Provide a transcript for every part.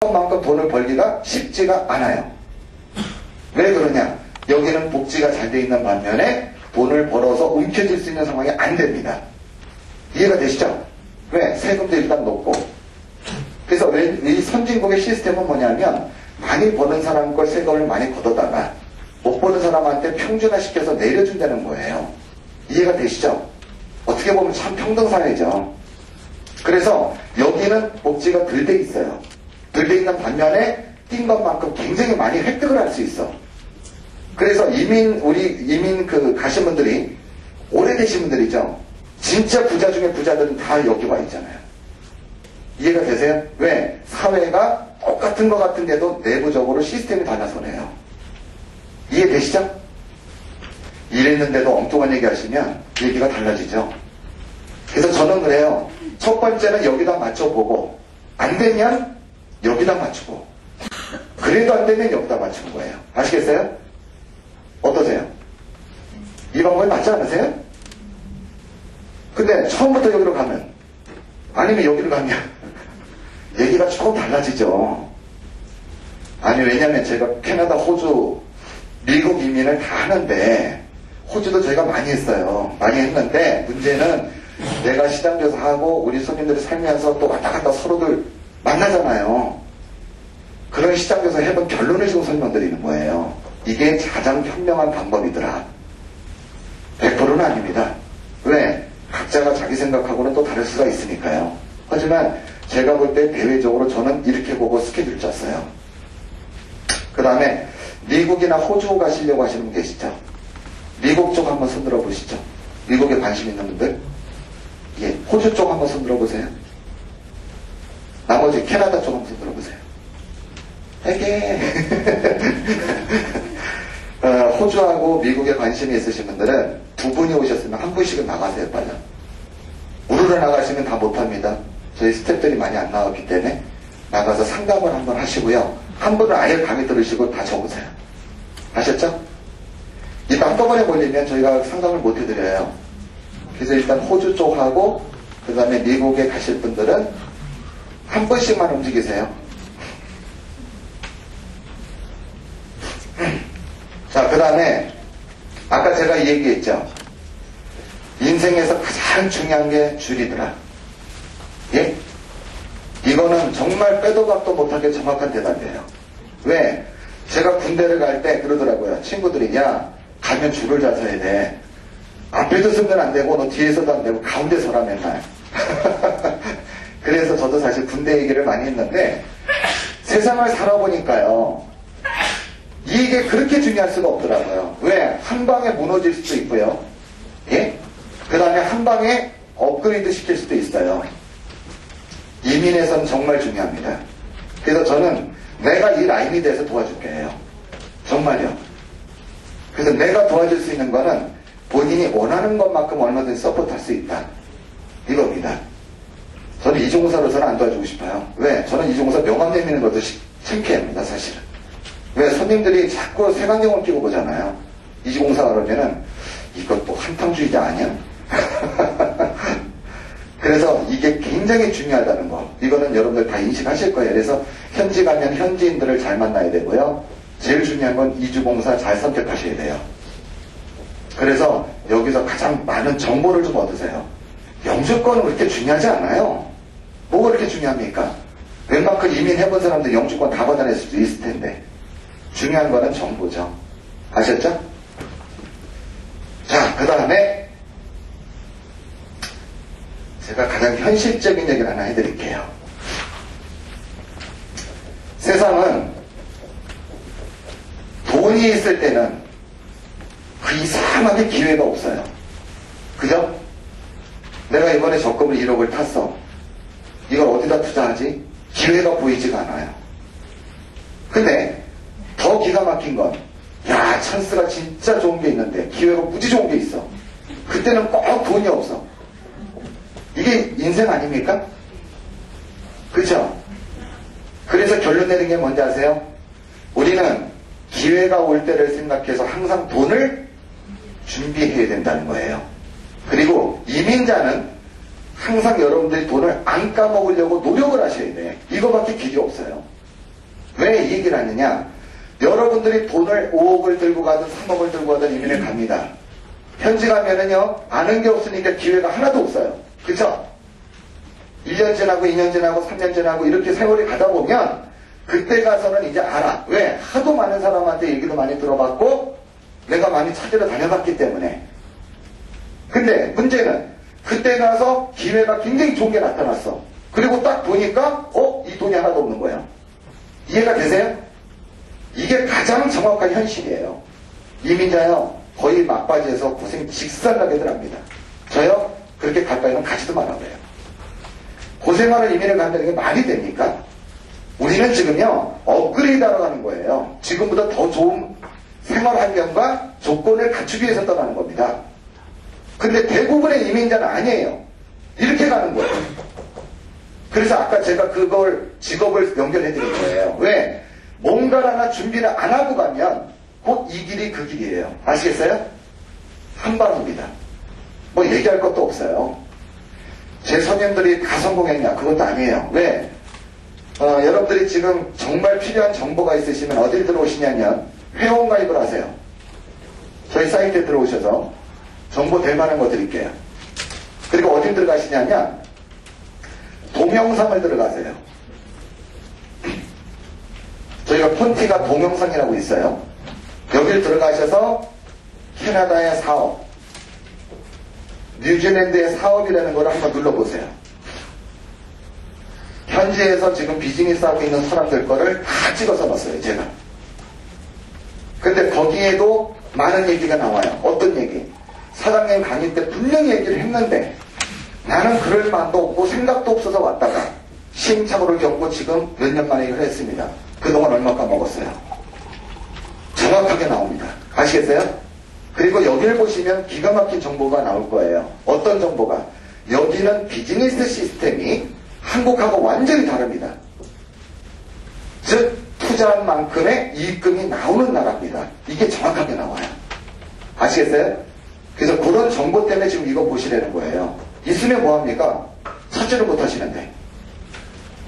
만큼 돈을 벌기가 쉽지가 않아요. 왜 그러냐? 여기는 복지가 잘 돼 있는 반면에 돈을 벌어서 움켜쥘 수 있는 상황이 안 됩니다. 이해가 되시죠? 왜? 세금도 일단 높고. 그래서 이 선진국의 시스템은 뭐냐면 많이 버는 사람 걸 세금을 많이 걷어다가 못 버는 사람한테 평준화시켜서 내려준다는 거예요. 이해가 되시죠? 어떻게 보면 참 평등사회죠. 그래서 여기는 복지가 덜 돼 있어요. 덜 돼 있는 반면에 뛴 것만큼 굉장히 많이 획득을 할 수 있어. 그래서 이민 가신 분들이 오래되신 분들이죠. 진짜 부자 중에 부자들은 다 여기 와 있잖아요. 이해가 되세요? 왜? 사회가 똑같은 것 같은데도 내부적으로 시스템이 달라서 그래요. 이해되시죠? 이랬는데도 엉뚱한 얘기 하시면 얘기가 달라지죠. 그래서 저는 그래요. 첫 번째는 여기다 맞춰보고 안 되면 여기다 맞추고 그래도 안 되면 여기다 맞추는 거예요. 아시겠어요? 어떠세요? 이 방법이 맞지 않으세요? 근데 처음부터 여기로 가면 아니면 여기로 가면 얘기가 조금 달라지죠. 아니 왜냐면 제가 캐나다, 호주, 미국 이민을 다 하는데 호주도 제가 많이 했어요. 많이 했는데 문제는 내가 시장조사 하고 우리 손님들이 살면서 또 왔다 갔다 서로들 만나잖아요. 그런 시장조사 해본 결론을 지금 설명드리는 거예요. 이게 가장 현명한 방법이더라. 100%는 아닙니다. 왜? 각자가 자기 생각하고는 또 다를 수가 있으니까요. 하지만 제가 볼 때 대외적으로 저는 이렇게 보고 스케줄 짰어요. 그 다음에 미국이나 호주 가시려고 하시는 분 계시죠? 미국 쪽 한번 손들어 보시죠. 미국에 관심 있는 분들. 예, 호주 쪽 한번 손들어 보세요. 나머지 캐나다 쪽 한번 손들어 보세요. 에게 호주하고 미국에 관심이 있으신 분들은 두 분이 오셨으면 한 분씩은 나가세요. 빨리. 우르르 나가시면 다 못합니다. 저희 스태프들이 많이 안 나왔기 때문에 나가서 상담을 한번 하시고요. 한 분은 아예 강의 들으시고 다 적으세요. 아셨죠? 이거 한꺼번에 걸리면 저희가 상담을 못 해드려요. 그래서 일단 호주 쪽하고 그 다음에 미국에 가실 분들은 한 번씩만 움직이세요. 자, 그 다음에 아까 제가 얘기했죠. 인생에서 가장 중요한 게 줄이더라. 예? 이거는 정말 빼도 박도 못하게 정확한 대답이에요. 왜? 제가 군대를 갈 때 그러더라고요. 친구들이 야 가면 줄을 잘 서야 돼. 앞에도 서면 안 되고 너 뒤에서도 안 되고 가운데 서라 맨날. 그래서 저도 사실 군대 얘기를 많이 했는데 세상을 살아보니까요. 이게 그렇게 중요할 수가 없더라고요. 왜? 한 방에 무너질 수도 있고요. 예? 그 다음에 한 방에 업그레이드 시킬 수도 있어요. 이민에서는 정말 중요합니다. 그래서 저는 내가 이 라인이 돼서 도와줄게 해요. 정말요. 그래서 내가 도와줄 수 있는 거는 본인이 원하는 것만큼 얼마든지 서포트 할 수 있다. 이겁니다. 저는 이종사로서는 안 도와주고 싶어요. 왜? 저는 이종사 명함 내미는 것도 창피합니다, 사실은. 왜? 손님들이 자꾸 색안경을 끼고 보잖아요. 이종사 그러면은 이것도 한탕주의자 아니야? 그래서 이게 굉장히 중요하다는 거. 이거는 여러분들 다 인식하실 거예요. 그래서 현지 가면 현지인들을 잘 만나야 되고요. 제일 중요한 건 이주공사 잘 선택하셔야 돼요. 그래서 여기서 가장 많은 정보를 좀 얻으세요. 영주권은 그렇게 중요하지 않아요. 뭐가 그렇게 중요합니까? 웬만큼 이민해본 사람들 영주권 다 받아낼 수도 있을 텐데. 중요한 거는 정보죠. 아셨죠? 자, 그 다음에 제가 가장 현실적인 얘기를 하나 해드릴게요. 세상은 돈이 있을 때는 그 이상하게 기회가 없어요. 그죠? 내가 이번에 적금을 1억을 탔어. 이걸 어디다 투자하지? 기회가 보이지가 않아요. 근데 더 기가 막힌 건 야, 찬스가 진짜 좋은 게 있는데 기회가 무지 좋은 게 있어. 그때는 꼭 돈이 없어. 이게 인생 아닙니까? 그죠? 그래서 결론 내는 게 뭔지 아세요? 우리는 기회가 올 때를 생각해서 항상 돈을 준비해야 된다는 거예요. 그리고 이민자는 항상 여러분들이 돈을 안 까먹으려고 노력을 하셔야 돼. 이거밖에 길이 없어요. 왜 이 얘기를 하느냐? 여러분들이 돈을 5억을 들고 가든 3억을 들고 가든 이민을 갑니다. 현지 가면은요, 아는 게 없으니까 기회가 하나도 없어요. 그쵸? 1년 지나고 2년 지나고 3년 지나고 이렇게 세월이 가다 보면 그때 가서는 이제 알아. 왜? 하도 많은 사람한테 얘기도 많이 들어봤고 내가 많이 찾으러 다녀봤기 때문에. 근데 문제는 그때 가서 기회가 굉장히 좋은 게 나타났어. 그리고 딱 보니까 이 돈이 하나도 없는 거예요. 이해가 되세요? 이게 가장 정확한 현실이에요. 이민자요, 거의 막바지에서 고생 직살나게들 합니다. 저요, 그렇게 가까이는 가지도 말아봐요. 고생하는 이민을 간다는 게 말이 됩니까? 우리는 지금요, 업그레이드하러 가는 거예요. 지금보다 더 좋은 생활 환경과 조건을 갖추기 위해서 떠나는 겁니다. 근데 대부분의 이민자는 아니에요. 이렇게 가는 거예요. 그래서 아까 제가 그걸 직업을 연결해 드린 거예요. 왜? 뭔가를 하나 준비를 안 하고 가면 곧 이 길이 그 길이에요. 아시겠어요? 한 방입니다. 뭐 얘기할 것도 없어요. 제 선생님들이 다 성공했냐? 그것도 아니에요. 왜? 여러분들이 지금 정말 필요한 정보가 있으시면 어딜 들어오시냐면 회원가입을 하세요. 저희 사이트에 들어오셔서 정보 될 만한 거 드릴게요. 그리고 어딜 들어가시냐면 동영상을 들어가세요. 저희가 폰티가 동영상이라고 있어요. 여기를 들어가셔서 캐나다의 사업, 뉴질랜드의 사업이라는 걸 한번 눌러보세요. 현지에서 지금 비즈니스 하고 있는 사람들 거를 다 찍어서 넣었어요, 제가. 근데 거기에도 많은 얘기가 나와요. 어떤 얘기? 사장님 강의 때 분명히 얘기를 했는데 나는 그럴 마음도 없고 생각도 없어서 왔다가 시행착오를 겪고 지금 몇 년 만에 이걸 했습니다. 그동안 얼마 까먹었어요. 정확하게 나옵니다. 아시겠어요? 그리고 여기를 보시면 기가 막힌 정보가 나올 거예요. 어떤 정보가? 여기는 비즈니스 시스템이 한국하고 완전히 다릅니다. 즉 투자한 만큼의 이익금이 나오는 나라입니다. 이게 정확하게 나와요. 아시겠어요? 그래서 그런 정보 때문에 지금 이거 보시라는 거예요. 있으면 뭐합니까? 찾지를 못하시는데.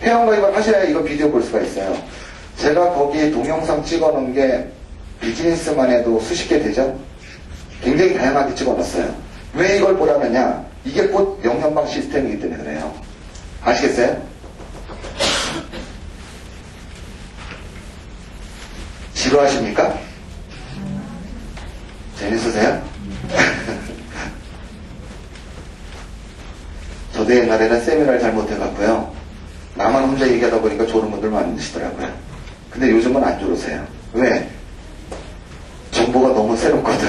회원가입을 하셔야 이거 비디오 볼 수가 있어요. 제가 거기 동영상 찍어놓은 게 비즈니스만 해도 수십 개 되죠? 굉장히 다양하게 찍어놨어요. 왜 이걸 보라느냐? 이게 곧 영연방 시스템이기 때문에 그래요. 아시겠어요? 지루하십니까? 재밌으세요? 저도 옛날에는 세미나를 잘못해갖고요. 나만 혼자 얘기하다 보니까 좋은 분들 많으시더라고요. 근데 요즘은 안 좋으세요. 왜? 정보가 너무 새롭거든.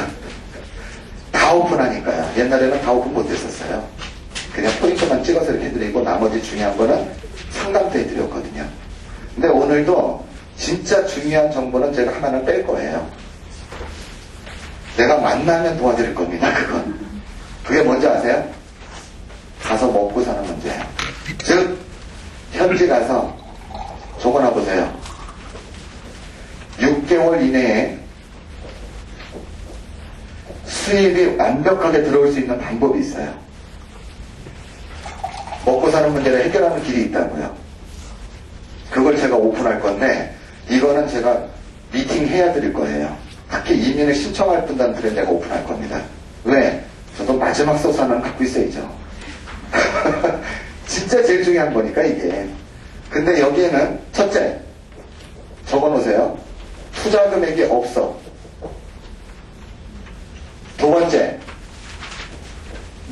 다 오픈하니까요. 옛날에는 다 오픈 못했었어요. 그냥 포인트만 찍어서 이렇게 해드리고 나머지 중요한 거는 상담 때 해드렸거든요. 근데 오늘도 진짜 중요한 정보는 제가 하나는 뺄 거예요. 내가 만나면 도와드릴 겁니다. 그건. 그게 뭔지 아세요? 가서 먹고 사는 문제예요. 즉 현지 가서 적어놔 보세요. 6개월 이내에 수입이 완벽하게 들어올 수 있는 방법이 있어요. 먹고 사는 문제를 해결하는 길이 있다고요. 그걸 제가 오픈할 건데 이거는 제가 미팅 해야 드릴 거예요. 특히 이민을 신청할 분들은 내가 오픈할 겁니다. 왜? 저도 마지막 소스 하나는 갖고 있어야죠. 진짜 제일 중요한 거니까 이게. 근데 여기에는 첫째 적어놓으세요. 투자 금액이 없어. 두 번째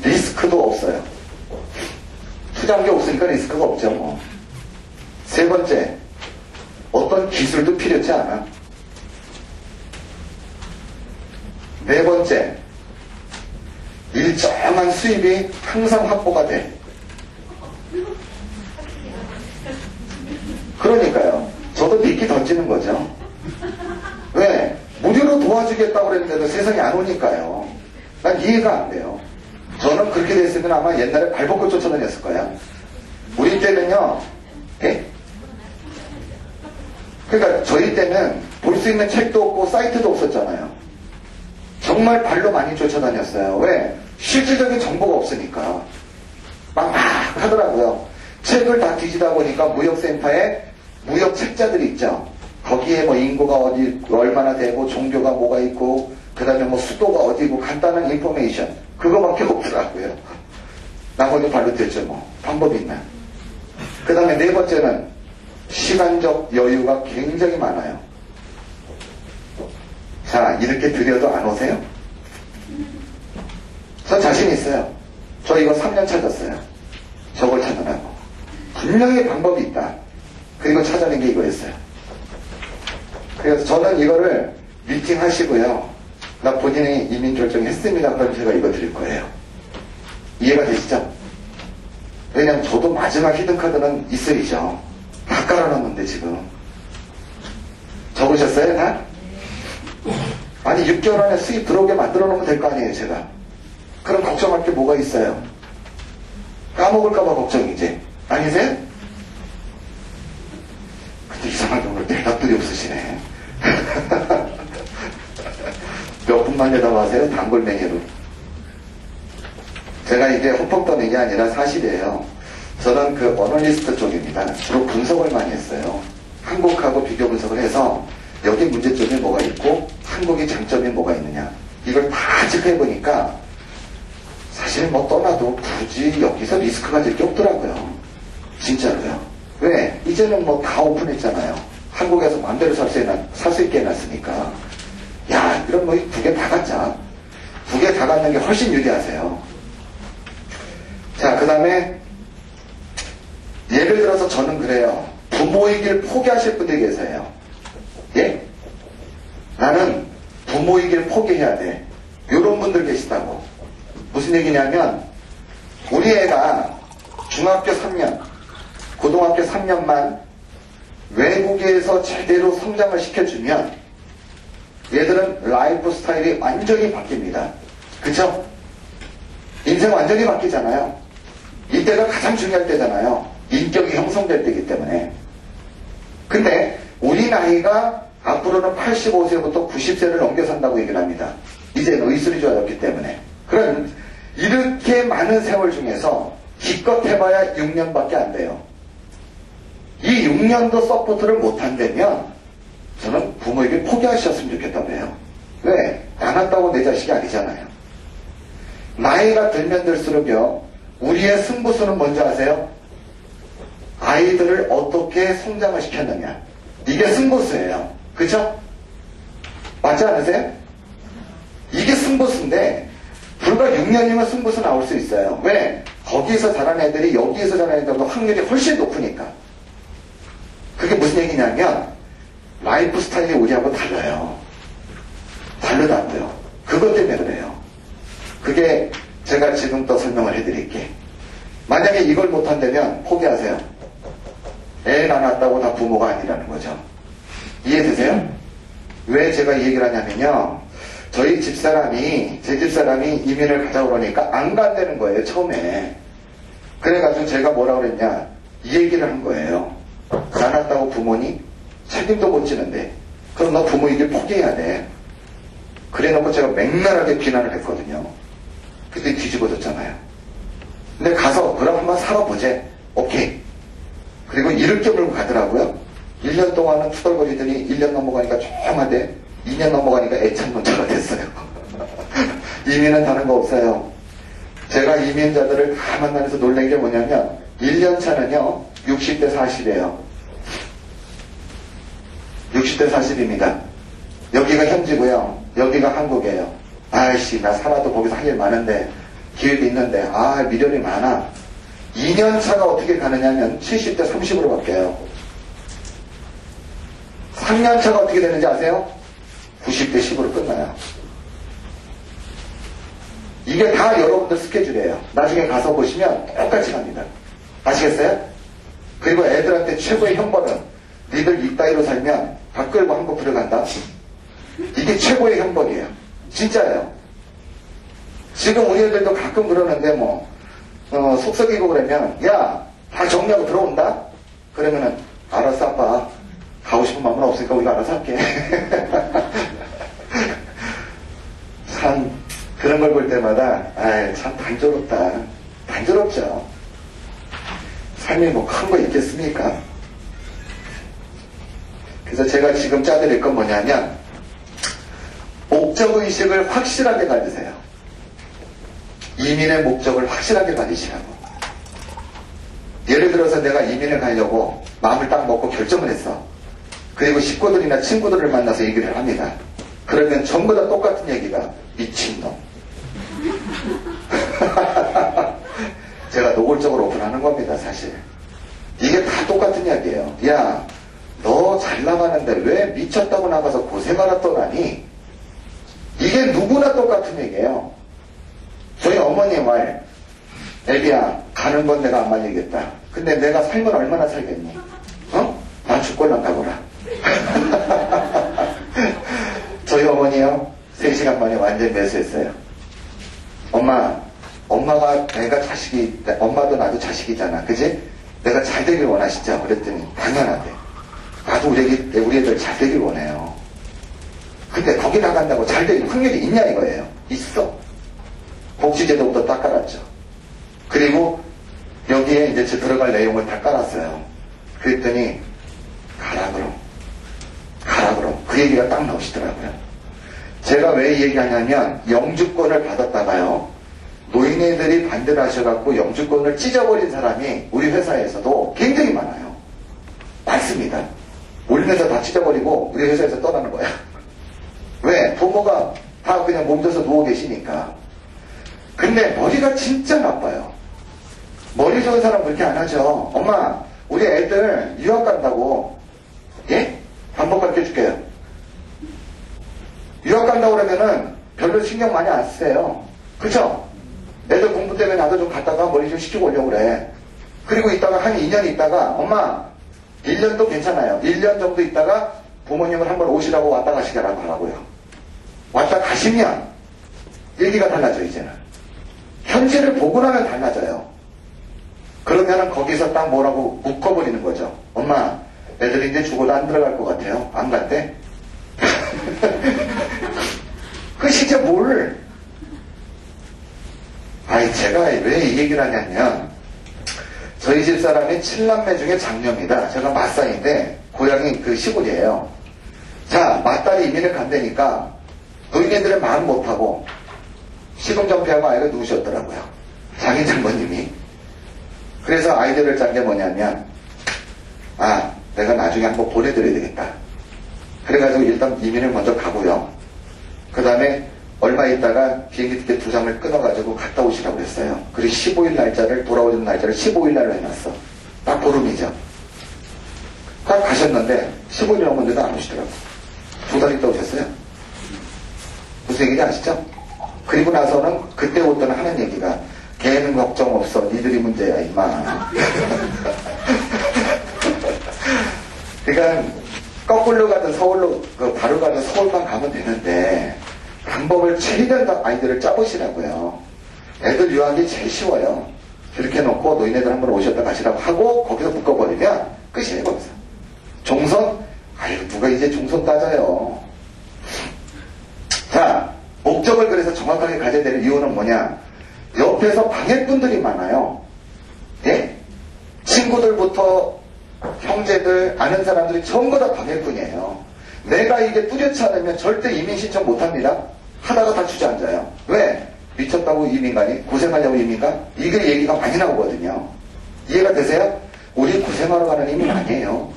리스크도 없어요. 투자한 게 없으니까 리스크가 없죠 뭐. 세 번째 어떤 기술도 필요치 않아. 네 번째 일정한 수입이 항상 확보가 돼. 그러니까요. 저도 미끼 던지는 거죠. 왜? 무료로 도와주겠다고 그랬는데도 세상에 안 오니까요. 난 이해가 안 돼요. 저는 그렇게 됐으면 아마 옛날에 발벗고 쫓아다녔을 거야. 우리 때는요. 예? 그러니까 저희 때는 볼 수 있는 책도 없고 사이트도 없었잖아요. 정말 발로 많이 쫓아다녔어요. 왜? 실질적인 정보가 없으니까. 막 하더라고요. 책을 다 뒤지다 보니까 무역센터에 무역 책자들이 있죠. 거기에 뭐 인구가 어디 얼마나 되고 종교가 뭐가 있고 그 다음에 뭐 수도가 어디고 간단한 인포메이션 그거밖에 없더라고요. 나머지 발로 됐죠. 뭐 방법이 있나. 그 다음에 네 번째는 시간적 여유가 굉장히 많아요. 자, 이렇게 드려도 안 오세요? 저 자신 있어요. 저 이거 3년 찾았어요. 저걸 찾으라고. 분명히 방법이 있다. 그리고 찾아낸 게 이거였어요. 그래서 저는 이거를 미팅 하시고요. 나 본인이 이민 결정했습니다. 그럼 제가 이거 드릴 거예요. 이해가 되시죠? 왜냐면 저도 마지막 히든카드는 있으리죠. 다 깔아놨는데 지금. 적으셨어요? 다? 아니 6개월 안에 수입 들어오게 만들어 놓으면 될 거 아니에요 제가. 그럼 걱정할 게 뭐가 있어요? 까먹을까봐 걱정이지. 아니세요? 근데 이상하게 오늘 대답들이 없으시네. 몇 분만 대답하세요? 단골 메뉴로. 제가 이게 헛퍽 떠는 게 아니라 사실이에요. 저는 그 어널리스트 쪽입니다. 주로 분석을 많이 했어요. 한국하고 비교 분석을 해서 여기 문제점이 뭐가 있고 한국의 장점이 뭐가 있느냐 이걸 다 체크해보니까 사실 뭐 떠나도 굳이 여기서 리스크가 될 게 없더라고요. 진짜로요. 왜? 이제는 뭐 다 오픈했잖아요. 한국에서 마음대로 살 수 있게 해놨으니까. 야, 그럼 뭐 두 개 다 갖자. 두 개 다 갖는 게 훨씬 유리하세요. 자, 그 다음에 예를 들어서 저는 그래요. 부모이길 포기하실 분들이 계세요. 예? 나는 부모이길 포기해야 돼. 이런 분들 계시다고. 무슨 얘기냐면 우리 애가 중학교 3년, 고등학교 3년만 외국에서 제대로 성장을 시켜주면 얘들은 라이프 스타일이 완전히 바뀝니다. 그쵸? 인생 완전히 바뀌잖아요. 이때가 가장 중요할 때잖아요. 인격이 형성될 때이기 때문에. 근데 우리 나이가 앞으로는 85세부터 90세를 넘겨 산다고 얘기를 합니다. 이제는 의술이 좋아졌기 때문에. 그럼 이렇게 많은 세월 중에서 기껏 해봐야 6년밖에 안 돼요. 이 6년도 서포트를 못한다면 저는 부모에게 포기하셨으면 좋겠다고 해요. 왜? 안 한다고 내 자식이 아니잖아요. 나이가 들면 들수록요. 우리의 승부수는 뭔지 아세요? 아이들을 어떻게 성장을 시켰느냐. 이게 승부수예요. 그쵸? 맞지 않으세요? 이게 승부수인데 불과 6년이면 승부수 나올 수 있어요. 왜? 거기서 자란 애들이 여기에서 자란 애들보다 확률이 훨씬 높으니까. 그게 무슨 얘기냐면 라이프 스타일이 우리하고 달라요. 다르다고요. 그것 때문에 그래요. 그게 제가 지금 또 설명을 해드릴게. 만약에 이걸 못한다면 포기하세요. 애 낳았다고 다 부모가 아니라는 거죠. 이해되세요? 왜 제가 이 얘기를 하냐면요. 저희 집사람이, 제 집사람이 이민을 가자고 그러니까 안 간다는 거예요, 처음에. 그래가지고 제가 뭐라 그랬냐, 이 얘기를 한 거예요. 낳았다고 부모니? 책임도 못 지는데. 그럼 너 부모이길 포기해야 돼. 그래 놓고 제가 맹렬하게 비난을 했거든요. 그때 뒤집어졌잖아요. 근데 가서, 그럼 한번 살아보재. 오케이. 그리고 이렇게 물고 가더라고요. 1년 동안은 투덜거리더니 1년 넘어가니까 조용하대. 2년 넘어가니까 애착 문자가 됐어요. 이민은 다른 거 없어요. 제가 이민자들을 다 만나면서 놀란 게 뭐냐면 1년 차는요 60대 40이에요. 60대 40입니다. 여기가 현지고요. 여기가 한국이에요. 아이씨 나 살아도 거기서 할 일 많은데 기회도 있는데 미련이 많아. 2년 차가 어떻게 가느냐면 70대 30으로 바뀌어요. 3년 차가 어떻게 되는지 아세요? 90대 10으로 끝나요. 이게 다 여러분들 스케줄이에요. 나중에 가서 보시면 똑같이 갑니다. 아시겠어요? 그리고 애들한테 최고의 형벌은 니들 이따위로 살면 다 끌고 한국 들어간다. 이게 최고의 형벌이에요. 진짜예요. 지금 우리 애들도 가끔 그러는데 속썩이고 그러면 야, 다 정리하고 들어온다? 그러면은 알았어 아빠. 가고 싶은 마음은 없으니까 우리가 알아서 할게. 참 그런 걸 볼 때마다 참 단조롭다. 단조롭죠. 삶이 뭐 큰 거 있겠습니까? 그래서 제가 지금 짜드릴 건 뭐냐면 목적의식을 확실하게 가지세요. 이민의 목적을 확실하게 가지시라고. 예를 들어서 내가 이민을 가려고 마음을 딱 먹고 결정을 했어. 그리고 식구들이나 친구들을 만나서 얘기를 합니다. 그러면 전부 다 똑같은 얘기가 미친놈. 제가 노골적으로 오픈하는 겁니다, 사실. 이게 다 똑같은 이야기예요. 야, 너 잘 나가는데 왜 미쳤다고 나가서 고생하라 떠나니? 이게 누구나 똑같은 얘기예요. 저희 어머니 말, 애비야, 가는 건 내가 안 말리겠다. 근데 내가 살면 얼마나 살겠니? 어? 나 죽걸랑 가보라. 저희 어머니요, 3시간 만에 완전히 매수했어요. 엄마가 내가 자식이, 엄마도 나도 자식이잖아. 그지? 내가 잘 되길 원하시죠? 그랬더니, 당연하대. 나도 우리 애들 잘 되길 원해요. 근데 거기 나간다고 잘 될 확률이 있냐 이거예요. 있어. 복지제도부터 딱 깔았죠. 그리고 여기에 이제 들어갈 내용을 다 깔았어요. 그랬더니 가라 그럼 그 얘기가 딱 나오시더라고요. 제가 왜 이 얘기하냐면 영주권을 받았다가요, 노인네들이 반대를 하셔갖고 영주권을 찢어버린 사람이 우리 회사에서도 굉장히 많아요. 많습니다. 우리 회사 다 찢어버리고 우리 회사에서 떠나는 거야. 왜? 부모가 다 그냥 몸져서 누워 계시니까. 근데 머리가 진짜 나빠요. 머리 좋은 사람 그렇게 안 하죠. 엄마, 우리 애들 유학 간다고. 예? 반복 가르쳐 줄게요. 유학 간다고 그러면은 별로 신경 많이 안 쓰세요. 그쵸? 애들 공부 때문에 나도 좀 갔다가 머리 좀 식히고 오려고 그래. 그리고 있다가 한 2년 있다가 엄마 1년도 괜찮아요. 1년 정도 있다가 부모님을 한번 오시라고 왔다 가시게라고 하라고요. 왔다 가시면 얘기가 달라져. 이제는 현재를 보고 나면 달라져요. 그러면은 거기서 딱 뭐라고 묶어버리는 거죠. 엄마, 애들이 이제 죽어도 안 들어갈 것 같아요. 안 간대? 그 진짜 뭘? 아니, 제가 왜 이 얘기를 하냐면, 저희 집 사람이 7남매 중에 장녀입니다. 제가 맞사인데, 고향이 그 시골이에요. 자, 맏딸이 이민을 간다니까, 노인네들은 마음 못하고, 시동정패하고 아이가 누우셨더라고요. 장인 장모님이. 그래서 아이들을 짠 게 뭐냐면, 내가 나중에 한번 보내드려야 되겠다. 그래가지고 일단 이민을 먼저 가고요. 그 다음에 얼마 있다가 비행기 티켓 2장을 끊어가지고 갔다 오시라고 그랬어요. 그리고 15일 날짜를, 돌아오는 날짜를 15일 날로 해놨어. 딱 보름이죠. 딱 가셨는데 15일 넘었는데도 안 오시더라고요. 2달 있다 오셨어요. 무슨 얘기인지 아시죠? 그리고 나서는 그때부터는 하는 얘기가, 걔는 걱정 없어, 니들이 문제야 임마. 그러니까 거꾸로 가든 서울로, 바로 가든 서울만 가면 되는데 방법을 최대한 다 아이들을 짜보시라고요. 애들 유학이 제일 쉬워요. 그렇게 놓고 노인네들 한번 오셨다 가시라고 하고 거기서 묶어버리면 끝이에요. 거기서 종선? 누가 이제 종선 따져요. 자, 목적을 그래서 정확하게 가져야 되는 이유는 뭐냐? 옆에서 방해꾼들이 많아요. 예? 친구들부터 형제들, 아는 사람들이 전부 다 방해꾼이에요. 내가 이게 뚜렷지 않으면 절대 이민 신청 못합니다. 하다가 다 주저앉아요. 왜? 미쳤다고 이민가니? 고생하려고 이민가? 이게 얘기가 많이 나오거든요. 이해가 되세요? 우리 고생하러 가는 이민 아니에요.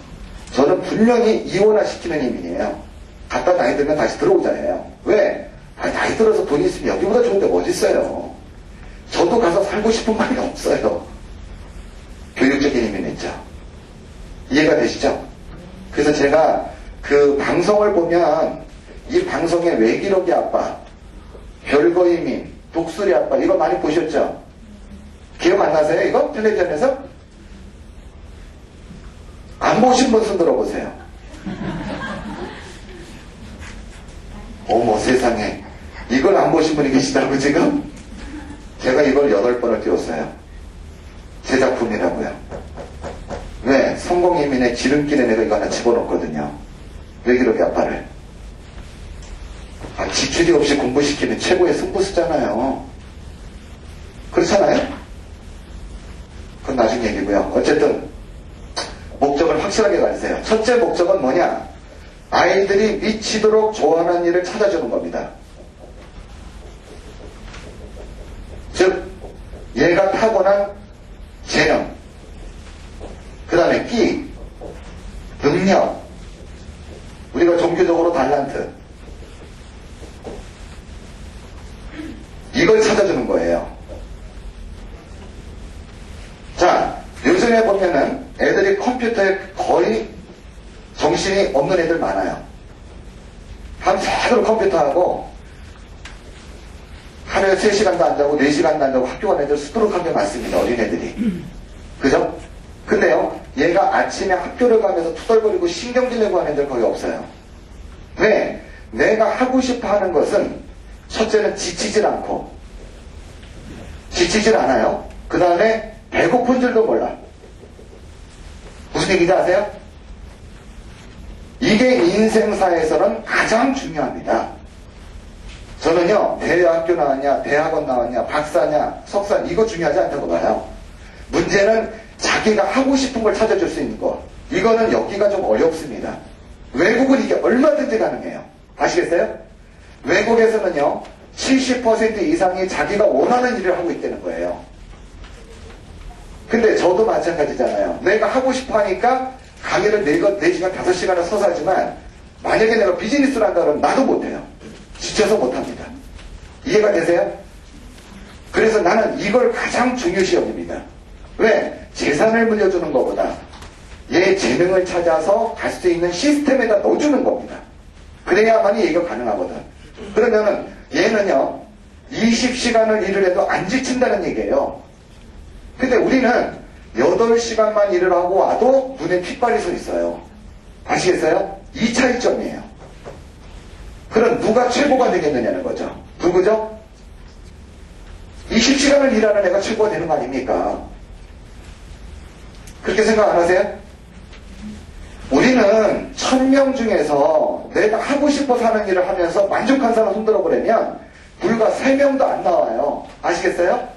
저는 분명히 이원화시키는 이민이에요. 갖다 나이 들면 다시 들어오자예요. 왜? 나이 들어서 돈 있으면 여기보다 좋은데 뭐 어딨어요. 저도 가서 살고 싶은 말이 없어요. 교육적인 이민했죠. 이해가 되시죠? 그래서 제가 그 방송을 보면 이 방송의 외기록이 아빠, 별거 이민, 독수리 아빠 이거 많이 보셨죠? 기억 안 나세요? 이거? 텔레비전에서? 안 보신 분 손 들어보세요. 어머 세상에, 이걸 안 보신 분이 계시다고 지금? 제가 이걸 8번을 띄웠어요. 제 작품이라고요. 왜? 성공이민의 지름길에 내가 이거 하나 집어넣거든요. 외기록의 아빠를. 지출이 없이 공부시키는 최고의 승부수잖아요. 그렇잖아요? 그건 나중 얘기고요. 어쨌든 목적을 확실하게 가지세요. 첫째 목적은 뭐냐? 아이들이 미치도록 좋아하는 일을 찾아주는 겁니다. 즉, 얘가 타고난 재능, 그 다음에 끼, 능력, 우리가 종교적으로 달란트, 이걸 찾아주는 거예요. 자, 요즘에 보면은 애들이 컴퓨터에 거의 정신이 없는 애들 많아요. 밤새도록 컴퓨터하고 하루에 3시간도 안 자고 4시간도 안 자고 학교 간 애들 수두룩한 게 많습니다. 어린애들이. 그죠? 근데요, 얘가 아침에 학교를 가면서 투덜거리고 신경질 내고 하는 애들 거의 없어요. 왜? 내가 하고 싶어 하는 것은 첫째는 지치질 않아요. 그 다음에 배고픈 줄도 몰라. 무슨 얘기인지 아세요? 이게 인생사에서는 가장 중요합니다. 저는요, 대학교 나왔냐, 대학원 나왔냐, 박사냐, 석사, 이거 중요하지 않다고 봐요. 문제는 자기가 하고 싶은 걸 찾아줄 수 있는 거. 이거는 여기가 좀 어렵습니다. 외국은 이게 얼마든지 가능해요. 아시겠어요? 외국에서는요, 70% 이상이 자기가 원하는 일을 하고 있다는 거예요. 근데 저도 마찬가지잖아요. 내가 하고 싶어 하니까 강의를 4시간, 5시간을 서서 하지만 만약에 내가 비즈니스를 한다 그러면 나도 못해요. 지쳐서 못합니다. 이해가 되세요? 그래서 나는 이걸 가장 중요시 여깁니다. 왜? 재산을 물려주는 것보다 얘 재능을 찾아서 갈 수 있는 시스템에다 넣어주는 겁니다. 그래야만이 얘기가 가능하거든. 그러면은 얘는요, 20시간을 일을 해도 안 지친다는 얘기예요. 근데 우리는 8시간만 일을 하고 와도 눈에 핏발이 서 있어요. 아시겠어요? 이 차이점이에요. 그럼 누가 최고가 되겠느냐는 거죠. 누구죠? 20시간을 일하는 애가 최고가 되는 거 아닙니까? 그렇게 생각 안 하세요? 우리는 1000명 중에서 내가 하고 싶어서 하는 일을 하면서 만족한 사람 손들어 보려면 불과 3명도 안 나와요. 아시겠어요?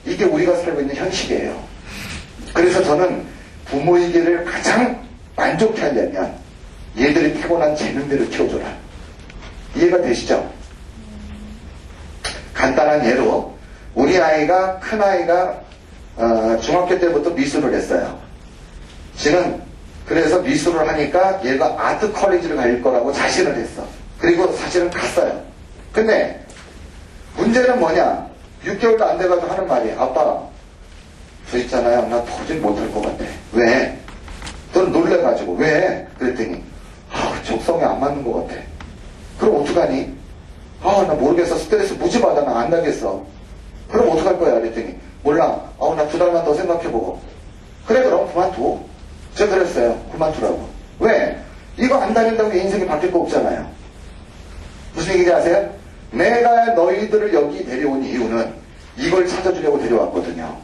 이게 우리가 살고 있는 현실이에요. 그래서 저는 부모에게를 가장 만족해 하려면 얘들이 타고난 재능들을 키워줘라. 이해가 되시죠? 간단한 예로 우리 아이가, 큰아이가 중학교 때부터 미술을 했어요. 지금 그래서 미술을 하니까 얘가 아트 컬리지를 갈 거라고 자신을 했어. 그리고 사실은 갔어요. 근데 문제는 뭐냐? 6개월도 안 돼가지고 하는 말이, 아빠 저 있잖아요, 나 도저히 못할 것 같아. 왜? 너는 놀래가지고. 왜? 그랬더니 적성에 안 맞는 것 같아. 그럼 어떡하니? 나 모르겠어. 스트레스 무지 받아. 나 안 나겠어. 그럼 어떡할 거야? 그랬더니 몰라. 나 2달만 더 생각해보고. 그래, 그럼 그만둬. 제가 그랬어요. 그만두라고. 왜? 이거 안 다닌다고 인생이 바뀔 거 없잖아요. 무슨 얘기인지 아세요? 내가 너희들을 여기 데려온 이유는 이걸 찾아주려고 데려왔거든요.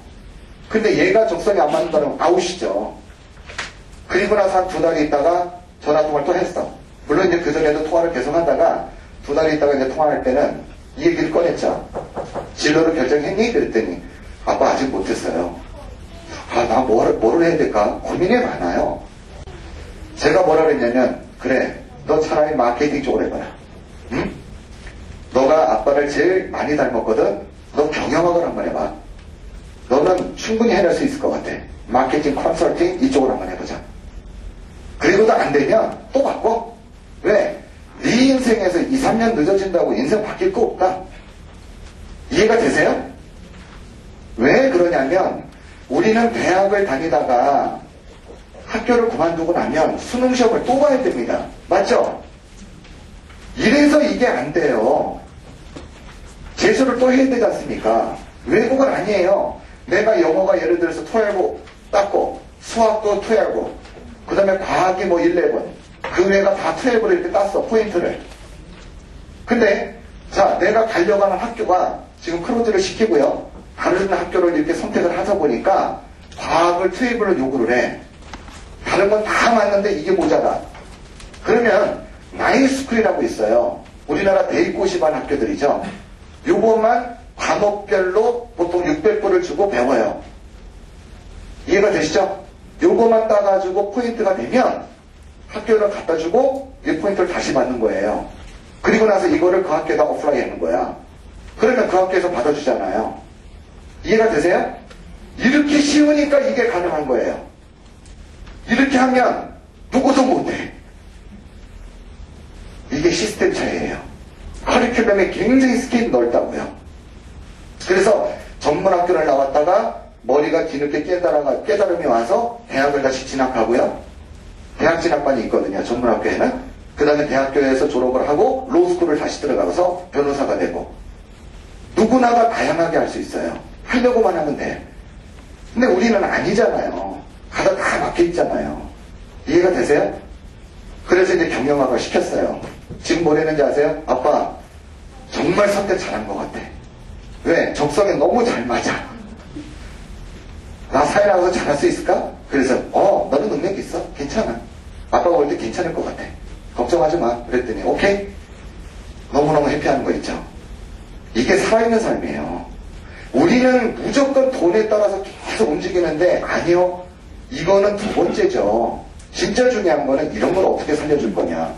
근데 얘가 적성이 안 맞는다면 아웃이죠. 그리고 나서 한 2달 있다가 전화통화를 또 했어. 물론 이제 그전에도 통화를 계속 하다가 2달 있다가 이제 통화할 때는 이 얘기를 꺼냈죠. 진로를 결정했니? 그랬더니 아빠 아직 못했어요. 나 뭐를 해야 될까? 고민이 많아요. 제가 뭐라 그랬냐면, 그래, 너 차라리 마케팅 쪽으로 해봐라. 응? 너가 아빠를 제일 많이 닮았거든? 너 경영학을 한번 해봐. 너는 충분히 해낼 수 있을 것 같아. 마케팅, 컨설팅 이쪽으로 한번 해보자. 그리고도 안 되면 또 바꿔. 왜? 네 인생에서 2, 3년 늦어진다고 인생 바뀔 거 없다. 이해가 되세요? 왜 그러냐면 우리는 대학을 다니다가 학교를 그만두고 나면 수능 시험을 또 봐야 됩니다. 맞죠? 이래서 이게 안 돼요. 재수를 또 해야 되지 않습니까? 외국은 아니에요. 내가 영어가 예를 들어서 12 땄고 수학도 12, 그 다음에 과학이 11, 그 외가 다 12를 이렇게 땄어. 포인트를. 근데 자, 내가 가려고 하는 학교가 지금 크로즈를 시키고요. 다른 학교를 이렇게 선택을 하다 보니까 과학을 12를 요구를 해. 다른 건 다 맞는데 이게 모자라. 그러면 나인스쿨이라고 있어요. 우리나라 대입고시반 학교들이죠. 요것만 과목별로 보통 600불을 주고 배워요. 이해가 되시죠? 요것만 따가지고 포인트가 되면 학교를 갖다 주고 1포인트를 다시 받는 거예요. 그리고 나서 이거를 그 학교에다 어플라이 하는 거야. 그러면 그 학교에서 받아주잖아요. 이해가 되세요? 이렇게 쉬우니까 이게 가능한 거예요. 이렇게 하면 누구도 못해. 이게 시스템 차이예요. 커리큘럼이 굉장히 스케일이 넓다고요. 그래서 전문학교를 나왔다가 머리가 뒤늦게 깨달음이 와서 대학을 다시 진학하고요. 대학 진학반이 있거든요. 전문학교에는. 그 다음에 대학교에서 졸업을 하고 로스쿨을 다시 들어가서 변호사가 되고. 누구나가 다양하게 할 수 있어요. 하려고만 하면 돼. 근데 우리는 아니잖아요. 가다 다 막혀있잖아요. 이해가 되세요? 그래서 이제 경영학을 시켰어요. 지금 뭘 했는지 아세요? 아빠 정말 선택 잘한 것 같아. 왜? 적성에 너무 잘 맞아. 나 사회 나가서 잘할 수 있을까? 그래서 너는 능력 있어. 괜찮아. 아빠가 볼 때 괜찮을 것 같아. 걱정하지 마. 그랬더니 오케이. 너무너무 해피하는 거 있죠. 이게 살아있는 삶이에요. 우리는 무조건 돈에 따라서 계속 움직이는데 아니요. 이거는 두 번째죠. 진짜 중요한 거는 이런 걸 어떻게 살려줄 거냐.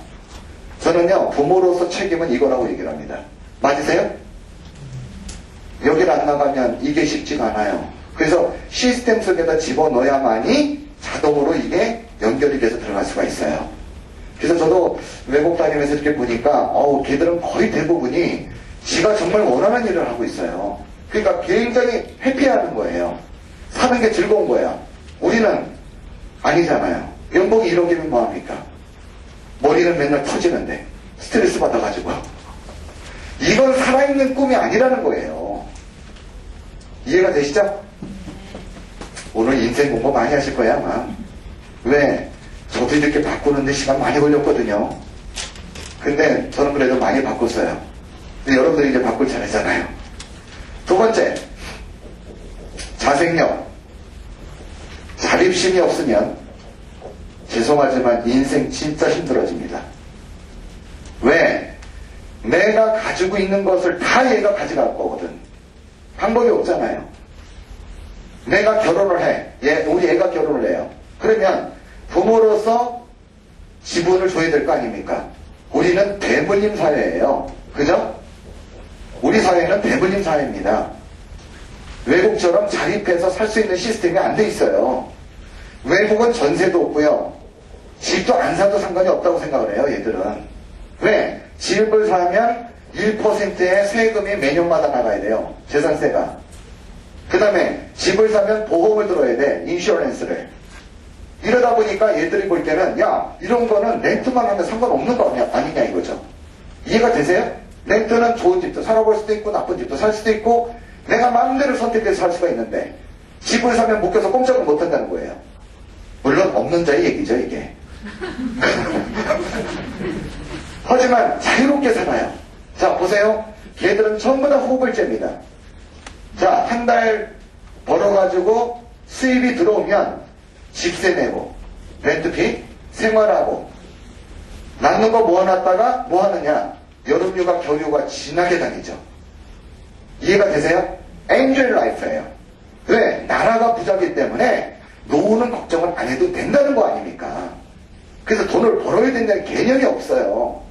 저는요. 부모로서 책임은 이거라고 얘기를 합니다. 맞으세요? 여기를 안 나가면 이게 쉽지가 않아요. 그래서 시스템 속에다 집어넣어야만이 자동으로 이게 연결이 돼서 들어갈 수가 있어요. 그래서 저도 외국 다니면서 이렇게 보니까 걔들은 거의 대부분이 지가 정말 원하는 일을 하고 있어요. 그러니까 굉장히 해피하는 거예요. 사는 게 즐거운 거야. 우리는 아니잖아요. 연봉이 1억이면 뭐합니까? 머리는 맨날 터지는데 스트레스 받아가지고. 이건 살아있는 꿈이 아니라는 거예요. 이해가 되시죠? 오늘 인생 공부 많이 하실 거야 아마. 왜? 저도 이렇게 바꾸는데 시간 많이 걸렸거든요. 근데 저는 그래도 많이 바꿨어요. 근데 여러분들이 이제 바꿀 차례잖아요. 두 번째, 자생력. 자립심이 없으면 죄송하지만 인생 진짜 힘들어집니다. 왜? 내가 가지고 있는 것을 다 얘가 가져갈 거거든. 방법이 없잖아요. 내가 결혼을 해. 우리 애가 결혼을 해요. 그러면 부모로서 지분을 줘야 될 거 아닙니까? 우리는 대물림 사회예요. 그죠? 우리 사회는 대물림 사회입니다. 외국처럼 자립해서 살 수 있는 시스템이 안 돼 있어요. 외국은 전세도 없고요. 집도 안 사도 상관이 없다고 생각을 해요, 얘들은. 왜? 집을 사면 1%의 세금이 매년마다 나가야 돼요. 재산세가. 그 다음에 집을 사면 보험을 들어야 돼. 인슈어런스를. 이러다 보니까 얘들이 볼 때는 야, 이런 거는 렌트만 하면 상관없는 거 아니냐 이거죠. 이해가 되세요? 렌트는 좋은 집도 살아볼 수도 있고 나쁜 집도 살 수도 있고 내가 마음대로 선택해서 살 수가 있는데 집을 사면 묶여서 꼼짝을 못한다는 거예요. 물론 없는 자의 얘기죠 이게. 하지만 자유롭게 살아요. 자 보세요. 걔들은 전부 다 호불제입니다. 자 한 달 벌어가지고 수입이 들어오면 집세 내고 렌트비 생활하고 남는 거 모아놨다가 뭐 하느냐. 여름휴가 겨울휴가 진하게 다니죠. 이해가 되세요? 엔젤 라이프예요. 왜? 나라가 부자기 때문에 노후는 걱정을 안 해도 된다는 거 아닙니까? 그래서 돈을 벌어야 된다는 개념이 없어요.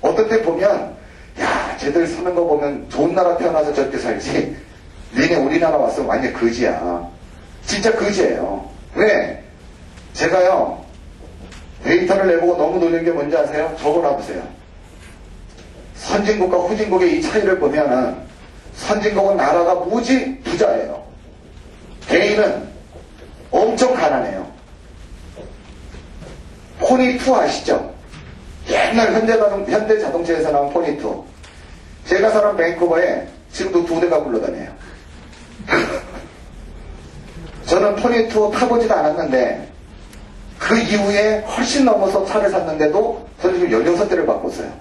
어떤 때 보면 야 쟤들 사는 거 보면 좋은 나라 태어나서 저렇게 살지 니네 우리나라 왔으면 완전 거지야. 진짜 거지예요. 왜? 제가요 데이터를 내보고 너무 놀란 게 뭔지 아세요? 저거 놔보세요. 선진국과 후진국의 이 차이를 보면은 선진국은 나라가 무지 부자예요. 개인은 엄청 가난해요. 포니2 아시죠? 옛날 현대자동차에서 나온 포니2. 제가 사는 밴쿠버에 지금도 2대가 굴러다녀요. 저는 포니2 타보지도 않았는데 그 이후에 훨씬 넘어서 차를 샀는데도 저는 지금 16대를 바꿨어요.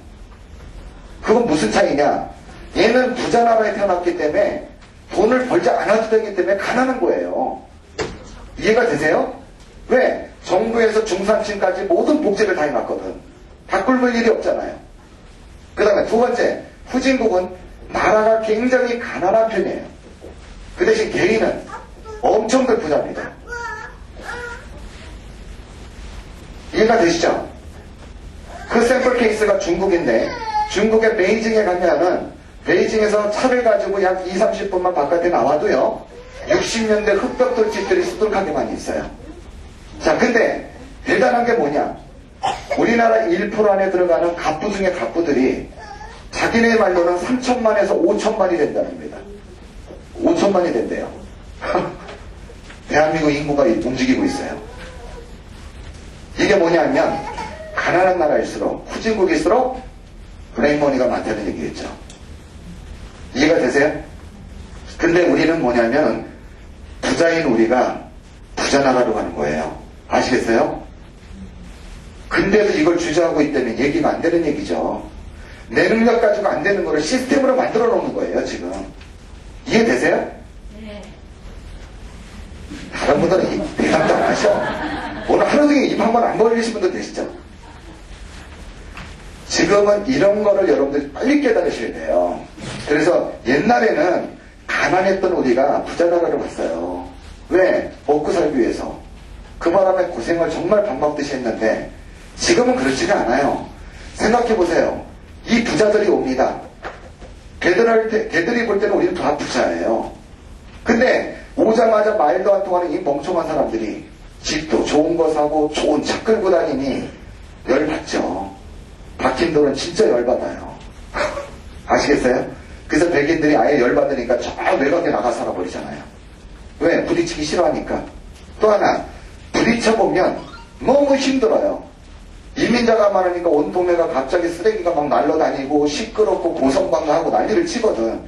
그건 무슨 차이냐? 얘는 부자 나라에 태어났기 때문에 돈을 벌지 않아도 되기 때문에 가난한 거예요. 이해가 되세요? 왜? 정부에서 중산층까지 모든 복지를 다 해놨거든. 다 굶을 일이 없잖아요. 그 다음에 두 번째, 후진국은 나라가 굉장히 가난한 편이에요. 그 대신 개인은 엄청 큰 부자입니다. 이해가 되시죠? 그 샘플 케이스가 중국인데 중국의 베이징에 가면은 베이징에서 차를 가지고 약 20-30분만 바깥에 나와도요 60년대 흑벽돌 집들이 수두룩하게 많이 있어요. 자, 근데 대단한 게 뭐냐, 우리나라 1% 안에 들어가는 갑부 중에 갑부들이 자기네 말로는 3천만에서 5천만이 된다는 겁니다. 5천만이 된대요. 대한민국 인구가 움직이고 있어요. 이게 뭐냐면 가난한 나라일수록, 후진국일수록 브레인머니가 많다는 얘기겠죠. 이해가 되세요? 근데 우리는 뭐냐면 부자인 우리가 부자 나라로 가는 거예요. 아시겠어요? 근데도 이걸 주저하고 있다면 얘기가 안 되는 얘기죠. 내 능력 가지고 안 되는 거를 시스템으로 만들어 놓는 거예요, 지금. 이해되세요? 네. 다른 분들은 대답도 안 하셔. 오늘 하루 종일 입 한 번 안 벌리신 분도 계시죠? 지금은 이런 거를 여러분들이 빨리 깨달으셔야 돼요. 그래서 옛날에는 가난했던 우리가 부자 나라로 갔어요. 왜? 먹고 살기 위해서. 그 바람에 고생을 정말 밥 먹듯이 했는데 지금은 그렇지가 않아요. 생각해보세요. 이 부자들이 옵니다. 걔들이 볼 때는 우리는 다 부자예요. 근데 오자마자 말도 안 통하는 이 멍청한 사람들이 집도 좋은 거 사고 좋은 차 끌고 다니니 열받죠. 박힌돌은 진짜 열받아요. 아시겠어요? 그래서 백인들이 아예 열받으니까 저 외곽에 나가 살아버리잖아요. 왜? 부딪히기 싫어하니까. 또 하나, 부딪혀보면 너무 힘들어요. 이민자가 많으니까 온 동네가 갑자기 쓰레기가 막 날라다니고 시끄럽고 고성방가하고 난리를 치거든.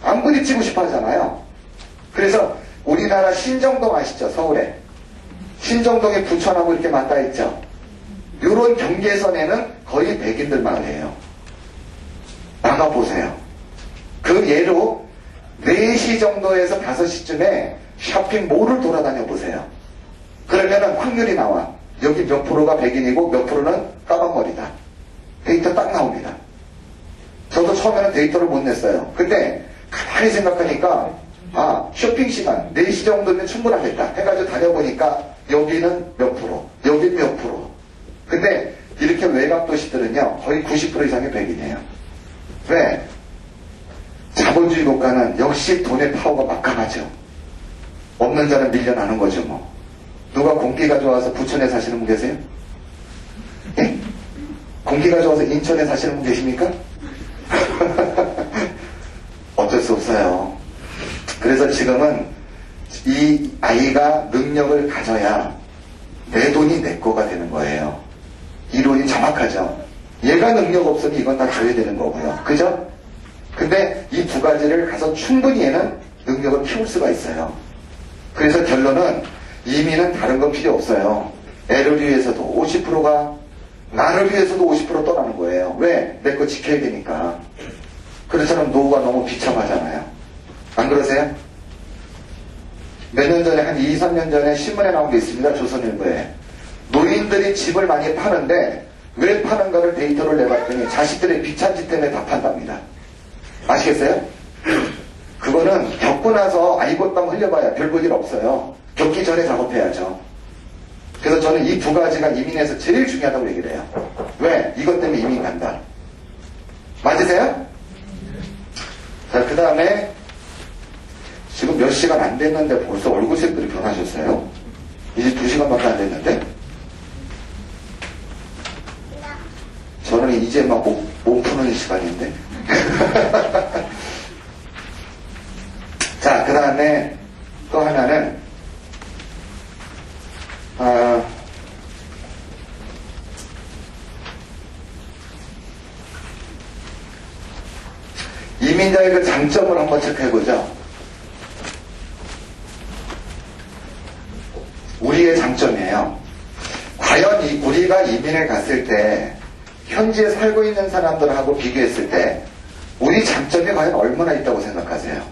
안 부딪히고 싶어 하잖아요. 그래서 우리나라 신정동 아시죠? 서울에. 신정동에 부천하고 이렇게 맞닿아 있죠. 요런 경계선에는 거의 백인들 마을이에요. 나가보세요. 그 예로 4시 정도에서 5시쯤에 쇼핑몰을 돌아다녀 보세요. 그러면은 확률이 나와. 여기 몇 프로가 백인이고 몇 프로는 까만머리다. 데이터 딱 나옵니다. 저도 처음에는 데이터를 못 냈어요. 근데 가만히 생각하니까 쇼핑 시간 4시 정도면 충분하겠다 해가지고 다녀보니까 여기는 몇 프로, 여긴 몇 프로. 근데 이렇게 외곽 도시들은요 거의 90% 이상이 백인이에요. 왜? 자본주의 국가는 역시 돈의 파워가 막강하죠. 없는 자는 밀려나는 거죠 뭐. 누가 공기가 좋아서 부천에 사시는 분 계세요? 예? 공기가 좋아서 인천에 사시는 분 계십니까? 어쩔 수 없어요. 그래서 지금은 이 아이가 능력을 가져야 내 돈이 내 거가 되는 거예요. 이론이 정확하죠. 얘가 능력 없으니 이건 다 줘야 되는 거고요. 그죠? 근데 이 두 가지를 가서 충분히 얘는 능력을 키울 수가 있어요. 그래서 결론은 이민은 다른 건 필요 없어요. 애를 위해서도 50%가 나를 위해서도 50% 떠나는 거예요. 왜? 내 거 지켜야 되니까. 그렇잖아요. 노후가 너무 비참하잖아요. 안 그러세요? 몇 년 전에 한 2, 3년 전에 신문에 나온 게 있습니다. 조선일보에. 노인들이 집을 많이 파는데 왜 파는가를 데이터를 내봤더니 자식들의 비참지 때문에 다 판답니다. 아시겠어요? 그거는 겪고 나서 아이고땀 흘려봐야 별 볼 일 없어요. 겪기 전에 작업해야죠. 그래서 저는 이 두 가지가 이민에서 제일 중요하다고 얘기를 해요. 왜? 이것 때문에 이민 간다. 맞으세요? 자, 그 다음에 지금 몇 시간 안 됐는데 벌써 얼굴색들이 변하셨어요? 이제 2시간밖에 안 됐는데? 저는 이제 막 몸 푸는 시간인데? 자, 그 다음에 또 하나는 이민자의 그 장점을 한번 체크해보죠. 우리의 장점이에요. 과연 우리가 이민을 갔을 때 현지에 살고 있는 사람들하고 비교했을 때 우리 장점이 과연 얼마나 있다고 생각하세요?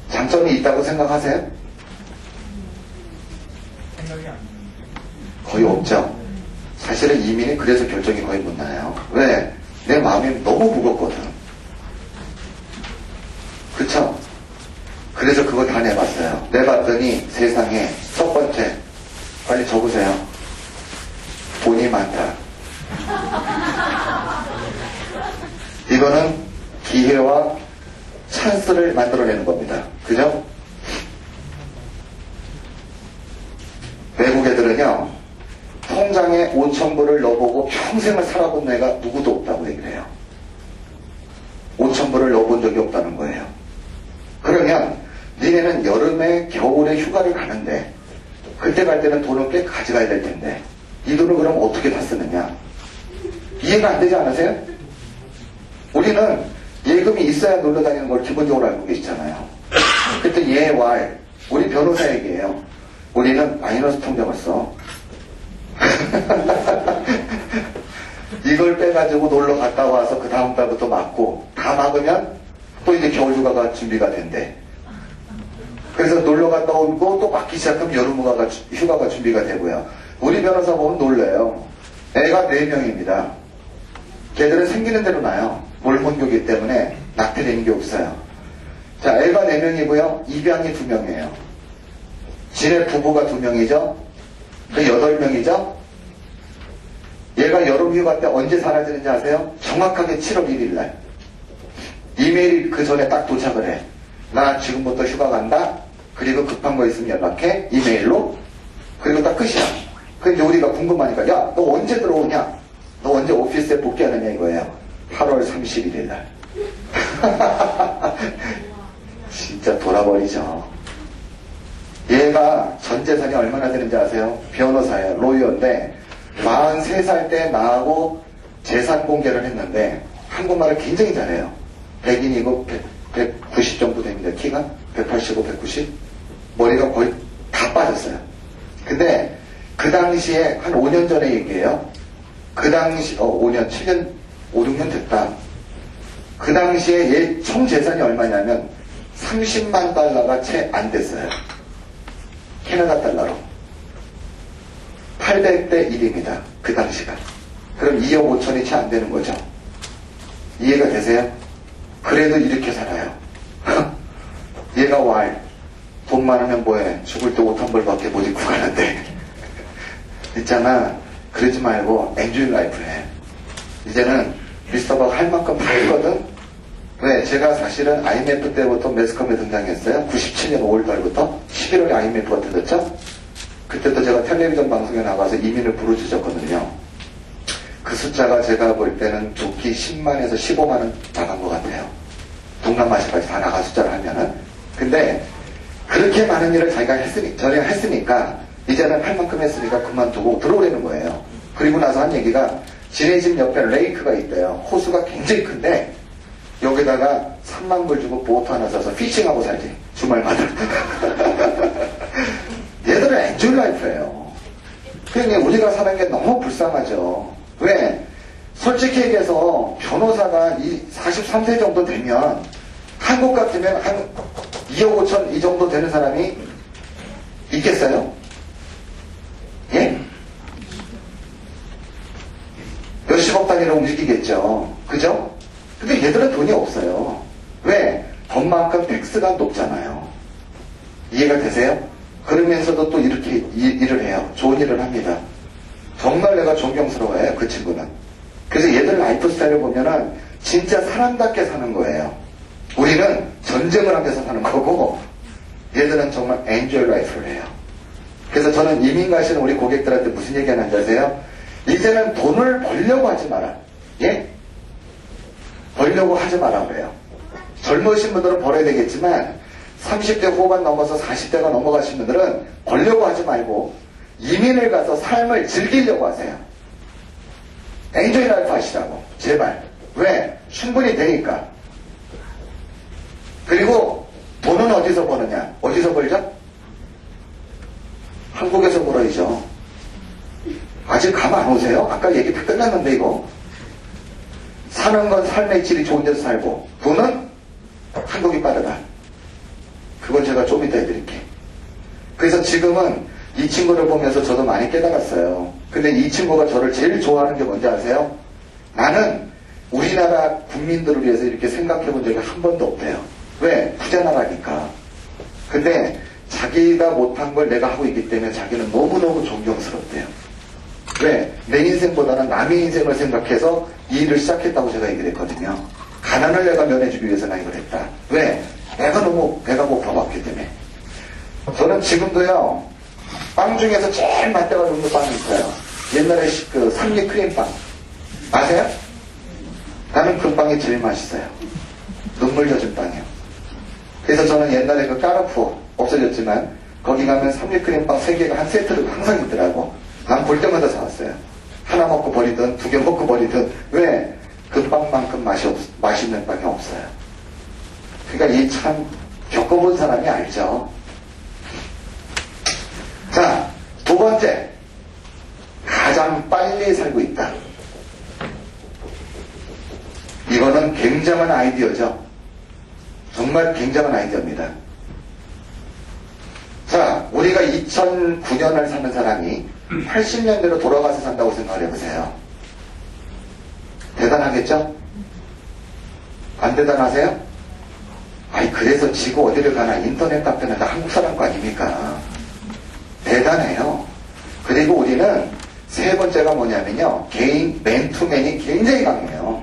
장점이 있다고 생각하세요? 거의 없죠. 사실은 이민이 그래서 결정이 거의 못 나요. 왜? 내 마음이 너무 무겁거든. 그쵸? 그래서 그거 다 내봤어요. 내봤더니 세상에 첫 번째, 빨리 적으세요. 많다. 이거는 기회와 찬스를 만들어내는 겁니다. 그죠? 외국 애들은요, 통장에 5,000불을 넣어보고 평생을 살아본 애가 누구도 없다고 얘기를 해요. 5,000불을 넣어본 적이 없다는 거예요. 그러면 니네는 여름에 겨울에 휴가를 가는데 그때 갈 때는 돈을 꽤 가져가야 될 텐데 이 돈을 그럼 어떻게 다 쓰느냐? 이해가 안 되지 않으세요? 우리는 예금이 있어야 놀러 다니는 걸 기본적으로 알고 계시잖아요. 그때 예왈 우리 변호사 얘기예요. 우리는 마이너스 통장을 써. 이걸 빼가지고 놀러 갔다 와서 그 다음 달부터 막고 다 막으면 또 이제 겨울 휴가가 준비가 된대. 그래서 놀러 갔다 오고 또 막기 시작하면 여름 휴가가 준비가 되고요. 우리 변호사 보면 놀래요. 애가 4명입니다. 걔들은 생기는 대로 나요. 몰몬교기 때문에 낙태되는 게 없어요. 자, 애가 4명이고요. 입양이 2명이에요. 지네 부부가 2명이죠. 그 8명이죠. 얘가 여름휴가 때 언제 사라지는지 아세요? 정확하게 7월 1일날 이메일이 그 전에 딱 도착을 해. 나 지금부터 휴가 간다. 그리고 급한 거 있으면 연락해. 이메일로. 그리고 딱 끝이야. 근데 우리가 궁금하니까 야, 너 언제 들어오냐? 너 언제 오피스에 복귀하느냐 이거예요. 8월 31일날. 진짜 돌아버리죠. 얘가 전 재산이 얼마나 되는지 아세요? 변호사예요. 로이어인데 43살 때 나하고 재산 공개를 했는데 한국말을 굉장히 잘해요. 백인이고 190 정도 됩니다. 키가 185, 190. 머리가 거의 다 빠졌어요. 근데 그 당시에 한 5년 전에 얘기해요. 그 당시 5년, 7년, 5, 6년 됐다. 그 당시에 얘 총 재산이 얼마냐면 30만 달러가 채 안 됐어요. 캐나다 달러로. 800대 1입니다. 그 당시가. 그럼 2억 5천이 채 안 되는 거죠. 이해가 되세요? 그래도 이렇게 살아요. 얘가 돈 많으면 뭐해? 죽을 때 옷 한 벌밖에 못 입고 가는데. 있잖아. 그러지 말고 엔조이 라이프 해. 이제는 미스터박 할 만큼 다 했거든? 왜? 제가 사실은 IMF 때부터 매스컴에 등장했어요. 97년 5월달부터 11월에 IMF가 터졌죠? 그때도 제가 텔레비전 방송에 나가서 이민을 부르짖었거든요. 그 숫자가 제가 볼 때는 좋게 10만에서 15만은 나간 것 같아요. 동남아시아까지 다 나간 숫자를 하면은. 근데 그렇게 많은 일을 자기가 했으니까 이제는 할 만큼 했으니까 그만두고 들어오라는 거예요. 그리고 나서 한 얘기가 지네 집 옆에 레이크가 있대요. 호수가 굉장히 큰데 여기다가 3만 불 주고 보트 하나 사서 피싱하고 살지. 주말마다. 얘들은 엔조이 라이프예요. 그러니 우리가 사는 게 너무 불쌍하죠. 왜? 솔직히 얘기해서 변호사가 43세 정도 되면 한국 같으면 한 2억 5천 이 정도 되는 사람이 있겠어요? 예? 몇십억 단위로 움직이겠죠. 그죠? 근데 얘들은 돈이 없어요. 왜? 돈만큼 텍스가 높잖아요. 이해가 되세요? 그러면서도 또 이렇게 일을 해요. 좋은 일을 합니다. 정말 내가 존경스러워요. 그 친구는. 그래서 얘들 라이프 스타일을 보면은 진짜 사람답게 사는 거예요. 우리는 전쟁을 하면서 사는 거고 얘들은 정말 엔조이 라이프를 해요. 그래서 저는 이민 가시는 우리 고객들한테 무슨 얘기 하는지 아세요? 이제는 돈을 벌려고 하지 마라. 예? 벌려고 하지 마라 그래요. 젊으신 분들은 벌어야 되겠지만 30대 후반 넘어서 40대가 넘어가신 분들은 벌려고 하지 말고 이민을 가서 삶을 즐기려고 하세요. 엔조이 라이프 하시라고. 제발. 왜? 충분히 되니까. 그리고 돈은 어디서 버느냐? 어디서 벌죠? 한국에서 벌어야죠. 아직 감 안 오세요? 아까 얘기 다 끝났는데 이거. 사는 건 삶의 질이 좋은 데서 살고 돈은 한국이 빠르다. 그건 제가 좀 이따 해드릴게요. 그래서 지금은 이 친구를 보면서 저도 많이 깨달았어요. 근데 이 친구가 저를 제일 좋아하는 게 뭔지 아세요? 나는 우리나라 국민들을 위해서 이렇게 생각해 본 적이 한 번도 없대요. 왜? 부자나라니까. 근데 자기가 못한 걸 내가 하고 있기 때문에 자기는 너무너무 존경스럽대요. 왜? 내 인생보다는 남의 인생을 생각해서 이 일을 시작했다고 제가 얘기를 했거든요. 가난을 내가 면해주기 위해서 나 이걸 했다. 왜? 내가 너무 배가 고파왔기 때문에. 저는 지금도요, 빵 중에서 제일 맛대가 좋은 빵이 있어요. 옛날에 그 삼리 크림빵. 아세요? 나는 그 빵이 제일 맛있어요. 눈물 젖은 빵이요. 그래서 저는 옛날에 그 까르푸 없어졌지만 거기 가면 삼리 크림빵 3개가 한 세트로 항상 있더라고. 난 볼 때마다 사왔어요. 하나 먹고 버리든 2개 먹고 버리든. 왜? 그 빵만큼 맛있는 빵이 없어요. 그러니까 이 참 겪어본 사람이 알죠. 자, 2번째. 가장 빨리 살고 있다. 이거는 굉장한 아이디어죠. 정말 굉장한 아이디어입니다. 자, 우리가 2009년을 사는 사람이 80년대로 돌아가서 산다고 생각을 해보세요. 대단하겠죠? 안 대단하세요? 아니, 그래서 지구 어디를 가나 인터넷 카페는 다 한국 사람 거 아닙니까? 대단해요. 그리고 우리는 3번째가 뭐냐면요. 개인, 맨투맨이 굉장히 강해요.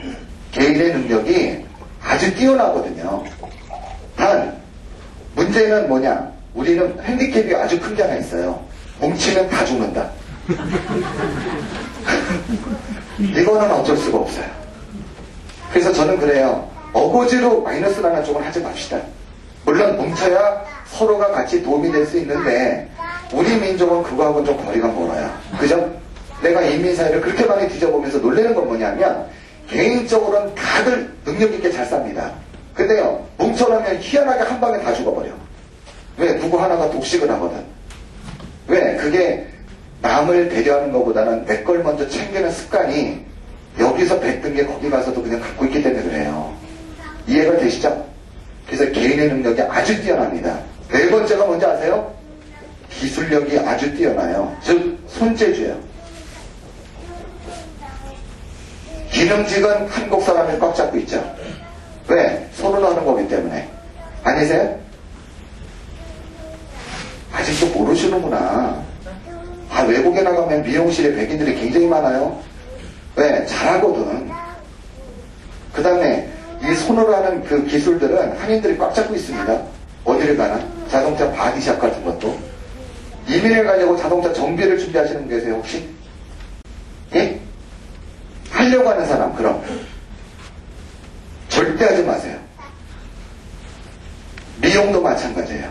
개인의 능력이 아주 뛰어나거든요. 단, 문제는 뭐냐. 우리는 핸디캡이 아주 큰 게 하나 있어요. 뭉치면 다 죽는다. 이거는 어쩔 수가 없어요. 그래서 저는 그래요. 어거지로 마이너스 나는 쪽은 하지 맙시다. 물론 뭉쳐야 서로가 같이 도움이 될 수 있는데 우리 민족은 그거하고는 좀 거리가 멀어요. 그죠? 내가 인민사회를 그렇게 많이 뒤져보면서 놀라는 건 뭐냐면 개인적으로는 다들 능력 있게 잘 삽니다. 근데요, 뭉쳐라면 희한하게 한 방에 다 죽어버려. 왜? 누구 하나가 독식을 하거든. 왜? 그게 남을 배려하는 것보다는 내 걸 먼저 챙기는 습관이 여기서 뱉은 게 거기 가서도 그냥 갖고 있기 때문에 그래요. 이해가 되시죠? 그래서 개인의 능력이 아주 뛰어납니다. 4번째가 뭔지 아세요? 기술력이 아주 뛰어나요. 즉 손재주예요. 기능직은 한국 사람이 꽉 잡고 있죠. 왜? 손으로 하는 거기 때문에. 아니세요? 아직도 모르시는구나. 아, 외국에 나가면 미용실에 백인들이 굉장히 많아요. 왜? 잘하거든. 그 다음에 이 손으로 하는 그 기술들은 한인들이 꽉 잡고 있습니다. 어디를 가나? 자동차 바디샵 같은 것도. 이민을 가려고 자동차 정비를 준비하시는 분 계세요, 혹시? 예? 하려고 하는 사람, 그럼. 절대 하지 마세요. 미용도 마찬가지예요.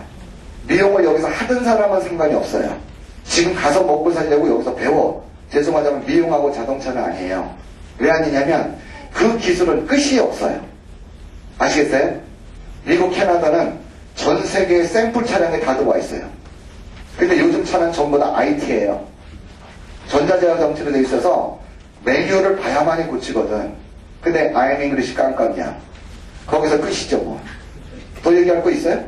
미용을 여기서 하던 사람은 상관이 없어요. 지금 가서 먹고 살려고 여기서 배워. 죄송하지만 미용하고 자동차는 아니에요. 왜 아니냐면 그 기술은 끝이 없어요. 아시겠어요? 미국, 캐나다는 전 세계의 샘플 차량에 다 들어와 있어요. 근데 요즘 차는 전부 다 IT예요. 전자제어 장치로 되어 있어서 매뉴얼을 봐야만이 고치거든. 근데 I'm English 깜깜이야. 거기서 끝이죠 뭐. 더 얘기할 거 있어요?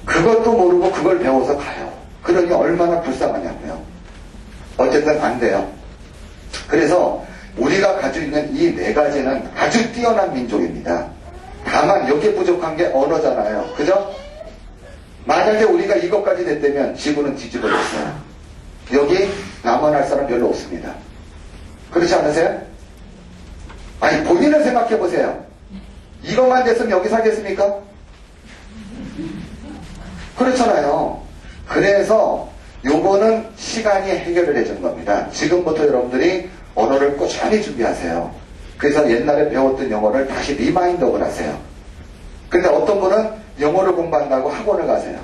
그것도 모르고 그걸 배워서 가요. 그러니 얼마나 불쌍하냐고요. 어쨌든 안 돼요. 그래서 우리가 가지고 있는 이 4가지는 아주 뛰어난 민족입니다. 다만 여기에 부족한 게 언어잖아요. 그죠? 만약에 우리가 이것까지 됐다면 지구는 뒤집어졌어요. 여기 남아날 사람 별로 없습니다. 그렇지 않으세요? 아니, 본인을 생각해보세요. 이것만 됐으면 여기 살겠습니까? 그렇잖아요. 그래서 요거는 시간이 해결을 해준 겁니다. 지금부터 여러분들이 언어를 꾸준히 준비하세요. 그래서 옛날에 배웠던 영어를 다시 리마인드업을 하세요. 근데 어떤 분은 영어를 공부한다고 학원을 가세요.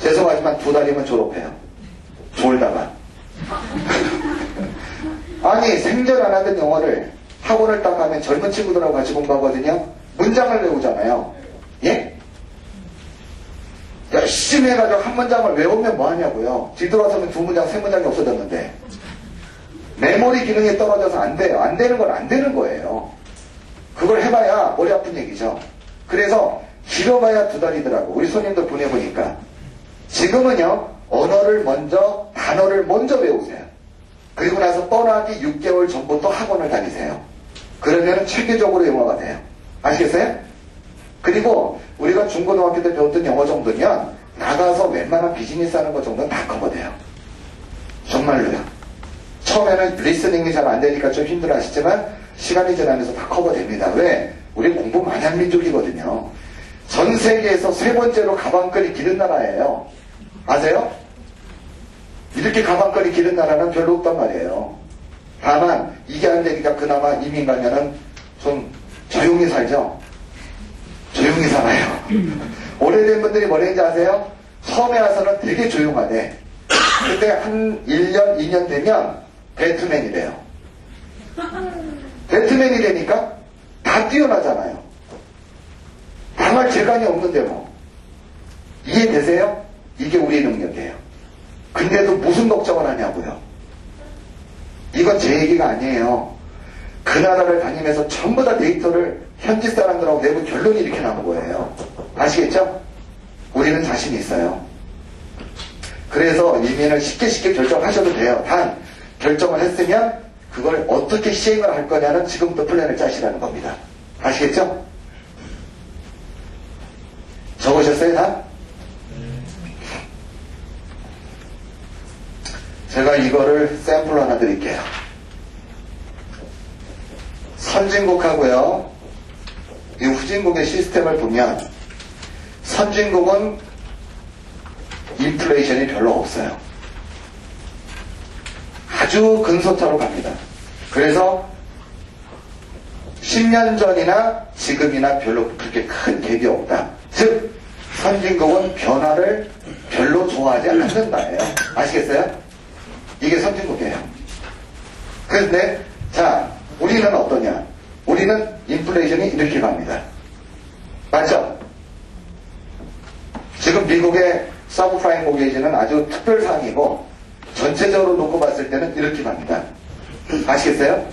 죄송하지만 2달이면 졸업해요. 졸다가. 아니, 생전 안 하던 영어를 학원을 딱 가면 젊은 친구들하고 같이 공부하거든요. 문장을 외우잖아요. 예? 열심히 해가지고 한 문장을 외우면 뭐 하냐고요. 뒤돌아서면 2문장, 3문장이 없어졌는데. 메모리 기능이 떨어져서 안 돼요. 안 되는 건 안 되는 거예요. 그걸 해봐야 머리 아픈 얘기죠. 그래서 길어봐야 2달이더라고. 우리 손님들 보내보니까. 지금은요, 언어를 먼저, 단어를 먼저 외우세요. 그리고 나서 떠나기 6개월 전부터 학원을 다니세요. 그러면 체계적으로 영어가 돼요. 아시겠어요? 그리고 우리가 중고등학교 때 배웠던 영어 정도면 나가서 웬만한 비즈니스 하는 것 정도는 다 커버돼요. 정말로요. 처음에는 리스닝이 잘 안 되니까 좀 힘들어 하시지만 시간이 지나면서 다 커버됩니다. 왜? 우리 공부 많이 한 민족이거든요. 전 세계에서 세 번째로 가방끈이 길은 나라예요. 아세요? 이렇게 가방끈이 길은 나라는 별로 없단 말이에요. 다만 이게 안 되니까 그나마 이민 가면은 좀 조용히 살죠. 조용히 살아요. 오래된 분들이 뭐랬는지 아세요? 처음에 와서는 되게 조용하대. 근데 한 1년, 2년 되면 배트맨이 돼요. 배트맨이 되니까 다 뛰어나잖아요. 당할 재간이 없는데 뭐. 이해되세요? 이게 우리의 능력이에요. 근데도 무슨 걱정을 하냐고요. 이건 제 얘기가 아니에요. 그 나라를 다니면서 전부 다 데이터를 현지 사람들하고 내부 결론이 이렇게 나온 거예요. 아시겠죠? 우리는 자신이 있어요. 그래서 이민을 쉽게 결정하셔도 돼요. 단 결정을 했으면 그걸 어떻게 시행을 할 거냐는 지금부터 플랜을 짜시라는 겁니다. 아시겠죠? 적으셨어요 다? 제가 이거를 샘플 하나 드릴게요. 선진국하고요, 이 후진국의 시스템을 보면 선진국은 인플레이션이 별로 없어요. 아주 근소차로 갑니다. 그래서 10년 전이나 지금이나 별로 그렇게 큰 갭이 없다. 즉 선진국은 변화를 별로 좋아하지 않는다예요. 아시겠어요? 이게 선진국이에요. 그런데 자, 우리는 어떠냐? 우리는 인플레이션이 이렇게 갑니다. 맞죠? 지금 미국의 서브프라임 모게이지는 아주 특별사항이고 전체적으로 놓고 봤을 때는 이렇게 갑니다. 아시겠어요?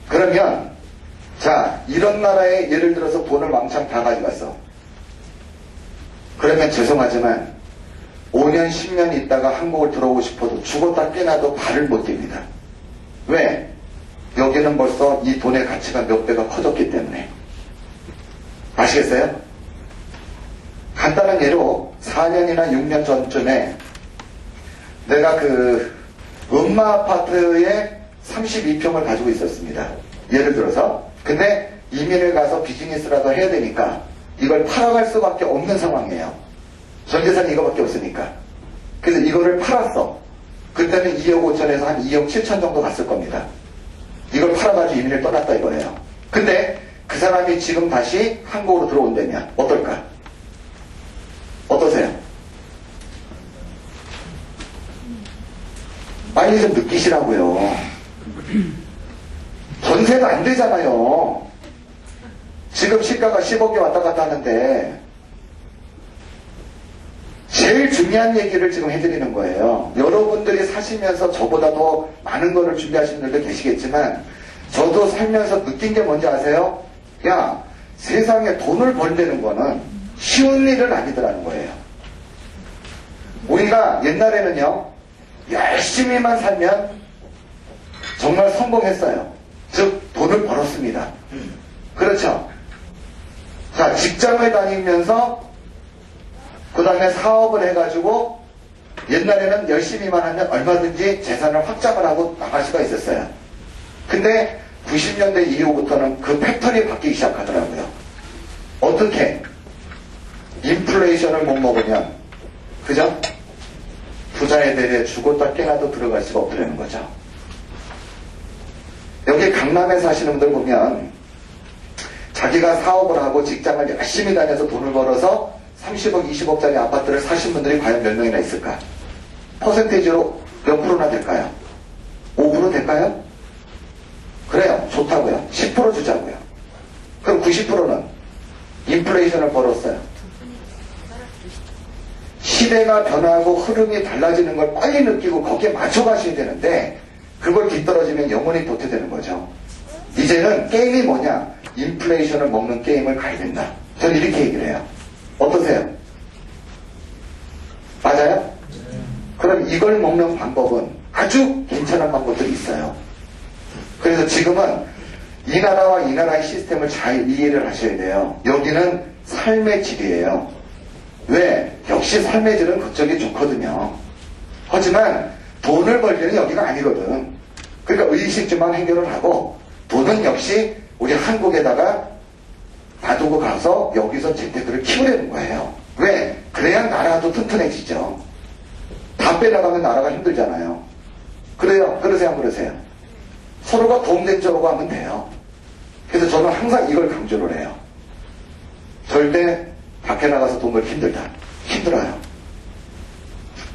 그러면 자, 이런 나라에 예를 들어서 돈을 왕창 다 가져갔어. 그러면 죄송하지만 5년, 10년 있다가 한국을 들어오고 싶어도 죽었다 깨나도 발을 못 댑니다. 왜? 여기는 벌써 이 돈의 가치가 몇 배가 커졌기 때문에. 아시겠어요? 간단한 예로 4년이나 6년 전쯤에 내가 그 음마 아파트에 32평을 가지고 있었습니다. 예를 들어서. 근데 이민을 가서 비즈니스라도 해야 되니까 이걸 팔아갈 수밖에 없는 상황이에요. 전재산이 이거밖에 없으니까. 그래서 이거를 팔았어. 그때는 2억 5천에서 한 2억 7천 정도 갔을 겁니다. 이걸 팔아가지고 이민을 떠났다 이거예요. 근데 그 사람이 지금 다시 한국으로 들어온다면 어떨까? 어떠세요? 빨리 좀 느끼시라고요. 전세가 안 되잖아요. 지금 시가가 10억이 왔다 갔다 하는데 제일 중요한 얘기를 지금 해드리는 거예요. 여러분들이 사시면서 저보다 더 많은 거를 준비하시는 분들도 계시겠지만 저도 살면서 느낀 게 뭔지 아세요? 야, 세상에 돈을 벌려는 거는 쉬운 일은 아니더라는 거예요. 우리가 옛날에는요, 열심히만 살면 정말 성공했어요. 즉 돈을 벌었습니다. 그렇죠? 자, 직장을 다니면서 그 다음에 사업을 해가지고 옛날에는 열심히만 하면 얼마든지 재산을 확장을 하고 나갈 수가 있었어요. 근데 90년대 이후부터는 그 패턴이 바뀌기 시작하더라고요. 어떻게? 인플레이션을 못 먹으면, 그죠? 부자에 대해 죽었다 깨나도 들어갈 수가 없더라는 거죠. 여기 강남에 사시는 분들 보면 자기가 사업을 하고 직장을 열심히 다녀서 돈을 벌어서 30억, 20억짜리 아파트를 사신 분들이 과연 몇 명이나 있을까? 퍼센테이지로 몇 프로나 될까요? 5% 될까요? 그래요. 좋다고요. 10% 주자고요. 그럼 90%는 인플레이션을 벌었어요. 시대가 변하고 흐름이 달라지는 걸 빨리 느끼고 거기에 맞춰가셔야 되는데 그걸 뒤떨어지면 영원히 도태되는 거죠. 이제는 게임이 뭐냐? 인플레이션을 먹는 게임을 가야 된다. 저는 이렇게 얘기를 해요. 어떠세요? 맞아요? 그럼 이걸 먹는 방법은 아주 괜찮은 방법들이 있어요. 그래서 지금은 이 나라와 이 나라의 시스템을 잘 이해를 하셔야 돼요. 여기는 삶의 질이에요. 왜? 역시 삶의 질은 그쪽이 좋거든요. 하지만 돈을 벌기는 여기가 아니거든. 그러니까 의식주만 해결을 하고 돈은 역시 우리 한국에다가 놔두고 가서 여기서 재테크를 키우려는 거예요. 왜? 그래야 나라도 튼튼해지죠. 다 빼나가면 나라가 힘들잖아요. 그래요? 그러세요? 안 그러세요? 서로가 도움된 쪽으로 하면 돼요. 그래서 저는 항상 이걸 강조를 해요. 절대 밖에 나가서 돈 벌기 힘들다. 힘들어요.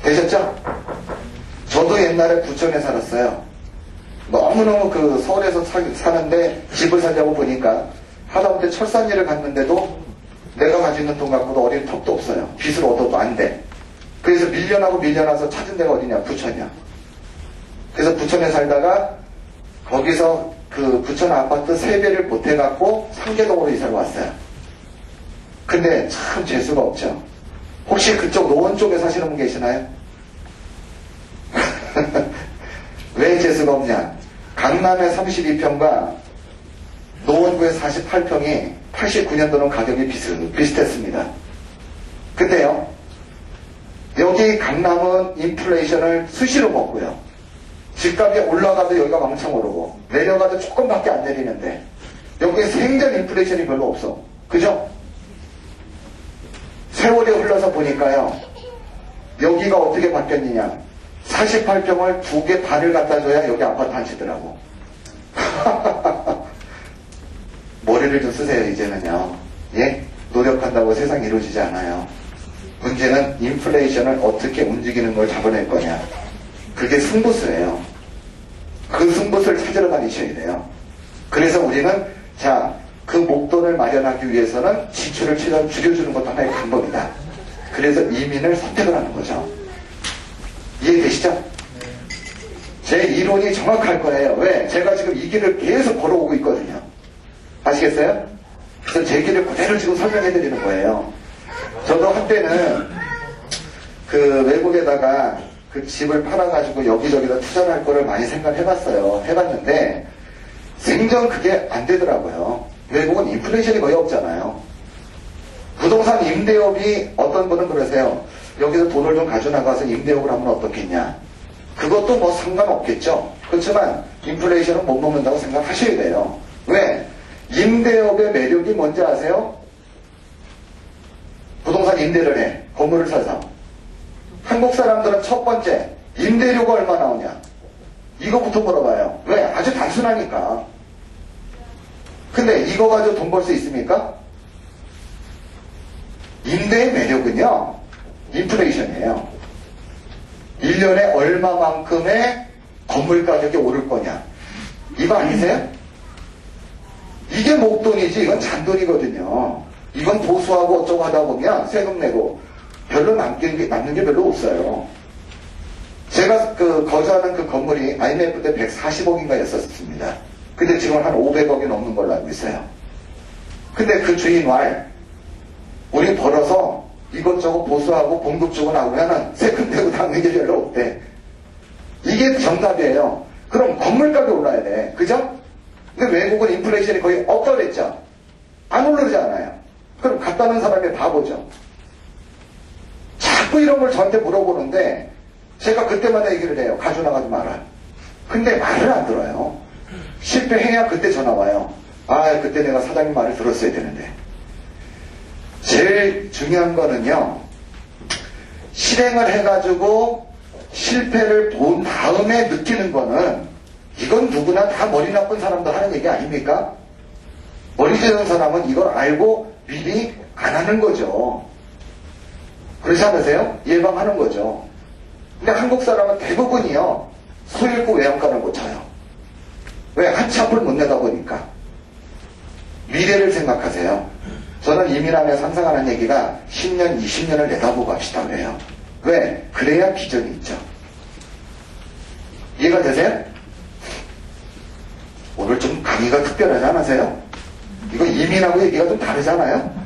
되셨죠? 저도 옛날에 부천에 살았어요. 너무너무 그 서울에서 사는데 집을 살려고 보니까 하다못해 철산일을 갔는데도 내가 가지고 있는 돈 갖고도 어린 턱도 없어요. 빚을 얻어도 안 돼. 그래서 밀려나서 찾은 데가 어디냐? 부천이야. 그래서 부천에 살다가 거기서 그 부천 아파트 3배를 보태갖고 상계동으로 이사를 왔어요. 근데 참 재수가 없죠. 혹시 그쪽 노원 쪽에 사시는 분 계시나요? 왜 재수가 없냐? 강남의 32평과 노원구의 48평이 89년도는 가격이 비슷했습니다. 근데요, 여기 강남은 인플레이션을 수시로 먹고요. 집값이 올라가도 여기가 왕창 오르고 내려가도 조금밖에 안 내리는데 여기 생전 인플레이션이 별로 없어. 그죠? 세월이 흘러서 보니까요, 여기가 어떻게 바뀌었느냐? 48평을 2개 반을 갖다 줘야 여기 아파트 한 채더라고. 머리를 좀 쓰세요, 이제는요. 예? 노력한다고 세상이 이루어지지 않아요. 문제는 인플레이션을 어떻게 움직이는 걸 잡아낼 거냐. 그게 승부수예요. 그 승부수를 찾으러 다니셔야 돼요. 그래서 우리는, 자, 그 목돈을 마련하기 위해서는 지출을 최대한 줄여주는 것도 하나의 방법이다. 그래서 이민을 선택을 하는 거죠. 이해되시죠? 제 이론이 정확할 거예요. 왜? 제가 지금 이 길을 계속 걸어오고 있거든요. 아시겠어요? 그래서 제 길을 그대로 지금 설명해 드리는 거예요. 저도 한때는 그 외국에다가 그 집을 팔아가지고 여기저기다 투자를 할 거를 많이 생각해 봤어요. 해봤는데 생전 그게 안 되더라고요. 외국은 인플레이션이 거의 없잖아요. 부동산 임대업이 어떤 분은 그러세요. 여기서 돈을 좀 가져나가서 임대업을 하면 어떻겠냐. 그것도 뭐 상관없겠죠. 그렇지만 인플레이션은 못 먹는다고 생각하셔야 돼요. 왜? 임대업의 매력이 뭔지 아세요? 부동산 임대를 해. 건물을 사서. 한국 사람들은 첫 번째, 임대료가 얼마 나오냐? 이거부터 물어봐요. 왜? 아주 단순하니까. 근데 이거 가지고 돈 벌 수 있습니까? 임대의 매력은요, 인플레이션이에요. 1년에 얼마만큼의 건물 가격이 오를 거냐. 이거 아니세요? 이게 목돈이지, 이건 잔돈이거든요. 이건 보수하고 어쩌고 하다 보면 세금 내고 별로 남는 게 별로 없어요. 제가 그 거주하는 그 건물이 IMF 때 140억인가 였었습니다. 근데 지금 한 500억이 넘는 걸로 알고 있어요. 근데 그 주인 말, 우리 벌어서 이것저것 보수하고 봉급 주고 나오면은 세금 내고 남는 게 별로 없대. 이게 정답이에요. 그럼 건물 가격이 올라야 돼. 그죠? 근데 외국은 인플레이션이 거의 없더랬죠. 안 오르지 않아요. 그럼 갔다는 사람이 바보죠. 자꾸 이런 걸 저한테 물어보는데 제가 그때마다 얘기를 해요. 가져나가지 마라. 근데 말을 안 들어요. 실패해야 그때 전화 와요. 아, 그때 내가 사장님 말을 들었어야 되는데. 제일 중요한 거는요, 실행을 해가지고 실패를 본 다음에 느끼는 거는 이건 누구나 다 머리 나쁜 사람도 하는 얘기 아닙니까? 머리 좋은 사람은 이걸 알고 미리 안 하는 거죠. 그렇지 않으세요? 예방하는 거죠. 근데 한국 사람은 대부분이요, 소 읽고 외양간을 못 쳐요. 왜? 한치 앞을 못 내다보니까. 미래를 생각하세요. 저는 이민하며 상상하는 얘기가 10년, 20년을 내다보고 합시다. 왜요? 왜? 그래야 비전이 있죠. 이해가 되세요? 오늘 좀 강의가 특별하지 않으세요? 이거 이민하고 얘기가 좀 다르잖아요?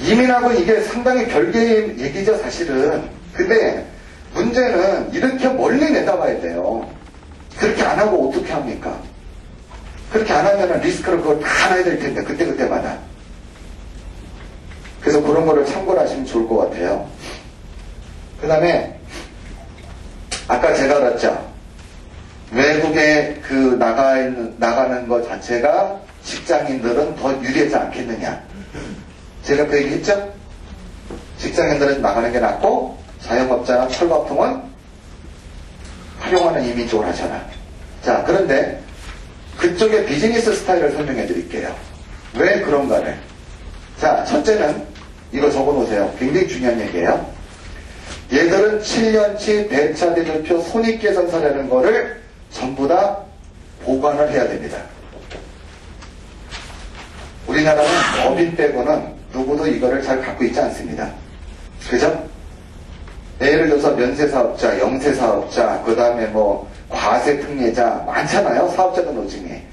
이민하고 이게 상당히 별개의 얘기죠, 사실은. 근데 문제는 이렇게 멀리 내다봐야 돼요. 그렇게 안 하고 어떻게 합니까? 그렇게 안 하면 리스크를 그걸 다 안아야 될 텐데, 그때마다. 그래서 그런 거를 참고를 하시면 좋을 것 같아요. 그 다음에 아까 제가 그랬죠. 외국에 나가는 것 자체가 직장인들은 더 유리하지 않겠느냐. 제가 그 얘기 했죠? 직장인들은 나가는 게 낫고 자영업자나 철거통은 활용하는 이민족을 하잖아. 자, 그런데 그쪽의 비즈니스 스타일을 설명해 드릴게요. 왜 그런가를. 자, 첫째는 이거 적어 놓으세요. 굉장히 중요한 얘기예요. 얘들은 7년치 배차 대조표 손익계산서라는 거를 전부 다 보관을 해야 됩니다. 우리나라는 법인 빼고는 누구도 이거를 잘 갖고 있지 않습니다. 그죠? 예를 들어서 면세사업자, 영세사업자, 그 다음에 뭐 과세특례자 많잖아요. 사업자들 노중에.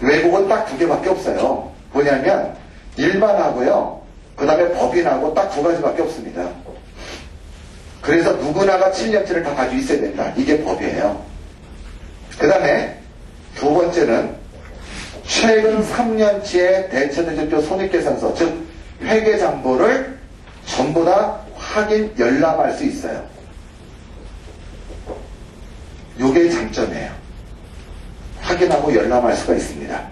외국은 딱 두 개밖에 없어요. 뭐냐면 일반하고요. 그 다음에 법인하고 딱 두 가지밖에 없습니다. 그래서 누구나가 7년치를 다 가지고 있어야 된다. 이게 법이에요. 그 다음에 두 번째는 최근 3년치의 대체대조표 손익계산서, 즉 회계장부를 전부 다 확인, 열람할 수 있어요. 요게 장점이에요. 확인하고 열람할 수가 있습니다.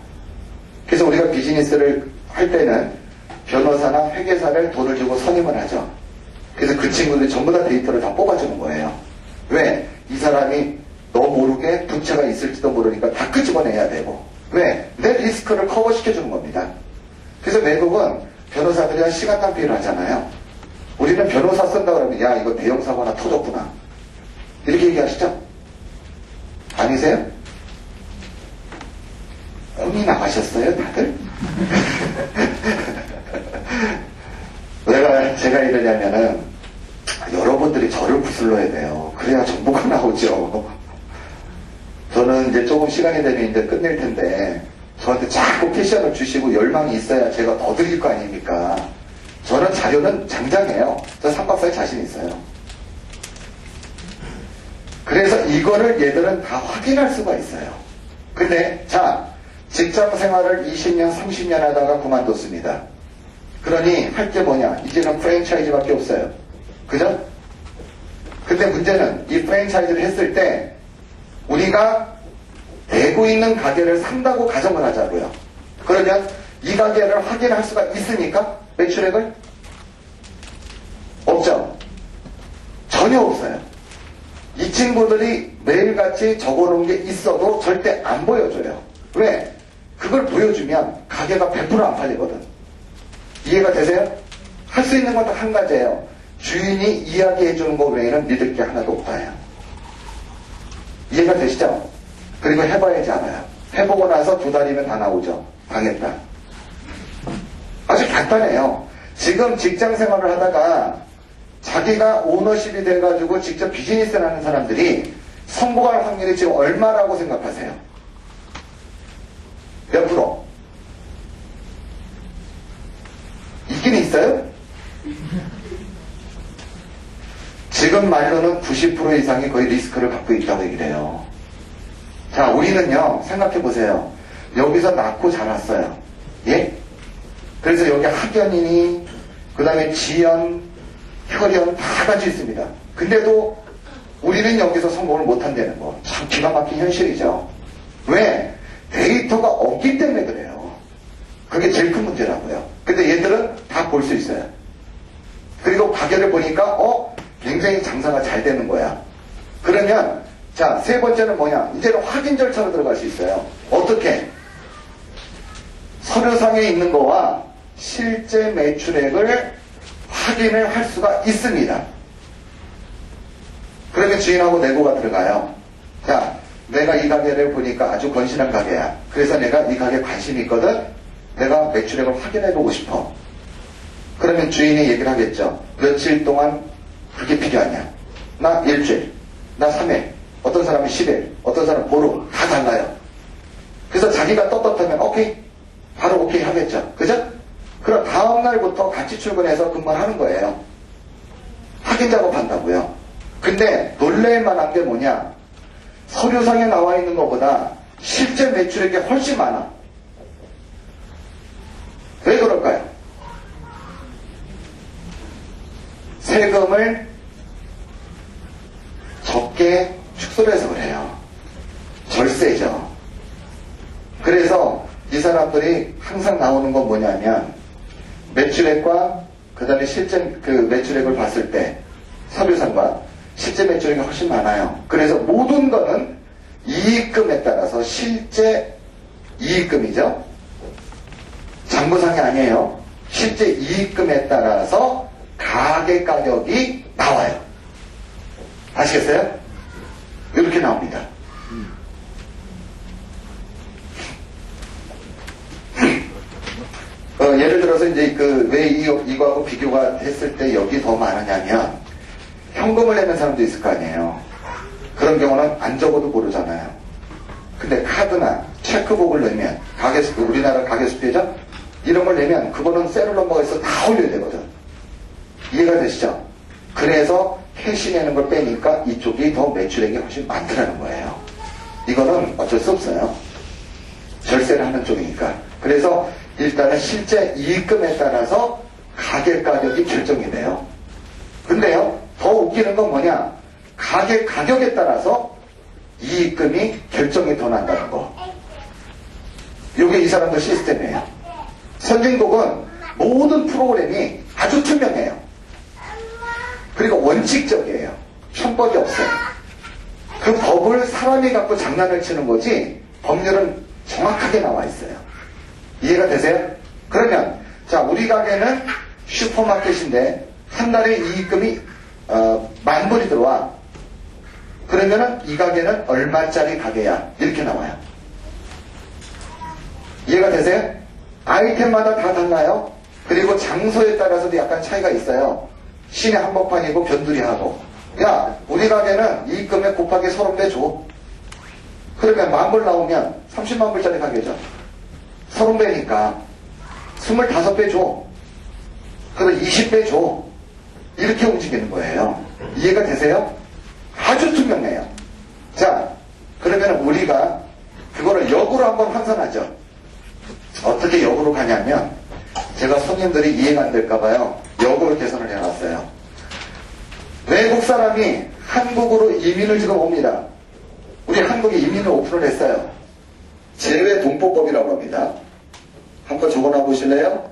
그래서 우리가 비즈니스를 할 때는 변호사나 회계사를 돈을 주고 선임을 하죠. 그래서 그 친구들이 전부 다 데이터를 다 뽑아주는 거예요. 왜? 이 사람이 너 모르게 부채가 있을지도 모르니까 다 끄집어내야 되고. 왜? 내 리스크를 커버시켜주는 겁니다. 그래서 외국은 변호사들이 시간 낭비를 하잖아요. 우리는 변호사 쓴다 그러면 야 이거 대형 사고 하나 터졌구나 이렇게 얘기하시죠? 아니세요? 꿈이 나가셨어요 다들? 제가 이러냐면은 여러분들이 저를 부슬러야 돼요. 그래야 정보가 나오죠. 저는 이제 조금 시간이 되면 이제 끝낼 텐데 저한테 자꾸 패션을 주시고 열망이 있어야 제가 더 드릴 거 아닙니까? 저는 자료는 장장해요. 저 3박 4일 자신 있어요. 그래서 이거를 얘들은 다 확인할 수가 있어요. 근데 자, 직장 생활을 20년 30년 하다가 그만뒀습니다. 그러니 할 게 뭐냐, 이제는 프랜차이즈밖에 없어요. 그죠? 근데 문제는 이 프랜차이즈를 했을 때 우리가 내고 있는 가게를 산다고 가정을 하자고요. 그러면 이 가게를 확인할 수가 있습니까? 매출액을? 없죠. 전혀 없어요. 이 친구들이 매일같이 적어놓은 게 있어도 절대 안 보여줘요. 왜? 그걸 보여주면 가게가 100% 안 팔리거든. 이해가 되세요? 할 수 있는 건 딱 한 가지예요. 주인이 이야기해주는 거 외에는 믿을 게 하나도 없다예요. 이해가 되시죠? 그리고 해봐야지 알아요. 해보고 나서 2달이면 다 나오죠. 당했다. 아주 간단해요. 지금 직장 생활을 하다가 자기가 오너십이 돼가지고 직접 비즈니스를 하는 사람들이 성공할 확률이 지금 얼마라고 생각하세요? 몇 프로? 있긴 있어요? 지금 말로는 90% 이상이 거의 리스크를 갖고 있다고 얘기를 해요. 자, 우리는요, 생각해보세요. 여기서 낳고 자랐어요. 예? 그래서 여기 학연이니, 그 다음에 지연, 혈연 다 가지고 있습니다. 근데도 우리는 여기서 성공을 못한다는 거. 참 기가 막힌 현실이죠. 왜? 데이터가 없기 때문에 그래요. 그게 제일 큰 문제라고요. 근데 얘들은 다 볼 수 있어요. 그리고 가게를 보니까, 굉장히 장사가 잘 되는 거야. 그러면, 자, 세 번째는 뭐냐? 이제는 확인 절차로 들어갈 수 있어요. 어떻게? 서류상에 있는 거와 실제 매출액을 확인을 할 수가 있습니다. 그러면 주인하고 내고가 들어가요. 자, 내가 이 가게를 보니까 아주 건실한 가게야. 그래서 내가 이 가게에 관심이 있거든. 내가 매출액을 확인해보고 싶어. 그러면 주인이 얘기를 하겠죠. 며칠 동안 그게 필요하냐? 나 일주일, 나 3일, 어떤 사람은 10일, 어떤 사람은 보름, 다 달라요. 그래서 자기가 떳떳하면 오케이, 바로 오케이 하겠죠. 그죠? 그럼 다음날부터 같이 출근해서 근무를 하는 거예요. 확인 작업한다고요. 근데 놀랄 만한 게 뭐냐? 서류상에 나와 있는 것보다 실제 매출액이 훨씬 많아. 왜 그럴까요? 세금을 밖에 축소를 해서 그래요. 절세죠. 그래서 이 사람들이 항상 나오는 건 뭐냐면 매출액과 그 다음에 실제 그 매출액을 봤을 때 서류상과 실제 매출액이 훨씬 많아요. 그래서 모든 거는 이익금에 따라서 실제 이익금이죠. 장부상이 아니에요. 실제 이익금에 따라서 가게 가격이 나와요. 아시겠어요? 이렇게 나옵니다. 예를 들어서 이제 왜 이거하고 비교가 했을 때 여기 더 많으냐면 현금을 내는 사람도 있을 거 아니에요. 그런 경우는 안 적어도 모르잖아요. 근데 카드나 체크북을 내면 우리나라 가계수표죠? 이런 걸 내면 그거는 셀룰 넘버가 있어 다 올려야 되거든. 이해가 되시죠? 그래서 캐시 내는 걸 빼니까 이쪽이 더 매출액이 훨씬 많더라는 거예요. 이거는 어쩔 수 없어요. 절세를 하는 쪽이니까. 그래서 일단은 실제 이익금에 따라서 가게 가격이 결정이 돼요. 근데요, 더 웃기는 건 뭐냐? 가게 가격에 따라서 이익금이 결정이 더 난다는 거. 이게 이 사람들 시스템이에요. 선진국은 모든 프로그램이 아주 투명해요. 그리고 원칙적이에요. 편법이 없어요. 그 법을 사람이 갖고 장난을 치는 거지 법률은 정확하게 나와 있어요. 이해가 되세요? 그러면 자, 우리 가게는 슈퍼마켓인데 한 달에 이익금이 10,000불이 들어와. 그러면은 이 가게는 얼마짜리 가게야? 이렇게 나와요. 이해가 되세요? 아이템마다 다 달라요. 그리고 장소에 따라서도 약간 차이가 있어요. 시내 한복판이고 변두리하고. 야, 우리 가게는 이익금에 곱하기 30배 줘. 그러면 10,000불 나오면 30만 불짜리 가게죠. 30배니까 25배 줘. 그래서 20배 줘. 이렇게 움직이는 거예요. 이해가 되세요? 아주 투명해요. 자, 그러면 우리가 그거를 역으로 한번 환산하죠. 어떻게 역으로 가냐면 제가 손님들이 이해가 안 될까봐요. 역으로 계산을 해놨어요. 외국 사람이 한국으로 이민을 지금 옵니다. 우리 한국에 이민을 오픈을 했어요. 재외동포법이라고 합니다. 한번 적어놔 보실래요?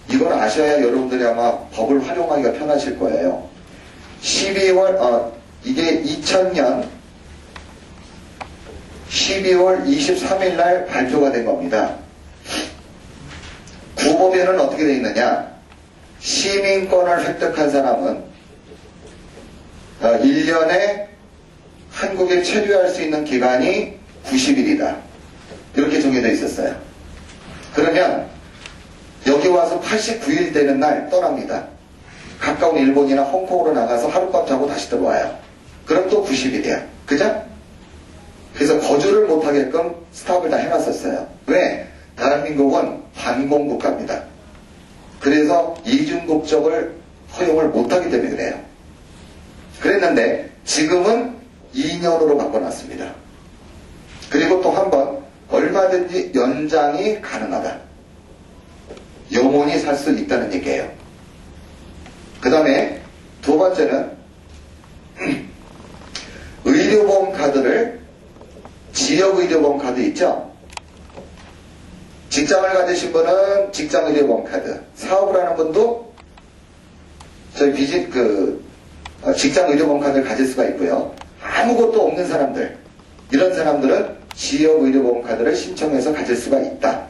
이건 아셔야 여러분들이 아마 법을 활용하기가 편하실 거예요. 12월, 이게 2000년 12월 23일 날 발표가 된 겁니다. 구법에는 어떻게 되어 있느냐? 시민권을 획득한 사람은 1년에 한국에 체류할 수 있는 기간이 90일이다. 이렇게 정해져 있었어요. 그러면 여기 와서 89일 되는 날 떠납니다. 가까운 일본이나 홍콩으로 나가서 하룻밤 자고 다시 들어와요. 그럼 또 90일이야. 그죠? 그래서 거주를 못하게끔 스탑을 다 해놨었어요. 왜? 대한민국은 반공국가입니다. 그래서 이중국적을 허용을 못하기 때문에 그래요. 그랬는데 지금은 2년으로 바꿔놨습니다. 그리고 또 한 번 얼마든지 연장이 가능하다. 영원히 살 수 있다는 얘기예요. 그 다음에 두 번째는 의료보험 카드를 지역의료보험 카드 있죠? 직장을 가지신 분은 직장의료보험 카드, 사업을 하는 분도 저희 직장의료보험 카드를 가질 수가 있고요. 아무것도 없는 사람들, 이런 사람들은 지역의료보험 카드를 신청해서 가질 수가 있다.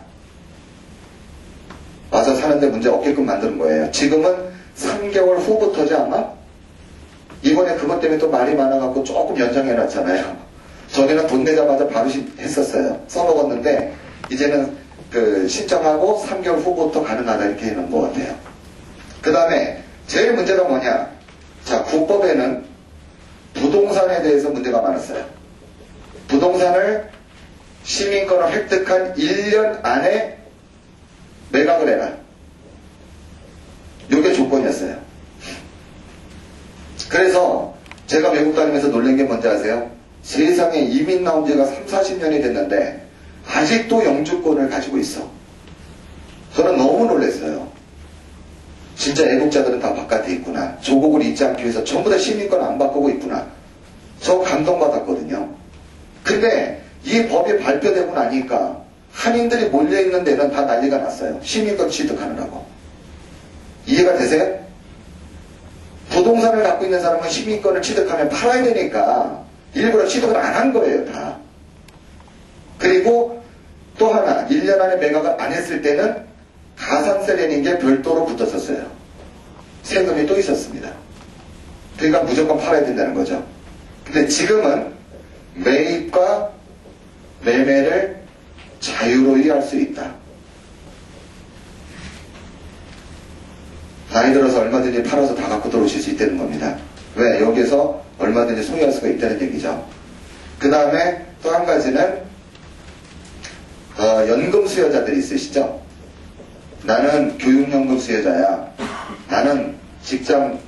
와서 사는데 문제 없게끔 만드는 거예요. 지금은 3개월 후부터지 아마? 이번에 그것 때문에 또 말이 많아갖고 조금 연장해놨잖아요. 전에는 돈 내자마자 바로 했었어요. 써먹었는데 이제는 신청하고 3개월 후부터 가능하다 이렇게 해놓은 것 같아요. 그 다음에 제일 문제가 뭐냐? 자, 국법에는 부동산에 대해서 문제가 많았어요. 부동산을 시민권을 획득한 1년 안에 매각을 해라. 이게 조건이었어요. 그래서 제가 외국 다니면서 놀란 게 뭔지 아세요? 세상에 이민 나온 지가 30-40년이 됐는데 아직도 영주권을 가지고 있어. 저는 너무 놀랐어요. 진짜 애국자들은 다 바깥에 있구나. 조국을 잊지 않기 위해서 전부 다 시민권 안 바꾸고 있구나. 저 감동받았거든요. 근데 이 법이 발표되고 나니까 한인들이 몰려있는 데는 다 난리가 났어요. 시민권 취득하느라고. 이해가 되세요? 부동산을 갖고 있는 사람은 시민권을 취득하면 팔아야 되니까 일부러 취득을 안 한 거예요, 다. 그리고 또 하나, 1년 안에 매각을 안 했을 때는 가산세라는 게 별도로 붙었었어요. 세금이 또 있었습니다. 그러니까 무조건 팔아야 된다는 거죠. 근데 지금은 매입과 매매를 자유로이 할 수 있다. 나이 들어서 얼마든지 팔아서 다 갖고 들어오실 수 있다는 겁니다. 왜? 여기서 얼마든지 소유할 수가 있다는 얘기죠. 그 다음에 또 한 가지는 연금 수요자들이 있으시죠? 나는 교육연금 수요자야. 나는 직장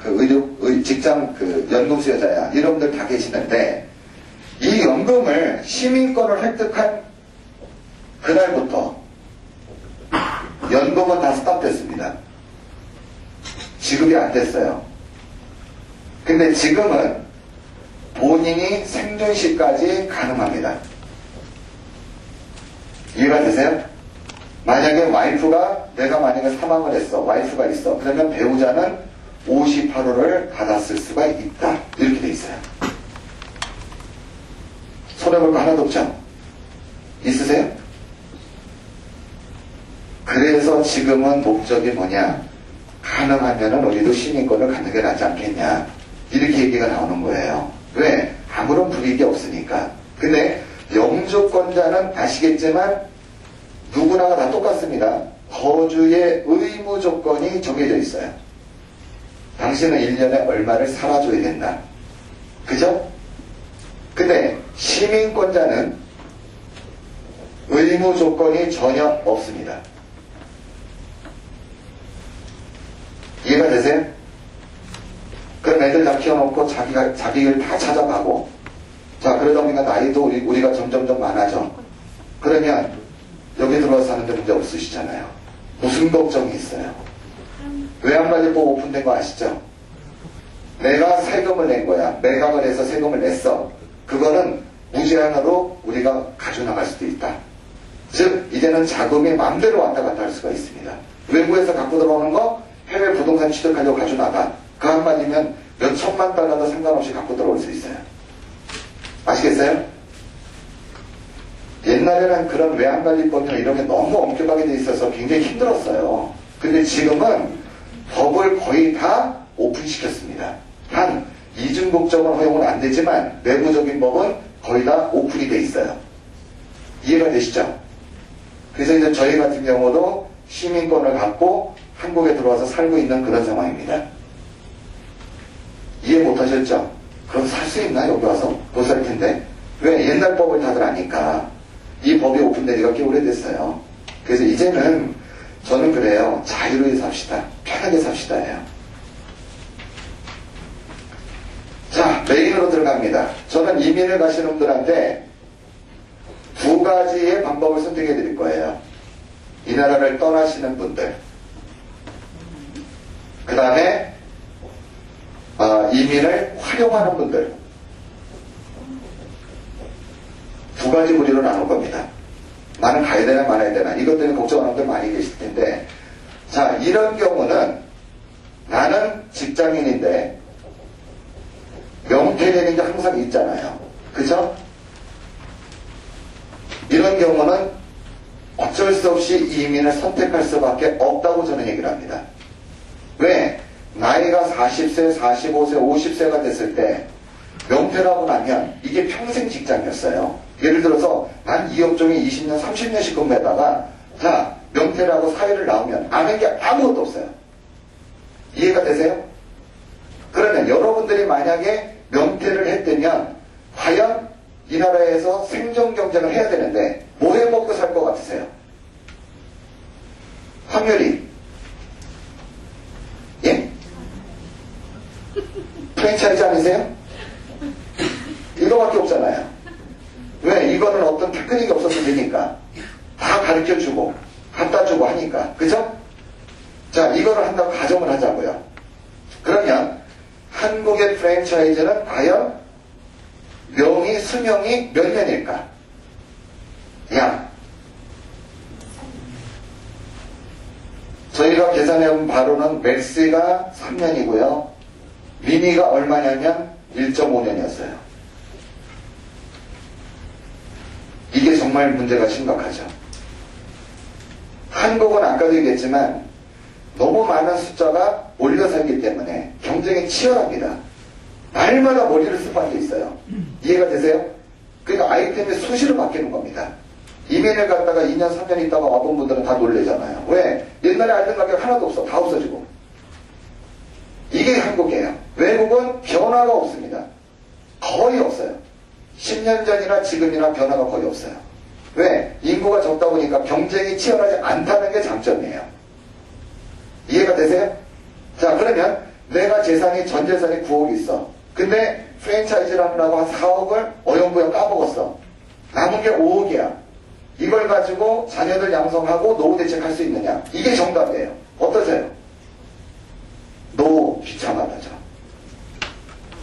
연금 수요자야. 이런 분들 다 계시는데 이 연금을 시민권을 획득한 그날부터 연금은 다 스탑됐습니다. 지급이 안 됐어요. 근데 지금은 본인이 생존 시까지 가능합니다. 이해가 되세요? 만약에 내가 만약에 사망을 했어. 와이프가 있어. 그러면 배우자는 58호를 받았을 수가 있다. 이렇게 돼 있어요. 손해볼 거 하나도 없죠? 있으세요? 그래서 지금은 목적이 뭐냐? 가능하면은 우리도 시민권을 갖는 게 낫지 않겠냐? 이렇게 얘기가 나오는 거예요. 왜? 아무런 불이익이 없으니까. 근데 영주권자는 아시겠지만 누구나가 다 똑같습니다. 거주의 의무 조건이 정해져 있어요. 당신은 1년에 얼마를 살아줘야 된다. 그죠? 근데 시민권자는 의무 조건이 전혀 없습니다. 이해가 되세요? 그럼 애들 다 키워놓고 자기 일 다 찾아가고, 자, 그러다 보니까 나이도 우리가 점점점 많아져. 그러면 여기 들어와서 사는데 문제 없으시잖아요. 무슨 걱정이 있어요? 외환관리법 오픈된 거 아시죠? 내가 세금을 낸 거야. 매각을 해서 세금을 냈어. 그거는 무제한으로 우리가 가져나갈 수도 있다. 즉 이제는 자금이 마음대로 왔다 갔다 할 수가 있습니다. 외국에서 갖고 들어오는 거 해외 부동산 취득하려고 가져나가. 그 한마디면 몇 천만 달러도 상관없이 갖고 들어올 수 있어요. 아시겠어요? 옛날에는 그런 외환관리법이나 이런 게 너무 엄격하게 돼 있어서 굉장히 힘들었어요. 근데 지금은 법을 거의 다 오픈시켰습니다. 한 이중국적은 허용은 안 되지만 내부적인 법은 거의 다 오픈이 돼 있어요. 이해가 되시죠? 그래서 이제 저희 같은 경우도 시민권을 갖고 한국에 들어와서 살고 있는 그런 상황입니다. 이해 못하셨죠? 그럼 살 수 있나 여기 와서? 못 살 텐데. 왜? 옛날 법을 다들 아니까. 이 법이 오픈된 지가 꽤 오래됐어요. 그래서 이제는 저는 그래요. 자유로이 삽시다. 편하게 삽시다예요. 자, 메인으로 들어갑니다. 저는 이민을 가시는 분들한테 두 가지의 방법을 선택해 드릴 거예요. 이 나라를 떠나시는 분들, 그 다음에 이민을 활용하는 분들, 두 가지 부류로 나눌 겁니다. 나는 가야 되나 말아야 되나 이것 때문에 걱정하는 분들 많이 계실 텐데, 자, 이런 경우는 나는 직장인인데 명퇴되는 게 항상 있잖아요. 그죠? 이런 경우는 어쩔 수 없이 이민을 선택할 수밖에 없다고 저는 얘기를 합니다. 왜? 나이가 40세, 45세, 50세가 됐을 때 명퇴라고 나면 이게 평생 직장이었어요. 예를 들어서 난 이 업종에 20년, 30년씩 근무했다가 자, 명퇴라고 사회를 나오면 아는 게 아무것도 없어요. 이해가 되세요? 그러면 여러분들이 만약에 명퇴를 했다면 과연 이 나라에서 생존 경쟁을 해야 되는데 뭐 해 먹고 살 것 같으세요? 확률이 예? 프랜차이즈 아니세요? 이거밖에 없잖아요. 왜? 이거는 어떤 테크닉이 없어서 되니까 다 가르쳐주고 갖다주고 하니까. 그죠? 자, 이거를 한다고 가정을 하자고요. 그러면 한국의 프랜차이즈는 과연 명의, 수명이 몇 년일까? 야, 저희가 계산해본 바로는 맥스가 3년이고요. 미니가 얼마냐면 1.5년이었어요. 이게 정말 문제가 심각하죠. 한국은 아까도 얘기했지만 너무 많은 숫자가 몰려 살기 때문에 경쟁이 치열합니다. 날마다 머리를 쓸 수밖에 있어요. 이해가 되세요? 그러니까 아이템이 수시로 바뀌는 겁니다. 이메일 갖다가 2년, 3년 있다가 와본 분들은 다 놀래잖아요. 왜? 옛날에 알던 가격 하나도 없어. 다 없어지고. 이게 한국이에요. 외국은 변화가 없습니다. 거의 없어요. 10년 전이나 지금이나 변화가 거의 없어요. 왜? 인구가 적다 보니까 경쟁이 치열하지 않다는 게 장점이에요. 이해가 되세요? 자, 그러면 내가 재산이, 전 재산이 9억 있어. 근데 프랜차이즈를 하느라고 한 4억을 어영부영 까먹었어. 남은 게 5억이야. 이걸 가지고 자녀들 양성하고 노후 대책할 수 있느냐? 이게 정답이에요. 어떠세요? 노후 비참하다죠.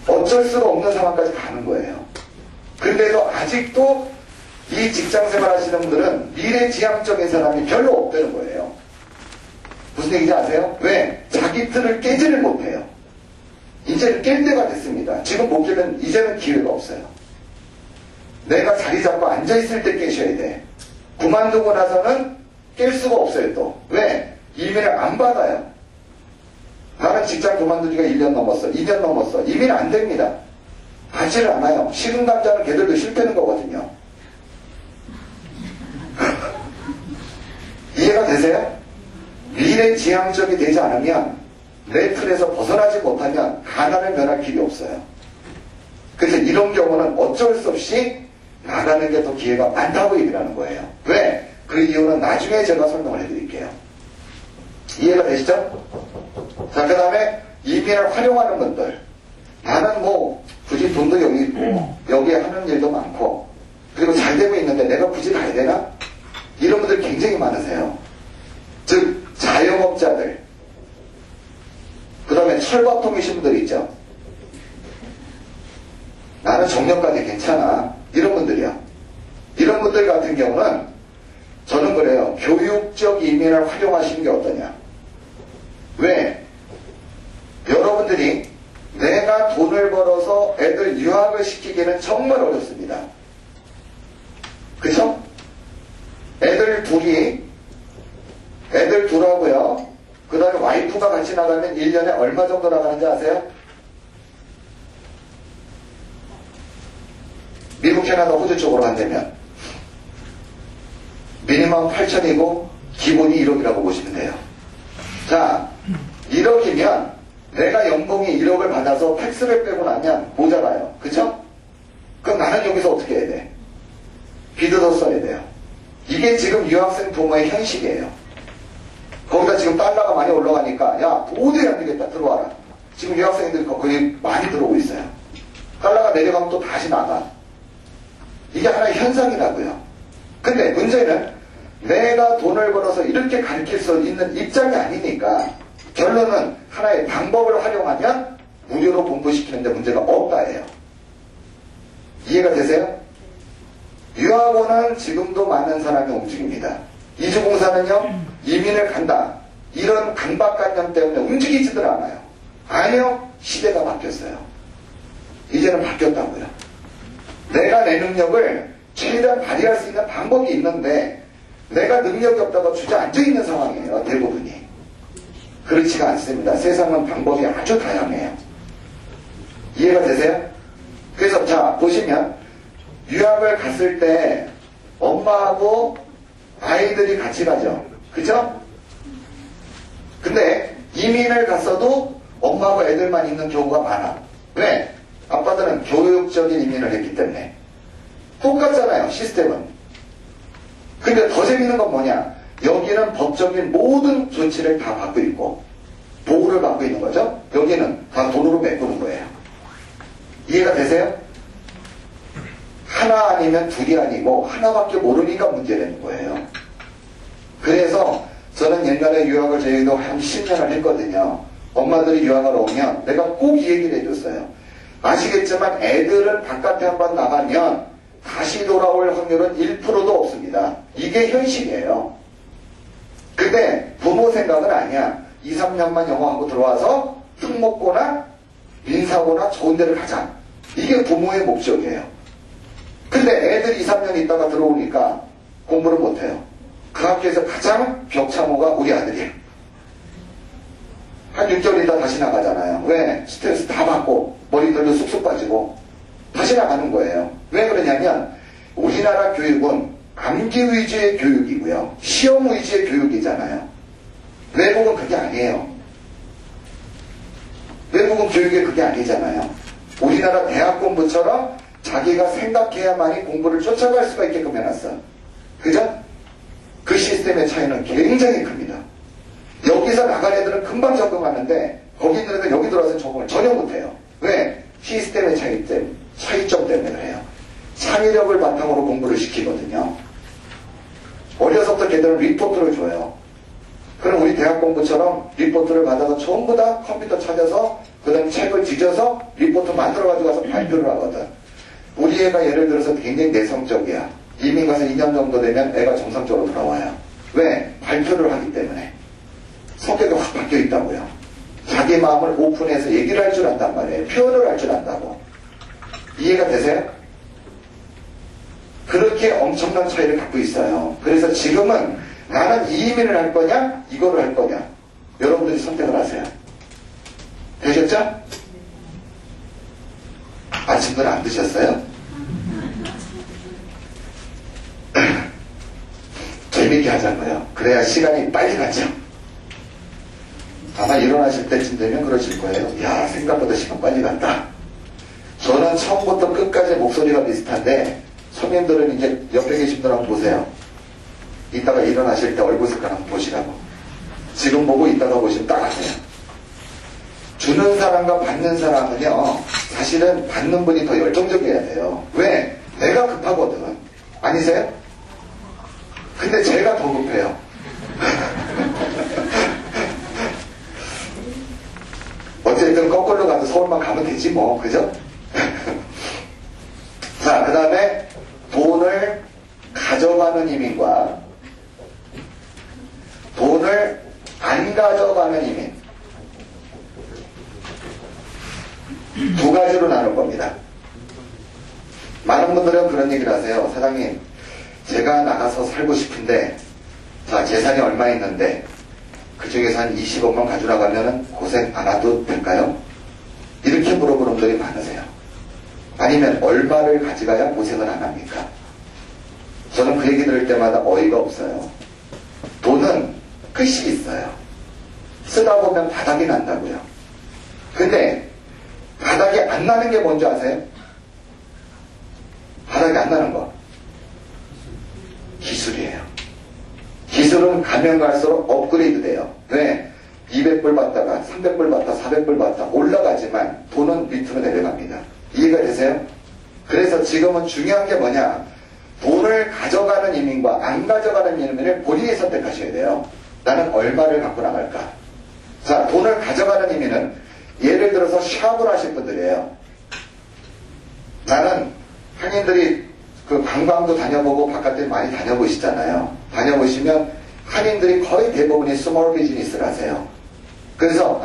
어쩔 수가 없는 상황까지 가는 거예요. 근데도 아직도 이 직장생활 하시는 분들은 미래지향적인 사람이 별로 없다는 거예요. 무슨 얘기인지 아세요? 왜? 자기 틀을 깨지를 못해요. 이제는 깰 때가 됐습니다. 지금 못 깨면 이제는 기회가 없어요. 내가 자리 잡고 앉아있을 때 깨셔야 돼. 그만두고 나서는 깰 수가 없어요 또. 왜? 이민을 안 받아요. 나는 직장 그만둔 지가 1년 넘었어. 2년 넘었어. 이민 안 됩니다. 받지를 않아요. 식은 감자는 걔들도 실패는 거거든요. 이해가 되세요? 미래지향적이 되지 않으면 내 틀에서 벗어나지 못하면 가난을 면할 길이 없어요. 그래서 이런 경우는 어쩔 수 없이 나가는 게 더 기회가 많다고 얘기를 하는 거예요. 왜? 그 이유는 나중에 제가 설명을 해드릴게요. 이해가 되시죠? 자, 그 다음에 이민을 활용하는 분들. 나는 뭐 굳이 돈도 여기 있고 여기에 하는 일도 많고 그리고 잘 되고 있는데 내가 굳이 가야 되나? 이런 분들 굉장히 많으세요. 즉 자영업자들, 그 다음에 철밥통이신 분들 있죠. 나는 정년까지 괜찮아. 이런 분들이야. 이런 분들 같은 경우는 저는 그래요. 교육적 이민을 활용하시는 게 어떠냐. 왜? 여러분들이 내가 돈을 벌어서 애들 유학을 시키기는 정말 어렵습니다. 그쵸? 애들 둘하고요. 그 다음에 와이프가 같이 나가면 1년에 얼마 정도 나가는지 아세요? 미국, 캐나다, 호주 쪽으로 간다면 미니멈 8천이고 기본이 1억이라고 보시면 돼요. 자, 1억이면 내가 연봉이 1억을 받아서 텍스를 빼고 나면 모자라요. 그쵸? 그럼 나는 여기서 어떻게 해야 돼? 빚을 써야 돼요. 이게 지금 유학생 부모의 현실이에요. 거기다 지금 달러가 많이 올라가니까 야 도저히 안 되겠다 들어와라. 지금 유학생들이 거의 많이 들어오고 있어요. 달러가 내려가면 또 다시 나가. 이게 하나의 현상이라고요. 근데 문제는 내가 돈을 벌어서 이렇게 가르칠 수 있는 입장이 아니니까 결론은 하나의 방법을 활용하면 무료로 공부시키는데 문제가 없다예요. 이해가 되세요? 유학원은 지금도 많은 사람이 움직입니다. 이주공사는요, 이민을 간다. 이런 강박관념 때문에 움직이지들 않아요. 아니요, 시대가 바뀌었어요. 이제는 바뀌었다고요. 내가 내 능력을 최대한 발휘할 수 있는 방법이 있는데 내가 능력이 없다가 주저앉아 있는 상황이에요. 대부분이. 그렇지가 않습니다. 세상은 방법이 아주 다양해요. 이해가 되세요? 그래서 자 보시면 유학을 갔을 때 엄마하고 아이들이 같이 가죠. 그죠? 근데 이민을 갔어도 엄마하고 애들만 있는 경우가 많아. 왜? 아빠들은 교육적인 이민을 했기 때문에. 똑같잖아요, 시스템은. 근데 더 재밌는 건 뭐냐? 여기는 법적인 모든 조치를 다 받고 있고 보호를 받고 있는 거죠. 여기는 다 돈으로 메꾸는 거예요. 이해가 되세요? 하나 아니면 둘이 아니고 하나밖에 모르니까 문제되는 거예요. 그래서 저는 옛날에 유학을 저희도 한 10년을 했거든요. 엄마들이 유학을 오면 내가 꼭 이 얘기를 해줬어요. 아시겠지만 애들은 바깥에 한번 나가면 다시 돌아올 확률은 1%도 없습니다. 이게 현실이에요. 근데 부모 생각은 아니야. 2, 3년만 영어하고 들어와서 특목고나 민사고나 좋은 데를 가자. 이게 부모의 목적이에요. 근데 애들이 2, 3년 있다가 들어오니까 공부를 못해요. 그 학교에서 가장 벽참호가 우리 아들이에요. 한 6개월 있다 다시 나가잖아요. 왜? 스트레스 다 받고 머리들도 쑥쑥 빠지고 다시 나가는 거예요. 왜 그러냐면 우리나라 교육은 암기 위주의 교육이고요. 시험 위주의 교육이잖아요. 외국은 그게 아니에요. 외국은 교육이 그게 아니잖아요. 우리나라 대학 공부처럼 자기가 생각해야만이 공부를 쫓아갈 수가 있게끔 해놨어. 그죠? 그 시스템의 차이는 굉장히 큽니다. 여기서 나간 애들은 금방 적응하는데 거기 있는 애들은 여기 들어와서 적응을 전혀 못해요. 왜? 시스템의 차이점 때문에 그래요. 창의력을 바탕으로 공부를 시키거든요. 어려서부터 걔들은 리포트를 줘요. 그럼 우리 대학 공부처럼 리포트를 받아서 전부 다 컴퓨터 찾아서 그 다음에 책을 뒤져서 리포트 만들어가지고 가서 발표를 하거든. 우리 애가 예를 들어서 굉장히 내성적이야. 이민 가서 2년 정도 되면 애가 정상적으로 돌아와요. 왜? 발표를 하기 때문에. 성격이 확 바뀌어 있다고요. 자기 마음을 오픈해서 얘기를 할 줄 안단 말이에요. 표현을 할 줄 안다고. 이해가 되세요? 그렇게 엄청난 차이를 갖고 있어요. 그래서 지금은 나는 이민을 할 거냐 이거를 할 거냐 여러분들이 선택을 하세요. 되셨죠? 아침들 안 드셨어요? 재밌게 하자고요. 그래야 시간이 빨리 가죠. 아마 일어나실 때쯤 되면 그러실 거예요. 야, 생각보다 시간 빨리 간다. 저는 처음부터 끝까지 목소리가 비슷한데 손님들은 이제 옆에 계신 분들 한번 보세요. 이따가 일어나실 때 얼굴 색깔 한번 보시라고. 지금 보고 이따가 보시면 딱 아세요. 주는 사람과 받는 사람은요, 사실은 받는 분이 더 열정적이어야 돼요. 왜? 내가 급하거든. 아니세요? 근데 제가 더 급해요. 어쨌든 거꾸로 가도 서울만 가면 되지 뭐. 그죠? 자, 그 다음에 돈을 가져가는 이민과 돈을 안 가져가는 이민. 두 가지로 나눌 겁니다. 많은 분들은 그런 얘기를 하세요. 사장님, 제가 나가서 살고 싶은데, 자, 재산이 얼마 있는데, 그 중에서 한 20억만 가져나가면 고생 안 해도 될까요? 이렇게 물어보는 분들이 많으세요. 아니면 얼마를 가져가야 고생을 안 합니까? 저는 그 얘기 들을 때마다 어이가 없어요. 돈은 끝이 있어요. 쓰다 보면 바닥이 난다고요. 근데 바닥이 안 나는 게 뭔지 아세요? 바닥이 안 나는 거. 기술이에요. 기술은 가면 갈수록 업그레이드 돼요. 왜? 200불 받다가 300불 받다 400불 받다 올라가지만 돈은 밑으로 내려갑니다. 이해가 되세요? 그래서 지금은 중요한 게 뭐냐? 돈을 가져가는 이민과 안 가져가는 이민을 본인이 선택하셔야 돼요. 나는 얼마를 갖고 나갈까? 자, 돈을 가져가는 이민은 예를 들어서 샵을 하실 분들이에요. 나는 한인들이 그 관광도 다녀보고 바깥에 많이 다녀보시잖아요. 다녀보시면 한인들이 거의 대부분이 스몰 비즈니스를 하세요. 그래서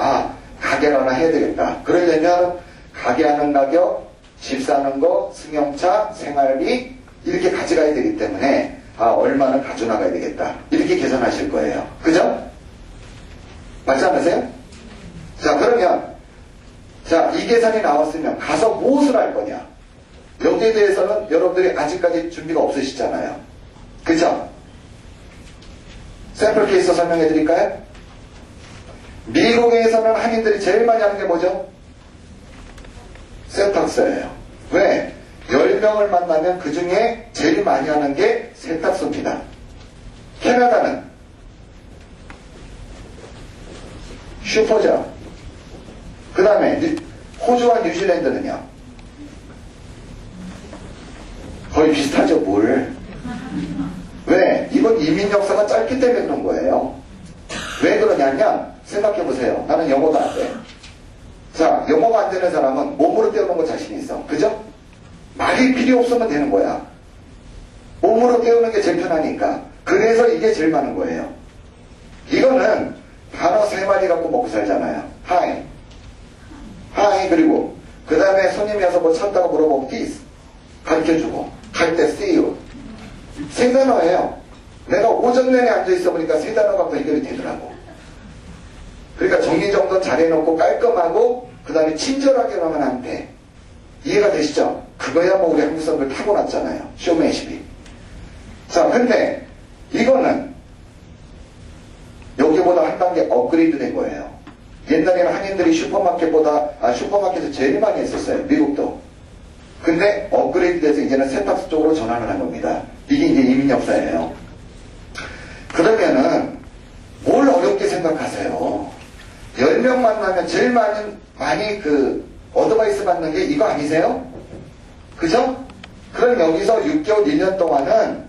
가게를 하나 해야 되겠다. 그러려면 가게 하는 가격, 집 사는 거, 승용차, 생활비 이렇게 가져가야 되기 때문에 얼마는 가져나가야 되겠다. 이렇게 계산하실 거예요. 그죠? 맞지 않으세요? 자, 그러면 자, 이 계산이 나왔으면 가서 무엇을 할 거냐? 여기에 대해서는 여러분들이 아직까지 준비가 없으시잖아요. 그죠? 샘플 케이스 설명해 드릴까요? 미국에서는 한인들이 제일 많이 하는 게 뭐죠? 세탁소예요. 왜? 10명을 만나면 그 중에 제일 많이 하는 게 세탁소입니다. 캐나다는 슈퍼죠. 그 다음에 호주와 뉴질랜드는요. 거의 비슷하죠, 뭘. 왜? 이건 이민 역사가 짧기 때문에 그런 거예요. 왜 그러냐면 생각해보세요. 나는 영어도 안 돼. 자, 영어가 안 되는 사람은 몸으로 때우는 거 자신 있어. 그죠? 말이 필요 없으면 되는 거야. 몸으로 때우는 게 제일 편하니까. 그래서 이게 제일 많은 거예요. 이거는 단어 3마디 갖고 먹고 살잖아요. Hi. Hi. 그리고 그 다음에 손님이 와서 뭐 찾다가 물어보면 this. 가르쳐주고. 갈 때 see you. 3단어예요. 내가 오전 내내 앉아있어 보니까 3단어 갖고 해결이 되더라고. 그러니까 정리정돈 잘해놓고 깔끔하고 그 다음에 친절하게 하면 안 돼. 이해가 되시죠? 그거야 뭐 우리 한국 사람들 타고났잖아요. 쇼맨십이. 자, 근데 이거는 여기보다 한 단계 업그레이드 된 거예요. 옛날에는 한인들이 슈퍼마켓에서 제일 많이 했었어요. 미국도. 근데 업그레이드 돼서 이제는 세탁소 쪽으로 전환을 한 겁니다. 이게 이제 이민 역사예요. 그러면은 뭘 어렵게 생각하세요? 10명 만나면 제일 많이 어드바이스 받는 게 이거 아니세요? 그죠? 그럼 여기서 6개월, 1년 동안은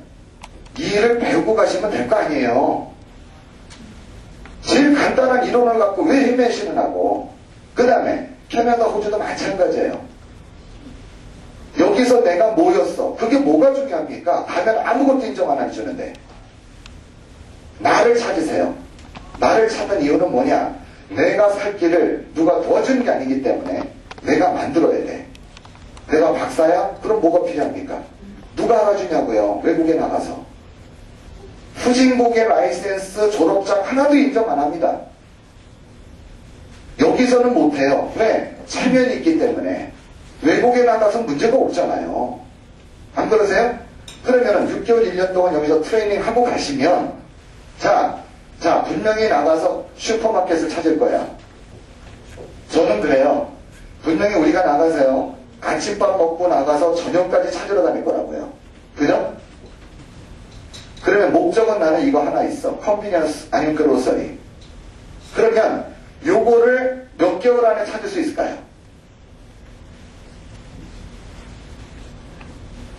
이 일을 배우고 가시면 될 거 아니에요. 제일 간단한 이론을 갖고 왜 헤매시는 하고. 그 다음에 캐나다, 호주도 마찬가지예요. 여기서 내가 뭐였어? 그게 뭐가 중요합니까? 가면 아무것도 인정 안 해주는데. 나를 찾으세요. 나를 찾는 이유는 뭐냐? 내가 살 길을 누가 도와주는 게 아니기 때문에 내가 만들어야 돼. 내가 박사야? 그럼 뭐가 필요합니까? 누가 알아주냐고요? 외국에 나가서. 후진국의 라이센스 졸업장 하나도 인정 안 합니다. 여기서는 못해요. 왜? 체면이 있기 때문에. 외국에 나가서 문제가 없잖아요. 안 그러세요? 그러면 6개월, 1년 동안 여기서 트레이닝 하고 가시면 자, 분명히 나가서 슈퍼마켓을 찾을 거야. 저는 그래요. 분명히 우리가 나가서요. 아침밥 먹고 나가서 저녁까지 찾으러 다닐 거라고요. 그죠? 그러면 목적은 나는 이거 하나 있어. 컨비니언스 아니면 그로서리. 그러면 요거를 몇 개월 안에 찾을 수 있을까요?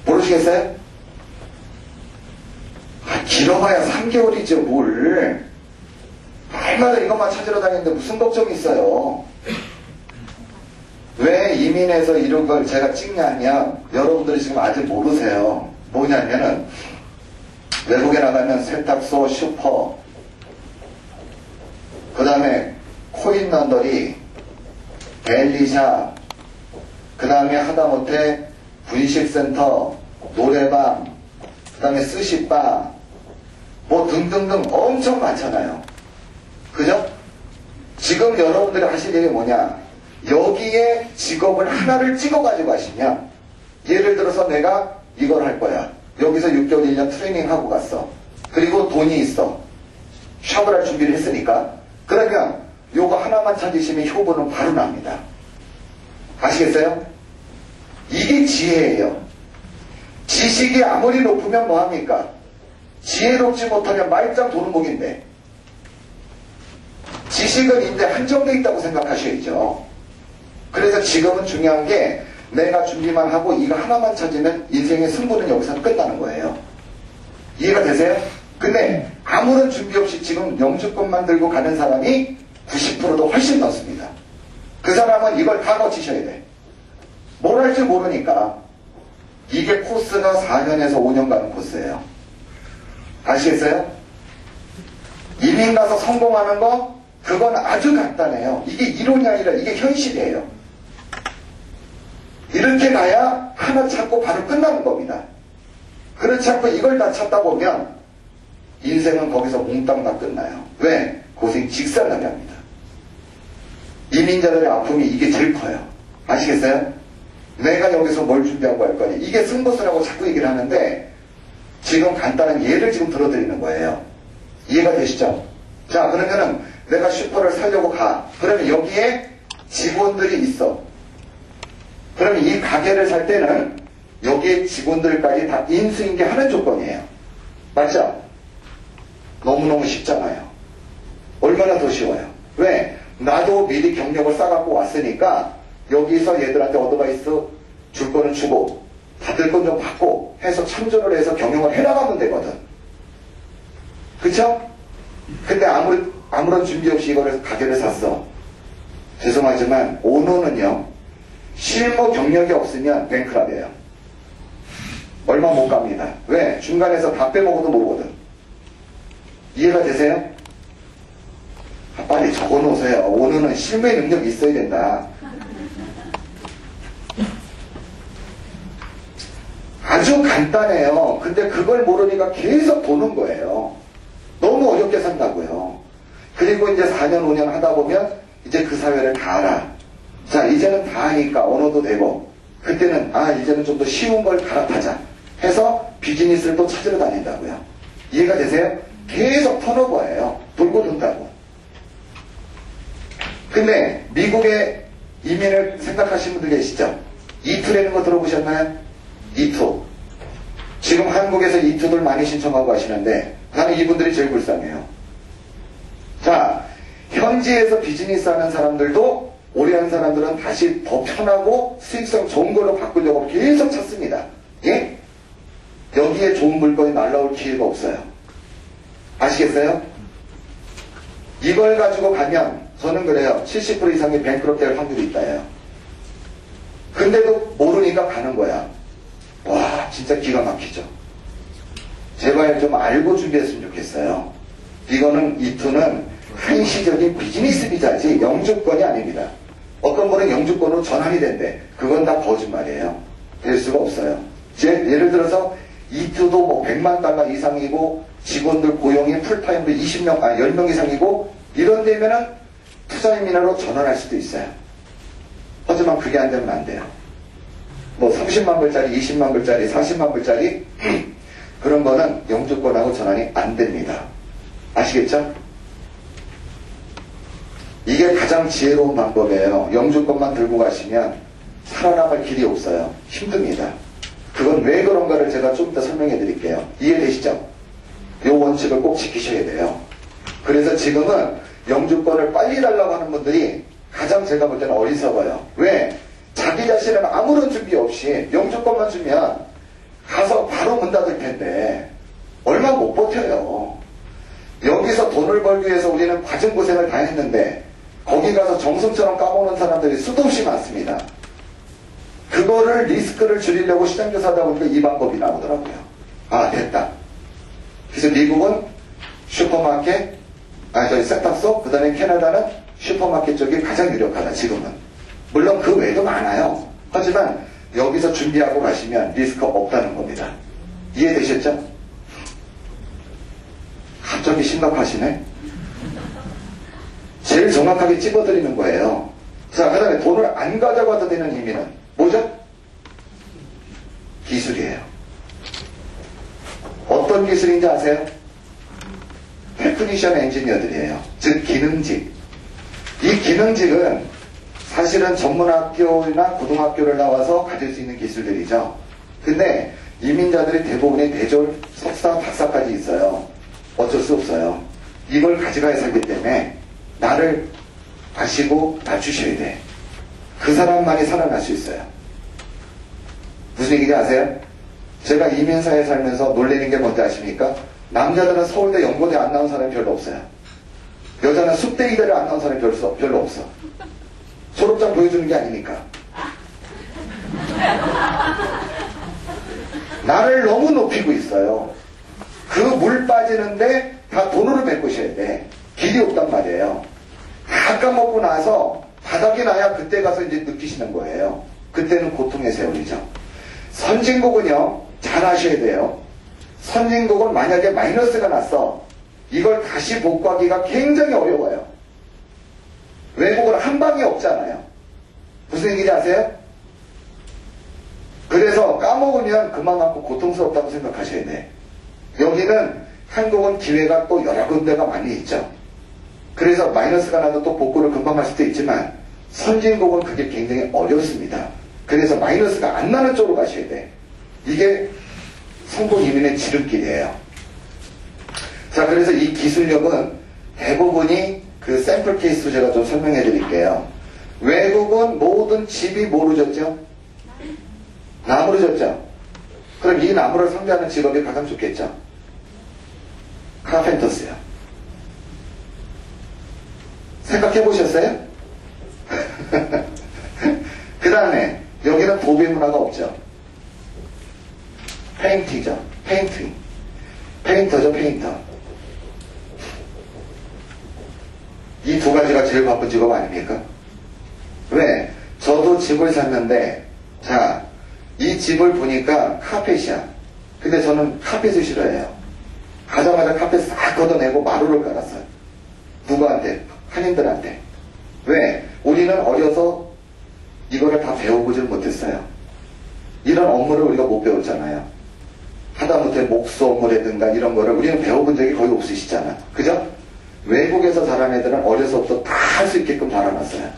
모르시겠어요? 길어봐야 3개월이죠, 뭘. 날마다 이것만 찾으러 다니는데 무슨 걱정이 있어요. 왜 이민해서 이런 걸 제가 찍냐면, 여러분들이 지금 아직 모르세요. 뭐냐면은, 외국에 나가면 세탁소, 슈퍼, 그 다음에 코인 런더리, 벨리샵, 그 다음에 하다못해 분식센터, 노래방, 그 다음에 스시바, 뭐 등등등 엄청 많잖아요. 그죠? 지금 여러분들이 하실 일이 뭐냐? 여기에 직업을 하나를 찍어가지고 하시면, 예를 들어서 내가 이걸 할 거야. 여기서 6개월, 1년 트레이닝하고 갔어. 그리고 돈이 있어. 샵을 할 준비를 했으니까. 그러면 요거 하나만 찾으시면 효보는 바로 납니다. 아시겠어요? 이게 지혜예요. 지식이 아무리 높으면 뭐합니까? 지혜롭지 못하면 말짱 도루묵인데. 지식은 이제 한정되어 있다고 생각하셔야죠. 그래서 지금은 중요한 게 내가 준비만 하고 이거 하나만 찾으면 인생의 승부는 여기서 끝나는 거예요. 이해가 되세요? 근데 아무런 준비 없이 지금 영주권만 들고 가는 사람이 90%도 훨씬 넘습니다. 그 사람은 이걸 다 거치셔야 돼. 뭘 할지 모르니까. 이게 코스가 4년에서 5년 가는 코스예요. 아시겠어요? 이민 가서 성공하는 거 그건 아주 간단해요. 이게 이론이 아니라 이게 현실이에요. 이렇게 가야 하나 찾고 바로 끝나는 겁니다. 그렇지 않고 이걸 다 찾다 보면 인생은 거기서 몽땅 다 끝나요. 왜? 고생 직살나게 합니다. 이민자들의 아픔이 이게 제일 커요. 아시겠어요? 내가 여기서 뭘 준비하고 할 거니? 이게 승부수라고 자꾸 얘기를 하는데 지금 간단한 예를 지금 들어드리는 거예요. 이해가 되시죠? 자, 그러면은 내가 슈퍼를 살려고 가. 그러면 여기에 직원들이 있어. 그러면 이 가게를 살 때는 여기에 직원들까지 다 인수인계 하는 조건이에요. 맞죠? 너무너무 쉽잖아요. 얼마나 더 쉬워요. 왜? 나도 미리 경력을 쌓아갖고 왔으니까 여기서 얘들한테 어드바이스 줄 거는 주고 받을 건 좀 받고 해서 참조를 해서 경영을 해나가면 되거든. 그쵸? 근데 아무런 준비 없이 이거를 가게를 샀어. 죄송하지만 오너는요, 실무 경력이 없으면 뱅크랍이에요. 얼마 못 갑니다. 왜? 중간에서 다 빼먹어도 모르거든. 이해가 되세요? 빨리 적어놓으세요. 오너는 실무의 능력이 있어야 된다. 아주 간단해요. 근데 그걸 모르니까 계속 도는 거예요. 너무 어렵게 산다고요. 그리고 이제 4년, 5년 하다 보면 이제 그 사회를 다 알아. 자, 이제는 다 하니까 언어도 되고, 그때는 이제는 좀 더 쉬운 걸 갈아타자 해서 비즈니스를 또 찾으러 다닌다고요. 이해가 되세요? 계속 턴오버예요. 돌고 돈다고. 근데 미국의 이민을 생각하시는 분들 계시죠? E2라는 거 들어보셨나요? E2. 지금 한국에서 E2들 많이 신청하고 하시는데 나는 이분들이 제일 불쌍해요. 자, 현지에서 비즈니스 하는 사람들도 오래 한 사람들은 다시 더 편하고 수익성 좋은 걸로 바꾸려고 계속 찾습니다. 예? 여기에 좋은 물건이 날라올 기회가 없어요. 아시겠어요? 이걸 가지고 가면 저는 그래요. 70% 이상의 뱅크럽 될 확률이 있다예요. 근데도 모르니까 가는 거야. 와, 진짜 기가 막히죠. 제발 좀 알고 준비했으면 좋겠어요. 이거는 E2는 한시적인 비즈니스 비자지 영주권이 아닙니다. 어떤 분은 영주권으로 전환이 된대. 그건 다 거짓말이에요. 될 수가 없어요. 예를 들어서 E2도 뭐 100만 달러 이상이고 직원들 고용이 풀타임도 10명 이상이고 이런 데면은 투자이민으로 전환할 수도 있어요. 하지만 그게 안 되면 안 돼요. 뭐 30만 불짜리, 20만 불짜리, 40만 불짜리 그런 거는 영주권하고 전환이 안 됩니다. 아시겠죠? 이게 가장 지혜로운 방법이에요. 영주권만 들고 가시면 살아남을 길이 없어요. 힘듭니다. 그건 왜 그런가를 제가 좀 이따 설명해 드릴게요. 이해되시죠? 이 원칙을 꼭 지키셔야 돼요. 그래서 지금은 영주권을 빨리 달라고 하는 분들이 가장 제가 볼 때는 어리석어요. 왜? 자기 자신은 아무런 준비 없이 영주권만 주면 가서 바로 문 닫을 텐데 얼마 못 버텨요. 여기서 돈을 벌기 위해서 우리는 과정 고생을 다 했는데 거기 가서 정성처럼 까먹는 사람들이 수도 없이 많습니다. 그거를 리스크를 줄이려고 시장조사 하다 보니까 이 방법이 나오더라고요. 됐다. 그래서 미국은 슈퍼마켓, 세탁소, 그 다음에 캐나다는 슈퍼마켓 쪽이 가장 유력하다, 지금은. 물론 그 외에도 많아요. 하지만 여기서 준비하고 가시면 리스크 없다는 겁니다. 이해되셨죠? 갑자기 심각하시네? 제일 정확하게 찝어드리는 거예요. 자, 그 다음에 돈을 안 가져가도 되는 의미는 뭐죠? 기술이에요. 어떤 기술인지 아세요? 테크니션 엔지니어들이에요. 즉 기능직. 이 기능직은 사실은 전문학교나 고등학교를 나와서 가질 수 있는 기술들이죠. 근데 이민자들이 대부분이 대졸, 석사, 박사까지 있어요. 어쩔 수 없어요. 이걸 가져가야 살기 때문에 나를 아시고 낮추셔야 돼. 그 사람만이 살아날 수 있어요. 무슨 얘기인지 아세요? 제가 이민사에 살면서 놀리는 게 뭔지 아십니까? 남자들은 서울대 연고대 안 나온 사람이 별로 없어요. 여자는 숲대 이대를 안 나온 사람이 별로 없어. 졸업장 보여주는 게 아니니까. 나를 너무 높이고 있어요. 그 물 빠지는데 다 돈으로 메꾸셔야 돼. 길이 없단 말이에요. 다 까먹고 나서 바닥이 나야 그때 가서 이제 느끼시는 거예요. 그때는 고통의 세월이죠. 선진국은요, 잘 아셔야 돼요. 선진국은 만약에 마이너스가 났어. 이걸 다시 복구하기가 굉장히 어려워요. 외국은 한 방이 없잖아요. 무슨 얘기인지 아세요? 그래서 까먹으면 그만큼 고통스럽다고 생각하셔야 돼. 여기는 한국은 기회가 또 여러 군데가 많이 있죠. 그래서 마이너스가 나도 또 복구를 금방 할 수도 있지만 선진국은 그게 굉장히 어렵습니다. 그래서 마이너스가 안 나는 쪽으로 가셔야 돼. 이게 성공 이민의 지름길이에요. 자, 그래서 이 기술력은 대부분이 그 샘플 케이스로 제가 좀 설명해 드릴게요. 외국은 모든 집이 뭐로 졌죠? 나무로 졌죠? 그럼 이 나무를 상대하는 직업이 가장 좋겠죠? 카펜터스요. 생각해 보셨어요? 여기는 도배 문화가 없죠. 페인팅이죠. 페인팅. 페인터죠, 페인터. 이 두 가지가 제일 바쁜 직업 아닙니까? 왜? 저도 집을 샀는데, 자, 이 집을 보니까 카펫이야. 근데 저는 카펫을 싫어해요. 가자마자 카펫 싹 걷어내고 마루를 깔았어요. 누구한테? 한인들한테. 왜? 우리는 어려서 이거를 다 배워보질 못했어요. 이런 업무를 우리가 못 배웠잖아요. 하다못해 목수 업무라든가 이런 거를 우리는 배워본 적이 거의 없으시잖아. 그죠? 외국에서 자란 애들은 어려서부터 다 할 수 있게끔 자라났어요.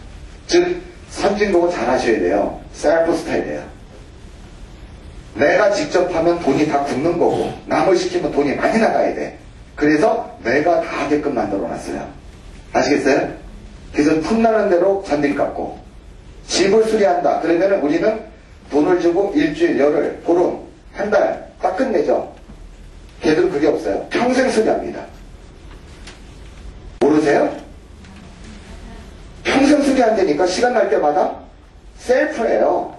즉, 선진국은 잘 하셔야 돼요. 셀프 스타일이에요. 내가 직접 하면 돈이 다 굳는 거고, 남을 시키면 돈이 많이 나가야 돼. 그래서 내가 다 하게끔 만들어 놨어요. 아시겠어요? 그래서 틈나는 대로 잔디 깎고, 집을 수리한다. 그러면 우리는 돈을 주고 일주일, 열흘, 보름, 한 달 딱 끝내죠. 걔들은 그게 없어요. 평생 수리합니다. 모르세요? 평생 수리한다니까 시간 날 때마다 셀프예요.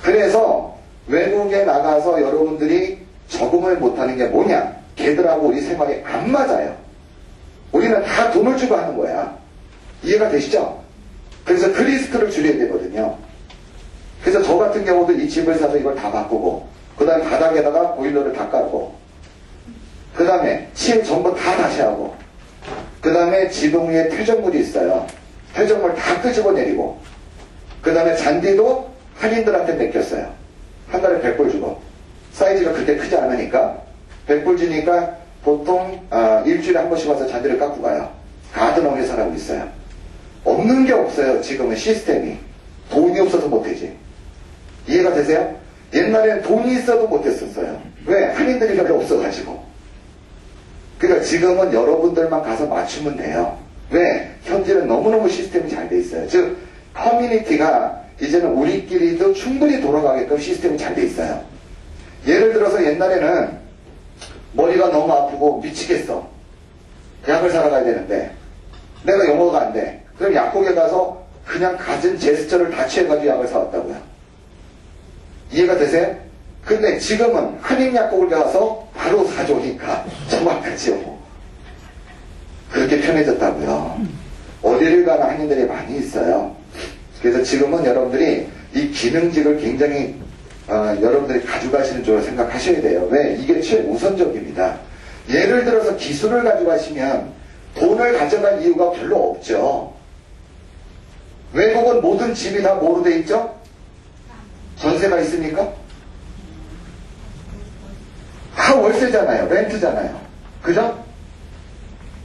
그래서 외국에 나가서 여러분들이 적응을 못하는 게 뭐냐? 걔들하고 우리 생활이 안 맞아요. 우리는 다 돈을 주고 하는 거야. 이해가 되시죠? 그래서 그 리스크를 줄여야 되거든요. 그래서 저 같은 경우도 이 집을 사서 이걸 다 바꾸고, 그 다음에 바닥에다가 보일러를 다 깔고, 그 다음에 침 전부 다 다시 하고, 그 다음에 지붕 위에 퇴적물이 있어요. 퇴적물 다 끄집어내리고, 그 다음에 잔디도 한인들한테 맡겼어요. 한 달에 100불 주고. 사이즈가 그렇게 크지 않으니까 100불 주니까 보통 일주일에 한 번씩 와서 잔디를 깎고 가요. 가드너 회사라고 있어요. 없는 게 없어요. 지금은 시스템이. 돈이 없어서 못하지. 이해가 되세요? 옛날엔 돈이 있어도 못했었어요. 왜? 한인들이 별로 없어가지고. 그러니까 지금은 여러분들만 가서 맞추면 돼요. 왜? 현재는 너무너무 시스템이 잘 돼 있어요. 즉 커뮤니티가 이제는 우리끼리도 충분히 돌아가게끔 시스템이 잘 돼 있어요. 예를 들어서 옛날에는 머리가 너무 아프고 미치겠어. 약을 사러 가야 되는데 내가 영어가 안 돼. 그럼 약국에 가서 그냥 가진 제스처를 다 취해가지고 약을 사왔다고요. 이해가 되세요? 근데 지금은 한인약국을 가서 바로 사줘니까 정확하지요. 그렇게 편해졌다고요. 어디를 가나 한인들이 많이 있어요. 그래서 지금은 여러분들이 이 기능직을 굉장히 여러분들이 가져가시는 쪽으로 생각하셔야 돼요. 왜? 이게 최우선적입니다. 예를 들어서 기술을 가져가시면 돈을 가져갈 이유가 별로 없죠. 외국은 모든 집이 다 뭐로 돼 있죠? 전세가 있습니까? 다 월세잖아요. 렌트잖아요. 그죠?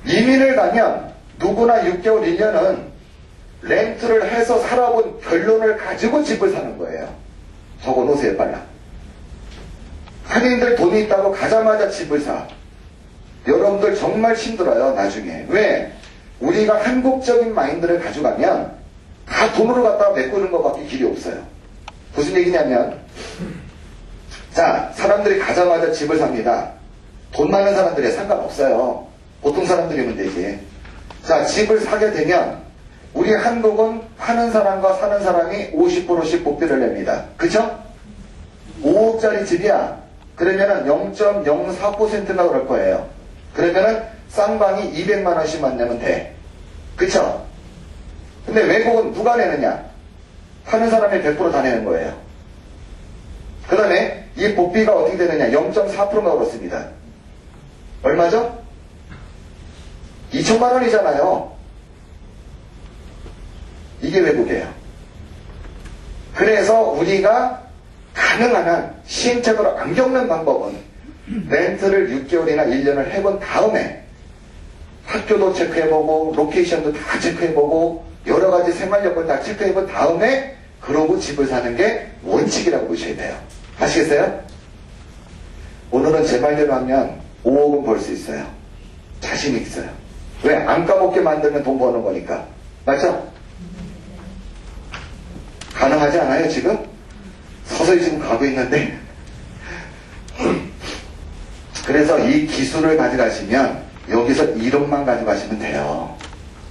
이민을 가면 누구나 6개월, 1년은 렌트를 해서 살아본 결론을 가지고 집을 사는 거예요. 적어놓으세요, 빨라. 한인들 돈이 있다고 가자마자 집을 사. 여러분들 정말 힘들어요, 나중에. 왜? 우리가 한국적인 마인드를 가져가면 다 돈으로 갖다가 메꾸는 것밖에 길이 없어요. 무슨 얘기냐면, 자, 사람들이 가자마자 집을 삽니다. 돈 많은 사람들이 상관없어요. 보통 사람들이면 되지. 자, 집을 사게 되면 우리 한국은 파는 사람과 사는 사람이 50%씩 복비를 냅니다. 그쵸? 5억짜리 집이야. 그러면은 0.04%나 그럴 거예요. 그러면은 쌍방이 200만 원씩만 내면 돼. 그쵸? 근데 외국은 누가 내느냐? 파는 사람이 100% 다 내는 거예요. 그 다음에 이 복비가 어떻게 되느냐? 0.4%가 그렇습니다. 얼마죠? 2천만 원이잖아요. 이게 외국이에요. 그래서 우리가 가능한 한 시행착오를 안 겪는 방법은 렌트를 6개월이나 1년을 해본 다음에 학교도 체크해보고 로케이션도 다 체크해보고 여러가지 생활 여건을 다 체크해본 다음에 그러고 집을 사는 게 원칙이라고 보셔야 돼요. 아시겠어요? 오늘은 제 말대로 하면 5억은 벌 수 있어요. 자신이 있어요. 왜? 안 까먹게 만들면 돈 버는 거니까. 맞죠? 가능하지 않아요, 지금? 서서히 지금 가고 있는데. 그래서 이 기술을 가져가시면 여기서 1억만 가져가시면 돼요.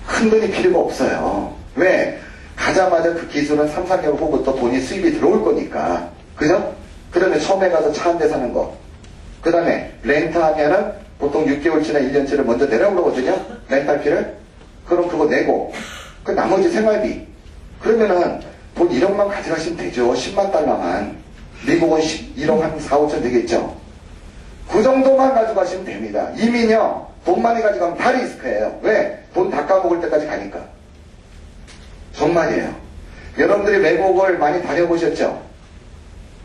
큰 돈이 필요가 없어요. 왜? 가자마자 그 기술은 3, 4개월 후부터 돈이 수입이 들어올 거니까. 그죠? 그 다음에 처음에 가서 차 한 대 사는 거. 그 다음에 렌트하면은 보통 6개월치나 1년치를 먼저 내라고 그러거든요. 렌탈비를. 그럼 그거 내고 그 나머지 생활비. 그러면은 돈 1억만 가져가시면 되죠. 10만 달러만. 미국은 1억 한 4, 5천 되겠죠. 그 정도만 가져가시면 됩니다. 이민요. 돈 많이 가져가면 다 리스크예요. 왜? 돈 다 까먹을 때까지 가니까. 정말이에요. 여러분들이 외국을 많이 다녀보셨죠?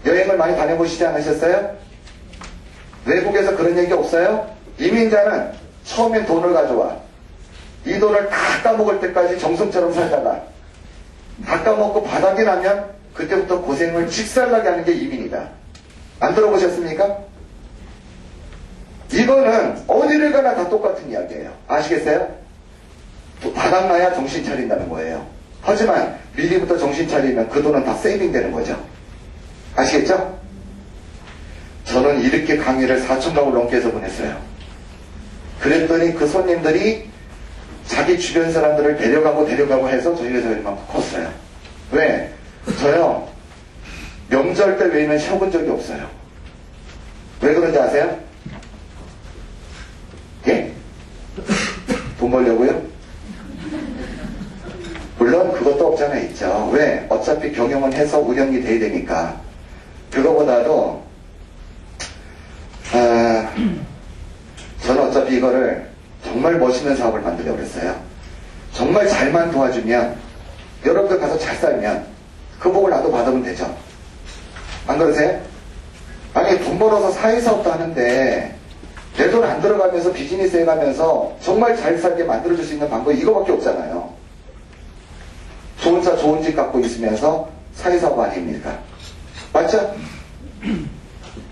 여행을 많이 다녀보시지 않으셨어요? 외국에서 그런 얘기 없어요? 이민자는 처음엔 돈을 가져와. 이 돈을 다 까먹을 때까지 정성처럼 살다가 다 까먹고 바닥이 나면 그때부터 고생을 직살나게 하는 게 이민이다. 안 들어보셨습니까? 이거는 어디를 가나 다 똑같은 이야기예요. 아시겠어요? 또 바닥나야 정신 차린다는 거예요. 하지만 미리부터 정신 차리면 그 돈은 다 세이빙 되는 거죠. 아시겠죠? 저는 이렇게 강의를 4,000강을 넘게 해서 보냈어요. 그랬더니 그 손님들이 자기 주변 사람들을 데려가고 해서 저희 회사가 이만큼 컸어요. 왜? 저요, 명절 때 외에는 쉬어본 적이 없어요. 왜 그런지 아세요? 예? 돈 벌려고요? 물론 그것도 없잖아 있죠. 왜? 어차피 경영은 해서 운영이 돼야 되니까. 그거보다도 저는 어차피 이거를 정말 멋있는 사업을 만들려고 그랬어요. 정말 잘만 도와주면, 여러분들 가서 잘 살면 그 복을 나도 받으면 되죠. 안 그러세요? 아니 돈 벌어서 사회사업도 하는데 내 돈 안 들어가면서 비즈니스 해가면서 정말 잘 살게 만들어줄 수 있는 방법이 이거밖에 없잖아요. 좋은 차 좋은 집 갖고 있으면서 사회사업 아닙니까? 맞죠?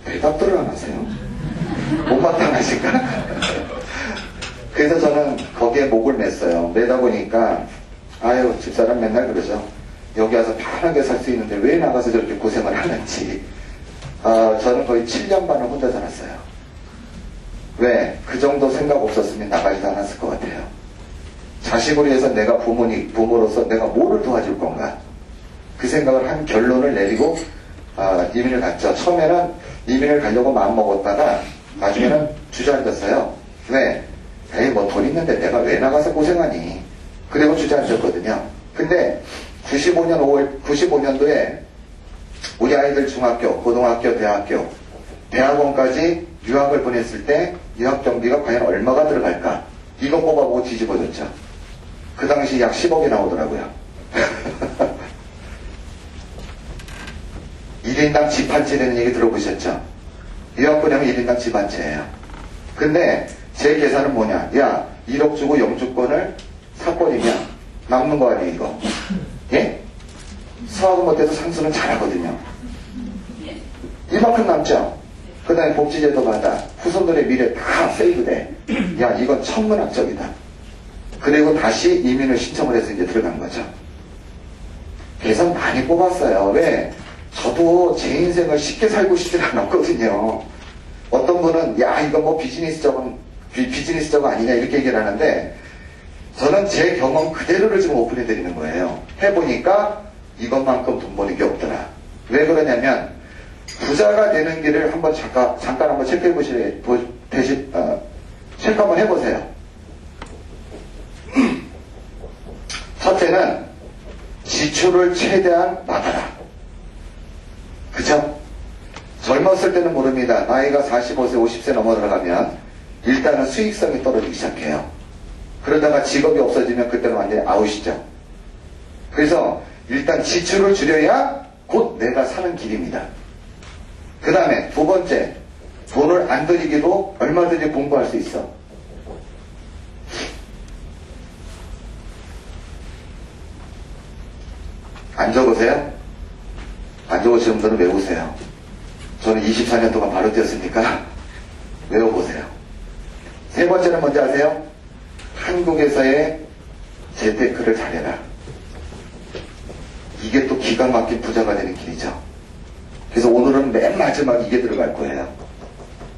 대답들을 안 하세요. 못마땅하실까? 그래서 저는 거기에 목을 맸어요. 매다 보니까 아유 집사람 맨날 그러죠. 여기 와서 편하게 살 수 있는데 왜 나가서 저렇게 고생을 하는지. 저는 거의 7년 반을 혼자 살았어요. 왜? 그 정도 생각 없었으면 나가지도 않았을 것 같아요. 자식으로 해서 내가 부모로서 내가 뭐를 도와줄 건가? 그 생각을 한 결론을 내리고 이민을 갔죠. 처음에는 이민을 가려고 마음먹었다가 나중에는 주저앉았어요. 왜? 에이 뭐 돈 있는데 내가 왜 나가서 고생하니? 그리고 주저앉았거든요. 근데 95년도에 우리 아이들 중학교, 고등학교, 대학원까지 유학을 보냈을 때 유학 경비가 과연 얼마가 들어갈까? 이거 뽑아보고 뒤집어졌죠. 그 당시 약 10억이 나오더라고요. 1인당 집 한 채 되는 얘기 들어보셨죠? 유학 보내면 1인당 집 한 채예요. 근데 제 계산은 뭐냐? 야, 1억 주고 영주권을 사버리면 남는 거 아니에요, 이거? 예? 수학은 못해도 산수는 잘하거든요. 이만큼 남죠? 그 다음에 복지제도 받아. 후손들의 미래 다 세이브돼. 야, 이건 천문학적이다. 그리고 다시 이민을 신청을 해서 이제 들어간 거죠. 계산 많이 뽑았어요. 왜? 저도 제 인생을 쉽게 살고 싶진 않았거든요. 어떤 분은 야 이거 뭐 비즈니스적 아니냐 이렇게 얘기를 하는데 저는 제 경험 그대로를 지금 오픈해 드리는 거예요. 해보니까 이것만큼 돈 버는 게 없더라. 왜 그러냐면 부자가 되는 길을 한번 잠깐 한번 체크해 체크 한번 해보세요. 첫째는 지출을 최대한 막아라. 그죠? 젊었을 때는 모릅니다. 나이가 45세, 50세 넘어 들어가면 일단은 수익성이 떨어지기 시작해요. 그러다가 직업이 없어지면 그때는 완전히 아웃이죠. 그래서 일단 지출을 줄여야 곧 내가 사는 길입니다. 그 다음에 두 번째, 돈을 안 들이기도 얼마든지 공부할 수 있어. 안 적으세요? 안 적으시는 분들은 외우세요. 저는 24년 동안 바로 뛰었으니까 외워보세요. 세 번째는 뭔지 아세요? 한국에서의 재테크를 잘해라. 이게 또 기가 막힌 부자가 되는 길이죠. 그래서 오늘은 맨 마지막 이게 들어갈 거예요.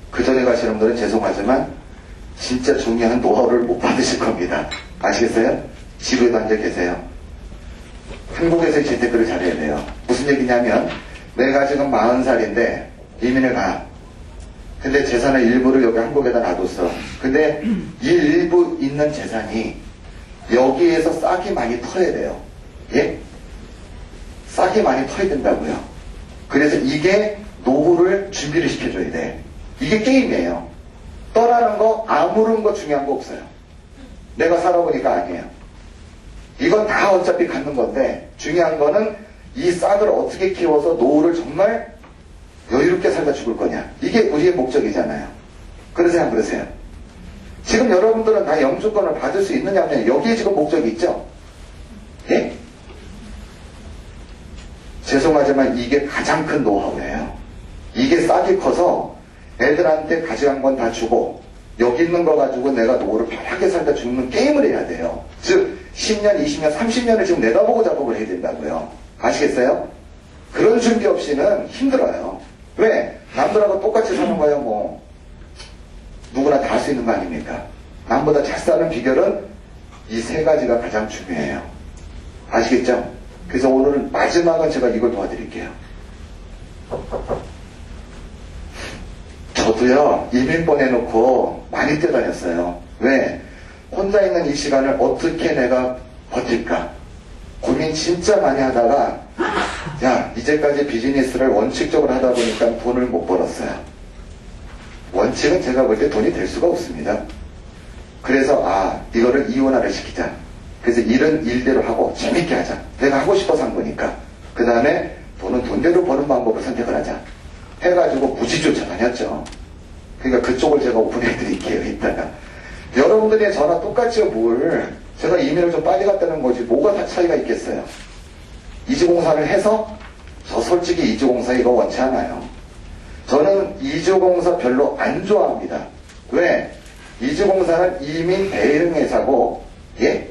그 전에 가시는 분들은 죄송하지만 진짜 중요한 노하우를 못 받으실 겁니다. 아시겠어요? 지루에도 앉아 계세요. 한국에서 재테크를 잘해야 돼요. 무슨 얘기냐면 내가 지금 40살인데 이민을 가. 근데 재산의 일부를 여기 한국에다 놔뒀어. 근데 이 일부 있는 재산이 여기에서 싹이 많이 터야 돼요. 예? 싹이 많이 터야 된다고요. 그래서 이게 노후를 준비를 시켜줘야 돼. 이게 게임이에요. 떠나는 거 아무런 거 중요한 거 없어요. 내가 살아보니까 아니에요. 이건 다 어차피 갖는 건데 중요한 거는 이 싹을 어떻게 키워서 노후를 정말 여유롭게 살다 죽을 거냐. 이게 우리의 목적이잖아요. 그러세요 안 그러세요? 지금 여러분들은 다 영주권을 받을 수 있느냐 없느냐 여기에 지금 목적이 있죠? 예? 죄송하지만 이게 가장 큰 노하우예요. 이게 싹이 커서 애들한테 가져간 건 다 주고 여기 있는 거 가지고 내가 노후를 편하게 살다 죽는 게임을 해야 돼요. 즉 10년, 20년, 30년을 지금 내다보고 작업을 해야 된다고요. 아시겠어요? 그런 준비 없이는 힘들어요. 왜? 남들하고 똑같이 사는 거야 뭐 누구나 다 할 수 있는 거 아닙니까? 남보다 잘 사는 비결은 이 세 가지가 가장 중요해요. 아시겠죠? 그래서 오늘은 마지막은 제가 이걸 도와드릴게요. 저도요 이민 보내놓고 많이 뛰어다녔어요. 왜? 혼자 있는 이 시간을 어떻게 내가 버틸까 고민 진짜 많이 하다가 야 이제까지 비즈니스를 원칙적으로 하다 보니까 돈을 못 벌었어요. 원칙은 제가 볼 때 돈이 될 수가 없습니다. 그래서 이거를 이원화를 시키자. 그래서 일은 일대로 하고 재밌게 하자. 내가 하고 싶어서 한 거니까. 그 다음에 돈은 돈대로 버는 방법을 선택을 하자. 해가지고 무지 쫓아다녔죠. 그러니까 그쪽을 제가 오픈해 드릴게요. 이따가. 여러분들의 저나 똑같이요. 뭘. 제가 이민을 좀 빨리 갔다는 거지 뭐가 다 차이가 있겠어요. 이주공사를 해서 저 솔직히 이주공사 이거 원치 않아요. 저는 이주공사 별로 안 좋아합니다. 왜? 이주공사는 이민 대행회사고 예?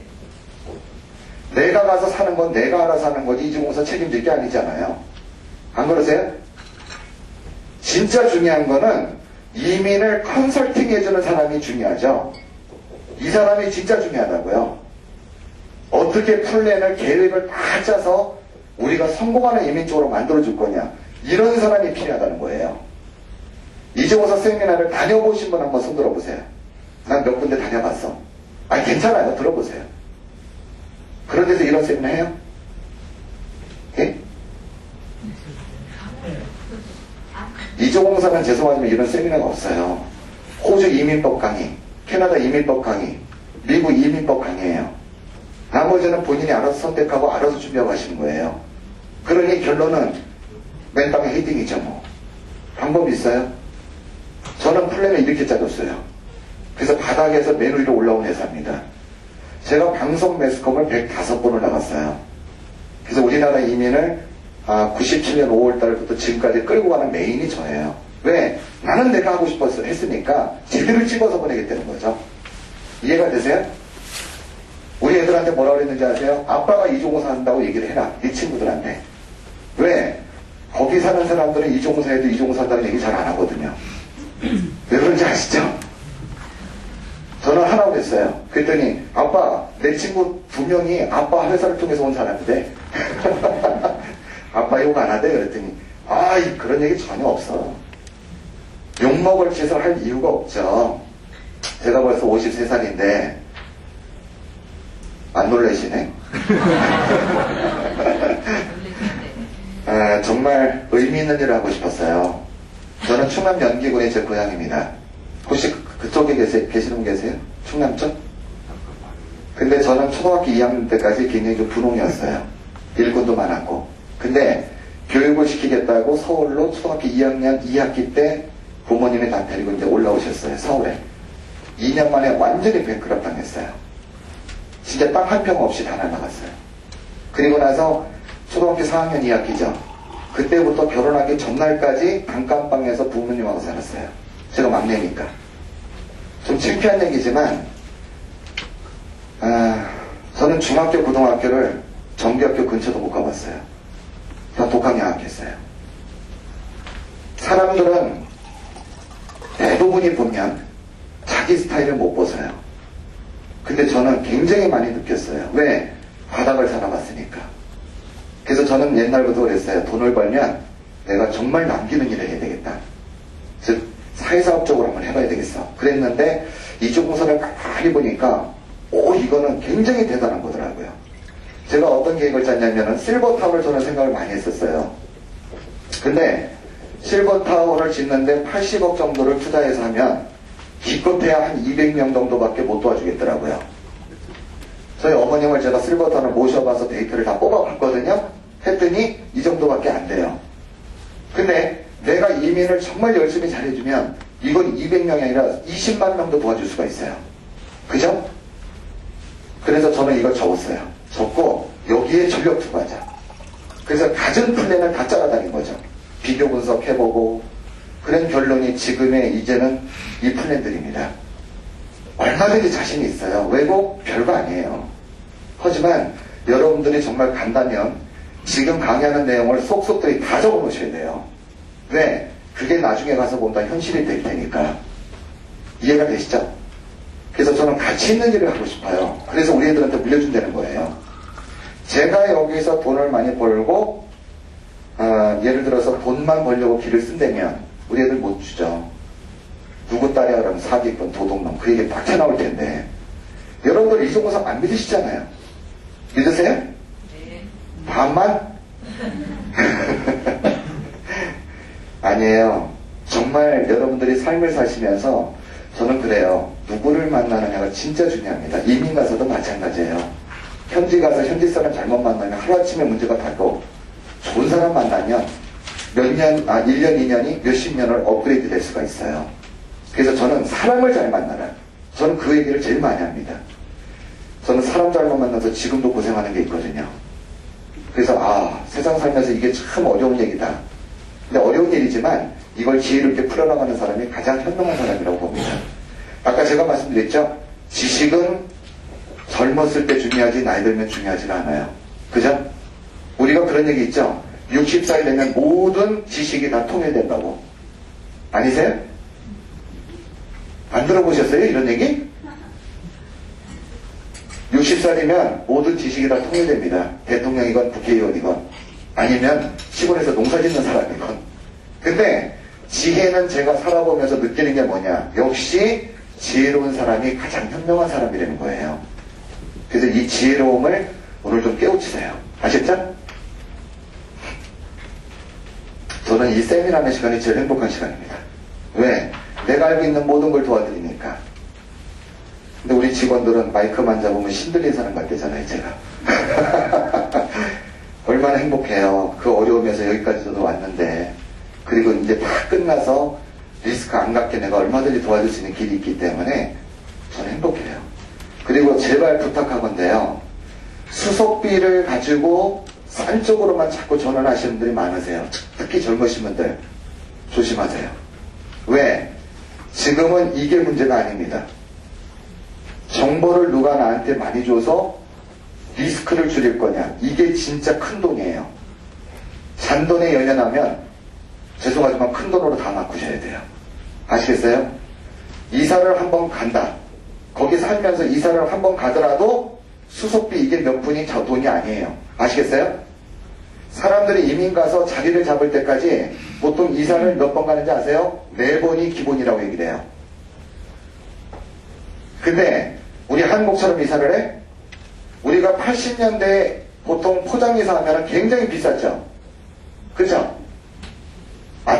내가 가서 사는 건 내가 알아서 하는 거지 이주공사 책임질 게 아니잖아요. 안 그러세요? 진짜 중요한 거는 이민을 컨설팅 해주는 사람이 중요하죠. 이 사람이 진짜 중요하다고요. 어떻게 플랜을 계획을 다 짜서 우리가 성공하는 이민 쪽으로 만들어줄 거냐 이런 사람이 필요하다는 거예요. 이주공사 세미나를 다녀보신 분 한번 손 들어보세요. 난 몇 군데 다녀봤어. 아니 괜찮아요. 들어보세요. 그런 데서 이런 세미나 해요? 예? 이주공사는 죄송하지만 이런 세미나가 없어요. 호주 이민법 강의, 캐나다 이민법 강의, 미국 이민법 강의예요. 나머지는 본인이 알아서 선택하고 알아서 준비하고 하시는 거예요. 그러니 결론은 맨땅에 헤딩이죠 뭐. 방법이 있어요? 저는 플랜을 이렇게 짜줬어요. 그래서 바닥에서 맨 위로 올라온 회사입니다. 제가 방송 매스컴을 105번을 나갔어요. 그래서 우리나라 이민을 97년 5월달부터 지금까지 끌고 가는 메인이 저예요. 왜? 나는 내가 하고 싶어서 했으니까 제대로 찍어서 보내겠다는 거죠. 이해가 되세요? 우리 애들한테 뭐라고 그랬는지 아세요? 아빠가 이주공사 한다고 얘기를 해라. 네 친구들한테. 왜? 거기 사는 사람들은 이주공사에도 이주공사 한다는 얘기 잘 안 하거든요. 왜 그런지 아시죠? 저는 하라고 했어요. 그랬더니 아빠 내 친구 2명이 아빠 회사를 통해서 온 사람인데 아빠 욕 안 하대? 그랬더니 그런 얘기 전혀 없어. 욕먹을 짓을 할 이유가 없죠. 제가 벌써 53살인데 안 놀라시네. 정말 의미 있는 일을 하고 싶었어요. 저는 충남 연기군이 제 고향입니다. 혹시 그쪽에 계시는 분 계세요? 충남 쪽? 근데 저는 초등학교 2학년 때까지 굉장히 좀 분홍이었어요. 일꾼도 많았고. 근데 교육을 시키겠다고 서울로 초등학교 2학년 2학기 때 부모님이 다 데리고 이제 올라오셨어요. 서울에. 2년 만에 완전히 뱅크럽 당했어요. 진짜 딱 한 평 없이 다 날아갔어요. 그리고 나서 초등학교 4학년 2학기죠. 그때부터 결혼하기 전날까지 단칸방에서 부모님하고 살았어요. 제가 막내니까. 좀 창피한 얘기지만 저는 중학교, 고등학교를 정규학교 근처도 못 가봤어요. 다 독학양학했어요. 사람들은 대부분이 보면 자기 스타일을 못 벗어요. 근데 저는 굉장히 많이 느꼈어요. 왜? 바닥을 살아봤으니까. 그래서 저는 옛날부터 그랬어요. 돈을 벌면 내가 정말 남기는 일을 해야 되겠다. 즉 사회사업적으로 한번 해봐야 되겠어. 그랬는데 이쪽 공사를 가만히 보니까 이거는 굉장히 대단한 거더라고요. 제가 어떤 계획을 짰냐면은 실버타운을 저는 생각을 많이 했었어요. 근데 실버타운을 짓는데 80억 정도를 투자해서 하면 기껏해야 한 200명 정도밖에 못 도와주겠더라고요. 저희 어머님을 제가 실버타운을 모셔봐서 데이터를 다 뽑아봤거든요. 했더니 이 정도밖에 안 돼요. 근데 내가 이민을 정말 열심히 잘해주면 이건 200명이 아니라 20만 명도 도와줄 수가 있어요. 그죠? 그래서 저는 이걸 적었어요. 적고 여기에 전력 투구하자. 그래서 갖은 플랜을 다 짜라다닌 거죠. 비교 분석해보고 그런 결론이 지금의 이제는 이 플랜들입니다. 얼마든지 자신이 있어요. 왜고 별거 아니에요. 하지만 여러분들이 정말 간다면 지금 강의하는 내용을 쏙쏙들이 다 적어놓으셔야 돼요. 왜? 그게 나중에 가서 보면 다 현실이 될 테니까. 이해가 되시죠? 그래서 저는 가치 있는 일을 하고 싶어요. 그래서 우리 애들한테 물려준다는 거예요. 제가 여기서 돈을 많이 벌고 예를 들어서 돈만 벌려고 길을 쓴다면 우리 애들 못 주죠. 누구 딸이야 그러면 사기꾼 도둑놈 그 얘기 딱 튀어나올 텐데 여러분들 이종고사 안 믿으시잖아요. 믿으세요? 네. 반만? 아니에요. 정말 여러분들이 삶을 사시면서 저는 그래요. 누구를 만나느냐가 진짜 중요합니다. 이민 가서도 마찬가지예요. 현지 가서 현지 사람 잘못 만나면 하루아침에 문제가 달고 좋은 사람 만나면 1년, 2년이 몇십 년을 업그레이드 될 수가 있어요. 그래서 저는 사람을 잘 만나라. 저는 그 얘기를 제일 많이 합니다. 저는 사람 잘못 만나서 지금도 고생하는 게 있거든요. 그래서 세상 살면서 이게 참 어려운 얘기다. 근데 어려운 일이지만 이걸 지혜롭게 풀어나가는 사람이 가장 현명한 사람이라고 봅니다. 아까 제가 말씀드렸죠? 지식은 젊었을 때 중요하지 나이 들면 중요하지 않아요. 그죠? 우리가 그런 얘기 있죠? 60살 되면 모든 지식이 다 통일된다고. 아니세요? 안 들어보셨어요? 이런 얘기? 60살이면 모든 지식이 다 통일됩니다. 대통령이건 국회의원이건 아니면 시골에서 농사 짓는 사람이건. 근데 지혜는 제가 살아보면서 느끼는 게 뭐냐? 역시 지혜로운 사람이 가장 현명한 사람이라는 거예요. 그래서 이 지혜로움을 오늘 좀 깨우치세요. 아셨죠? 저는 이 쌤이라는 시간이 제일 행복한 시간입니다. 왜? 내가 알고 있는 모든 걸 도와드리니까. 근데 우리 직원들은 마이크만 잡으면 신들린 사람 같대잖아요, 제가. 얼마나 행복해요. 그 어려움에서 여기까지 저도 왔는데. 그리고 이제 다 끝나서 리스크 안 갖게 내가 얼마든지 도와줄 수 있는 길이 있기 때문에 저는 행복해요. 그리고 제발 부탁하건데요. 수속비를 가지고 산 쪽으로만 자꾸 전환하시는 분들이 많으세요. 특히 젊으신 분들 조심하세요. 왜? 지금은 이게 문제가 아닙니다. 정보를 누가 나한테 많이 줘서 리스크를 줄일 거냐. 이게 진짜 큰 돈이에요. 잔돈에 연연하면 죄송하지만 큰 돈으로 다 바꾸셔야 돼요. 아시겠어요? 이사를 한번 간다. 거기 살면서 이사를 한번 가더라도 수속비 이게 몇 푼이 저 돈이 아니에요. 아시겠어요? 사람들이 이민 가서 자리를 잡을 때까지 보통 이사를 몇 번 가는지 아세요? 4번이 기본이라고 얘기를 해요. 근데 우리 한국처럼 이사를 해? 우리가 80년대에 보통 포장이사 하면 굉장히 비쌌죠? 그죠?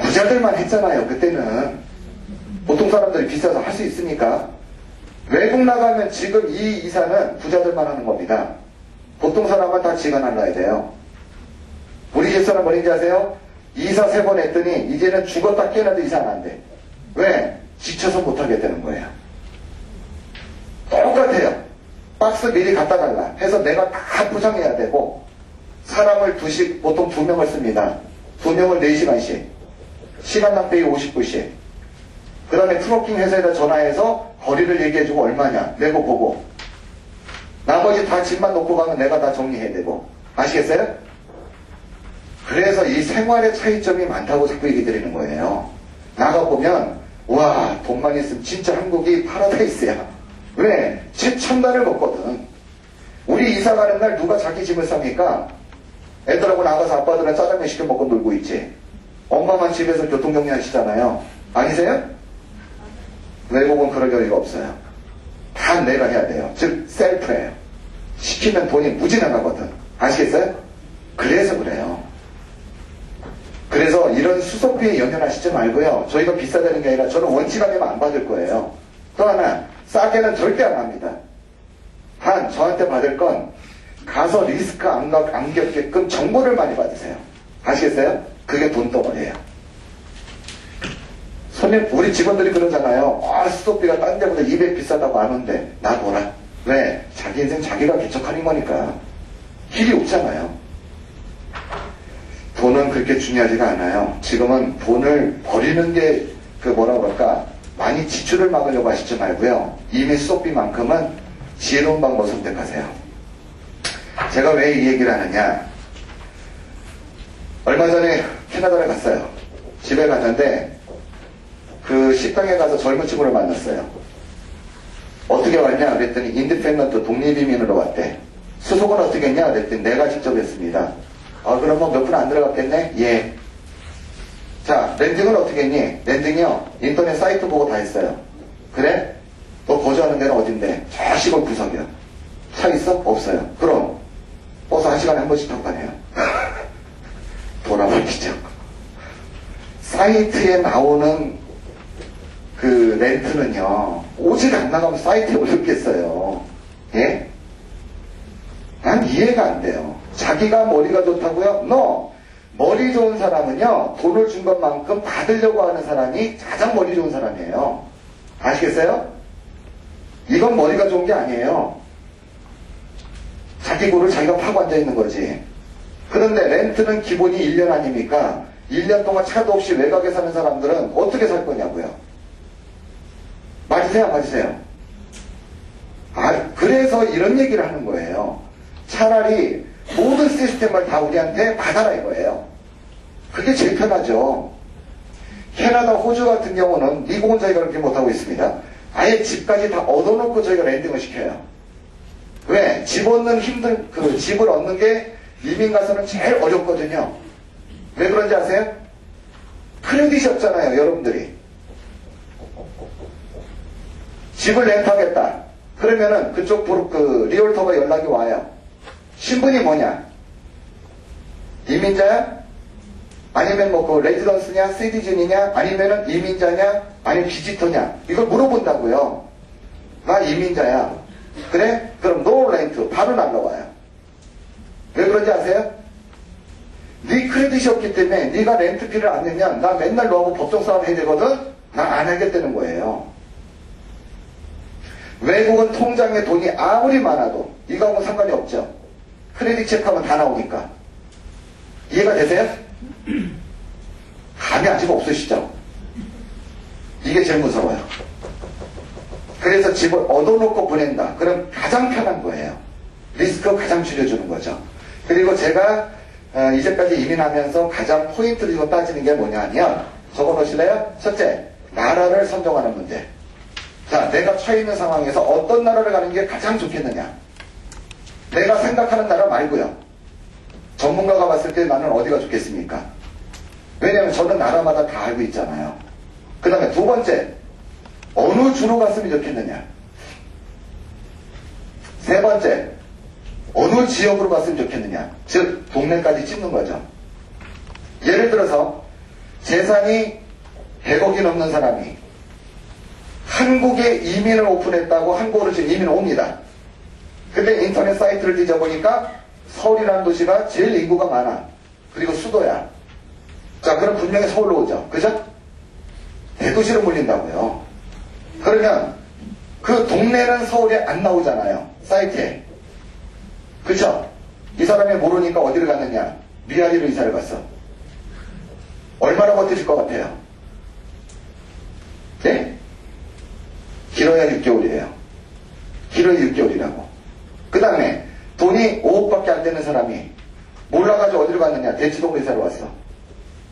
부자들만 했잖아요. 그때는 보통 사람들이 비싸서 할 수 있으니까. 외국 나가면 지금 이 이사는 부자들만 하는 겁니다. 보통 사람은 다 지가 날라야 돼요. 우리 집사람 뭐인지 아세요? 이사 3번 했더니 이제는 죽었다 깨어나도 이사는 안 돼. 왜? 지쳐서 못하게 되는 거예요. 똑같아요. 박스 미리 갖다 달라 해서 내가 다 포장해야 되고 사람을 보통 2명을 씁니다. 2명을 4시간씩 시간 낭비 50불씩 그 다음에 트로킹 회사에다 전화해서 거리를 얘기해주고 얼마냐 내고 보고 나머지 다 집만 놓고 가면 내가 다 정리해야 되고. 아시겠어요? 그래서 이 생활의 차이점이 많다고 자꾸 얘기 드리는 거예요. 나가보면 와 돈만 있으면 진짜 한국이 파라다이스야. 왜? 최첨단을 먹거든. 우리 이사 가는 날 누가 자기 집을 삽니까? 애들하고 나가서 아빠들은 짜장면 시켜 먹고 놀고 있지. 엄마만 집에서 교통정리 하시잖아요. 아니세요? 외국은 그럴 여유가 없어요. 다 내가 해야 돼요. 즉 셀프예요. 시키면 돈이 무지 나가거든. 아시겠어요? 그래서 그래요. 그래서 이런 수속비에 연연하시지 말고요. 저희가 비싸다는 게 아니라 저는 원칙 아니면 안 받을 거예요. 또 하나 싸게는 절대 안 합니다. 단 저한테 받을 건 가서 리스크 안 겪게끔 정보를 많이 받으세요. 아시겠어요? 그게 돈덩어리예요. 손님, 우리 직원들이 그러잖아요. 아, 수속비가 딴 데보다 200 비싸다고 아는데 나 보라. 왜? 자기 인생 자기가 개척하는 거니까. 길이 없잖아요. 돈은 그렇게 중요하지가 않아요. 지금은 돈을 버리는 게 뭐라고 그럴까, 많이 지출을 막으려고 하시지 말고요. 이미 수속비만큼은 지혜로운 방법을 선택하세요. 제가 왜 이 얘기를 하느냐, 얼마 전에 캐나다를 갔어요. 집에 갔는데 그 식당에 가서 젊은 친구를 만났어요. 어떻게 왔냐 그랬더니 인디펜던트 독립이민으로 왔대. 수속은 어떻게 했냐 그랬더니 내가 직접 했습니다. 아, 그럼 뭐 몇 푼 안 들어갔겠네? 예. 자, 랜딩은 어떻게 했니? 랜딩이요, 인터넷 사이트 보고 다 했어요. 그래? 너 거주하는 데는 어딘데? 저 시골 구석이야. 차 있어? 없어요. 그럼 버스 1시간에 한 번씩 타고 다녀요. 돌아버리죠. 사이트에 나오는 그 렌트는요, 오직 안 나가면 사이트에 올렸겠어요. 예? 난 이해가 안 돼요. 자기가 머리가 좋다고요? No! 머리 좋은 사람은요, 돈을 준 것만큼 받으려고 하는 사람이 가장 머리 좋은 사람이에요. 아시겠어요? 이건 머리가 좋은 게 아니에요. 자기 고를 자기가 파고 앉아있는 거지. 그런데 렌트는 기본이 1년 아닙니까? 1년 동안 차도 없이 외곽에 사는 사람들은 어떻게 살 거냐고요. 맞으세요? 안 맞으세요? 아, 그래서 이런 얘기를 하는 거예요. 차라리 모든 시스템을 다 우리한테 받아라 이거예요. 그게 제일 편하죠. 캐나다, 호주 같은 경우는, 미국은 저희가 그렇게 못하고 있습니다. 아예 집까지 다 얻어놓고 저희가 랜딩을 시켜요. 왜? 집을 얻는 게 이민 가서는 제일 어렵거든요. 왜 그런지 아세요? 크레딧이 없잖아요, 여러분들이. 집을 렌트하겠다. 그러면은 그쪽 리얼터가 연락이 와요. 신분이 뭐냐? 이민자야? 아니면 레지던스냐? 시티즌이냐? 아니면은 이민자냐? 아니면 비지터냐? 이걸 물어본다고요. 나 이민자야. 그래? 그럼 노 렌트. 바로 날라와요. 왜 그런지 아세요? 네 크레딧이 없기 때문에 네가 렌트비를 안 내면 나 맨날 너하고 법정 싸움 해야 되거든? 나 안 하겠다는 거예요. 외국은 통장에 돈이 아무리 많아도 이거하고는 상관이 없죠. 크레딧 체크하면 다 나오니까. 이해가 되세요? 감이 아직 없으시죠? 이게 제일 무서워요. 그래서 집을 얻어놓고 보낸다. 그럼 가장 편한 거예요. 리스크 가장 줄여주는 거죠. 그리고 제가 이제까지 이민하면서 가장 포인트를 주고 따지는 게 뭐냐면, 적어놓으실래요? 첫째, 나라를 선정하는 문제. 자, 내가 처해 있는 상황에서 어떤 나라를 가는 게 가장 좋겠느냐. 내가 생각하는 나라 말고요. 전문가가 봤을 때 나는 어디가 좋겠습니까? 왜냐하면 저는 나라마다 다 알고 있잖아요. 그 다음에 두 번째, 어느 주로 갔으면 좋겠느냐. 세 번째, 어느 지역으로 갔으면 좋겠느냐. 즉 동네까지 찝는 거죠. 예를 들어서 재산이 100억이 넘는 사람이 한국에 이민을 오픈했다고 한국으로 지금 이민 옵니다. 근데 인터넷 사이트를 뒤져보니까 서울이라는 도시가 제일 인구가 많아. 그리고 수도야. 자, 그럼 분명히 서울로 오죠. 그죠? 대도시로 몰린다고요. 그러면 그 동네는 서울에 안 나오잖아요. 사이트에. 그쵸? 이 사람이 모르니까 어디를 갔느냐? 미아리로 이사를 갔어. 얼마나 버티실 것 같아요? 네? 길어야 6개월이에요. 길어야 6개월이라고. 그 다음에 돈이 5억밖에 안 되는 사람이 몰라가지고 어디로 갔느냐? 대치동으로 이사를 왔어.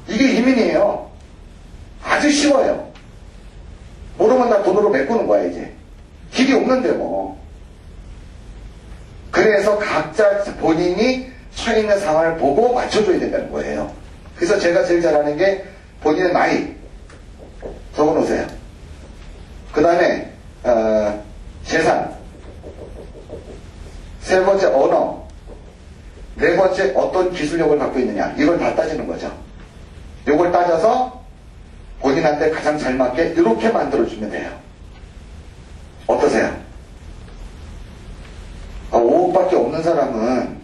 이게 이민이에요. 아주 쉬워요. 모르면 다 돈으로 메꾸는 거야 이제. 길이 없는데 뭐. 그래서 각자 본인이 처해 있는 상황을 보고 맞춰줘야 된다는 거예요. 그래서 제가 제일 잘하는 게 본인의 나이 적어놓으세요. 그 다음에 재산, 세 번째 언어, 네 번째 어떤 기술력을 갖고 있느냐, 이걸 다 따지는 거죠. 이걸 따져서 본인한테 가장 잘 맞게 이렇게 만들어주면 돼요. 어떠세요? 5억밖에 없는 사람은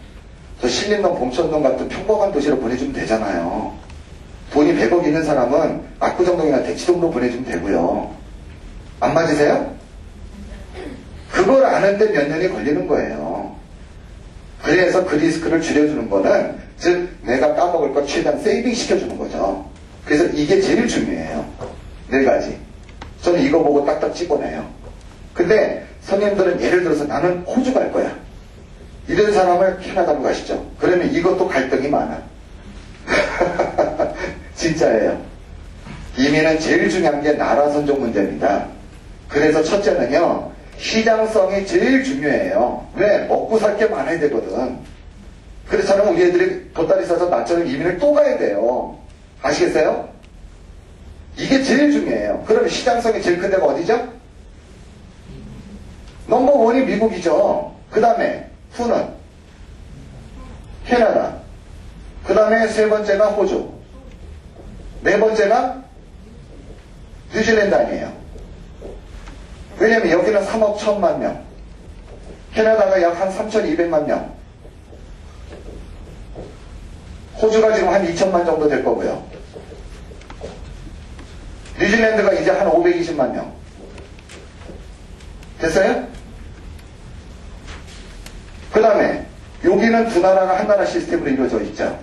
저 신림동 봉천동 같은 평범한 도시로 보내주면 되잖아요. 돈이 100억 있는 사람은 압구정동이나 대치동으로 보내주면 되고요. 안 맞으세요? 그걸 아는데 몇 년이 걸리는 거예요. 그래서 그 리스크를 줄여주는 거는, 즉 내가 까먹을 거 최대한 세이빙 시켜주는 거죠. 그래서 이게 제일 중요해요. 네 가지. 저는 이거 보고 딱딱 찍어내요. 근데 선생님들은 예를 들어서 나는 호주 갈 거야, 이런 사람을 캐나다로 가시죠. 그러면 이것도 갈등이 많아. 진짜예요. 이민은 제일 중요한 게 나라 선정 문제입니다. 그래서 첫째는요, 시장성이 제일 중요해요. 왜? 먹고 살 게 많아야 되거든. 그렇잖아요. 우리 애들이 보따리 싸서 나처럼 이민을 또 가야 돼요. 아시겠어요? 이게 제일 중요해요. 그러면 시장성이 제일 큰 데가 어디죠? 넘버 원이 미국이죠. 그 다음에 후는 캐나다, 그 다음에 세 번째가 호주, 네 번째가 뉴질랜드 아니에요. 왜냐면 여기는 3억 1천만 명, 캐나다가 약 한 3,200만 명, 호주가 지금 한 2천만 정도 될 거고요. 뉴질랜드가 이제 한 520만 명. 됐어요? 그 다음에 여기는 두 나라가 한 나라 시스템으로 이루어져 있죠.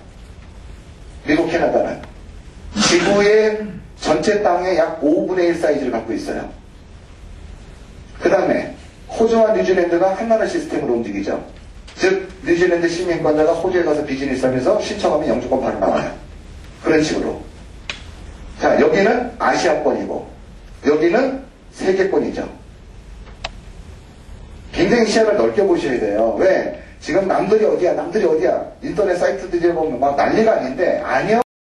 미국, 캐나다는 지구의 전체 땅의 약 5분의 1 사이즈를 갖고 있어요. 그 다음에 호주와 뉴질랜드가 한 나라 시스템으로 움직이죠. 즉 뉴질랜드 시민권자가 호주에 가서 비즈니스 하면서 신청하면 영주권 바로 나와요. 그런 식으로. 자, 여기는 아시아권이고 여기는 세계권이죠. 굉장히 시야를 넓게 보셔야 돼요. 왜? 지금 남들이 어디야 인터넷 사이트들에 보면 막 난리가 아닌데, 아니요.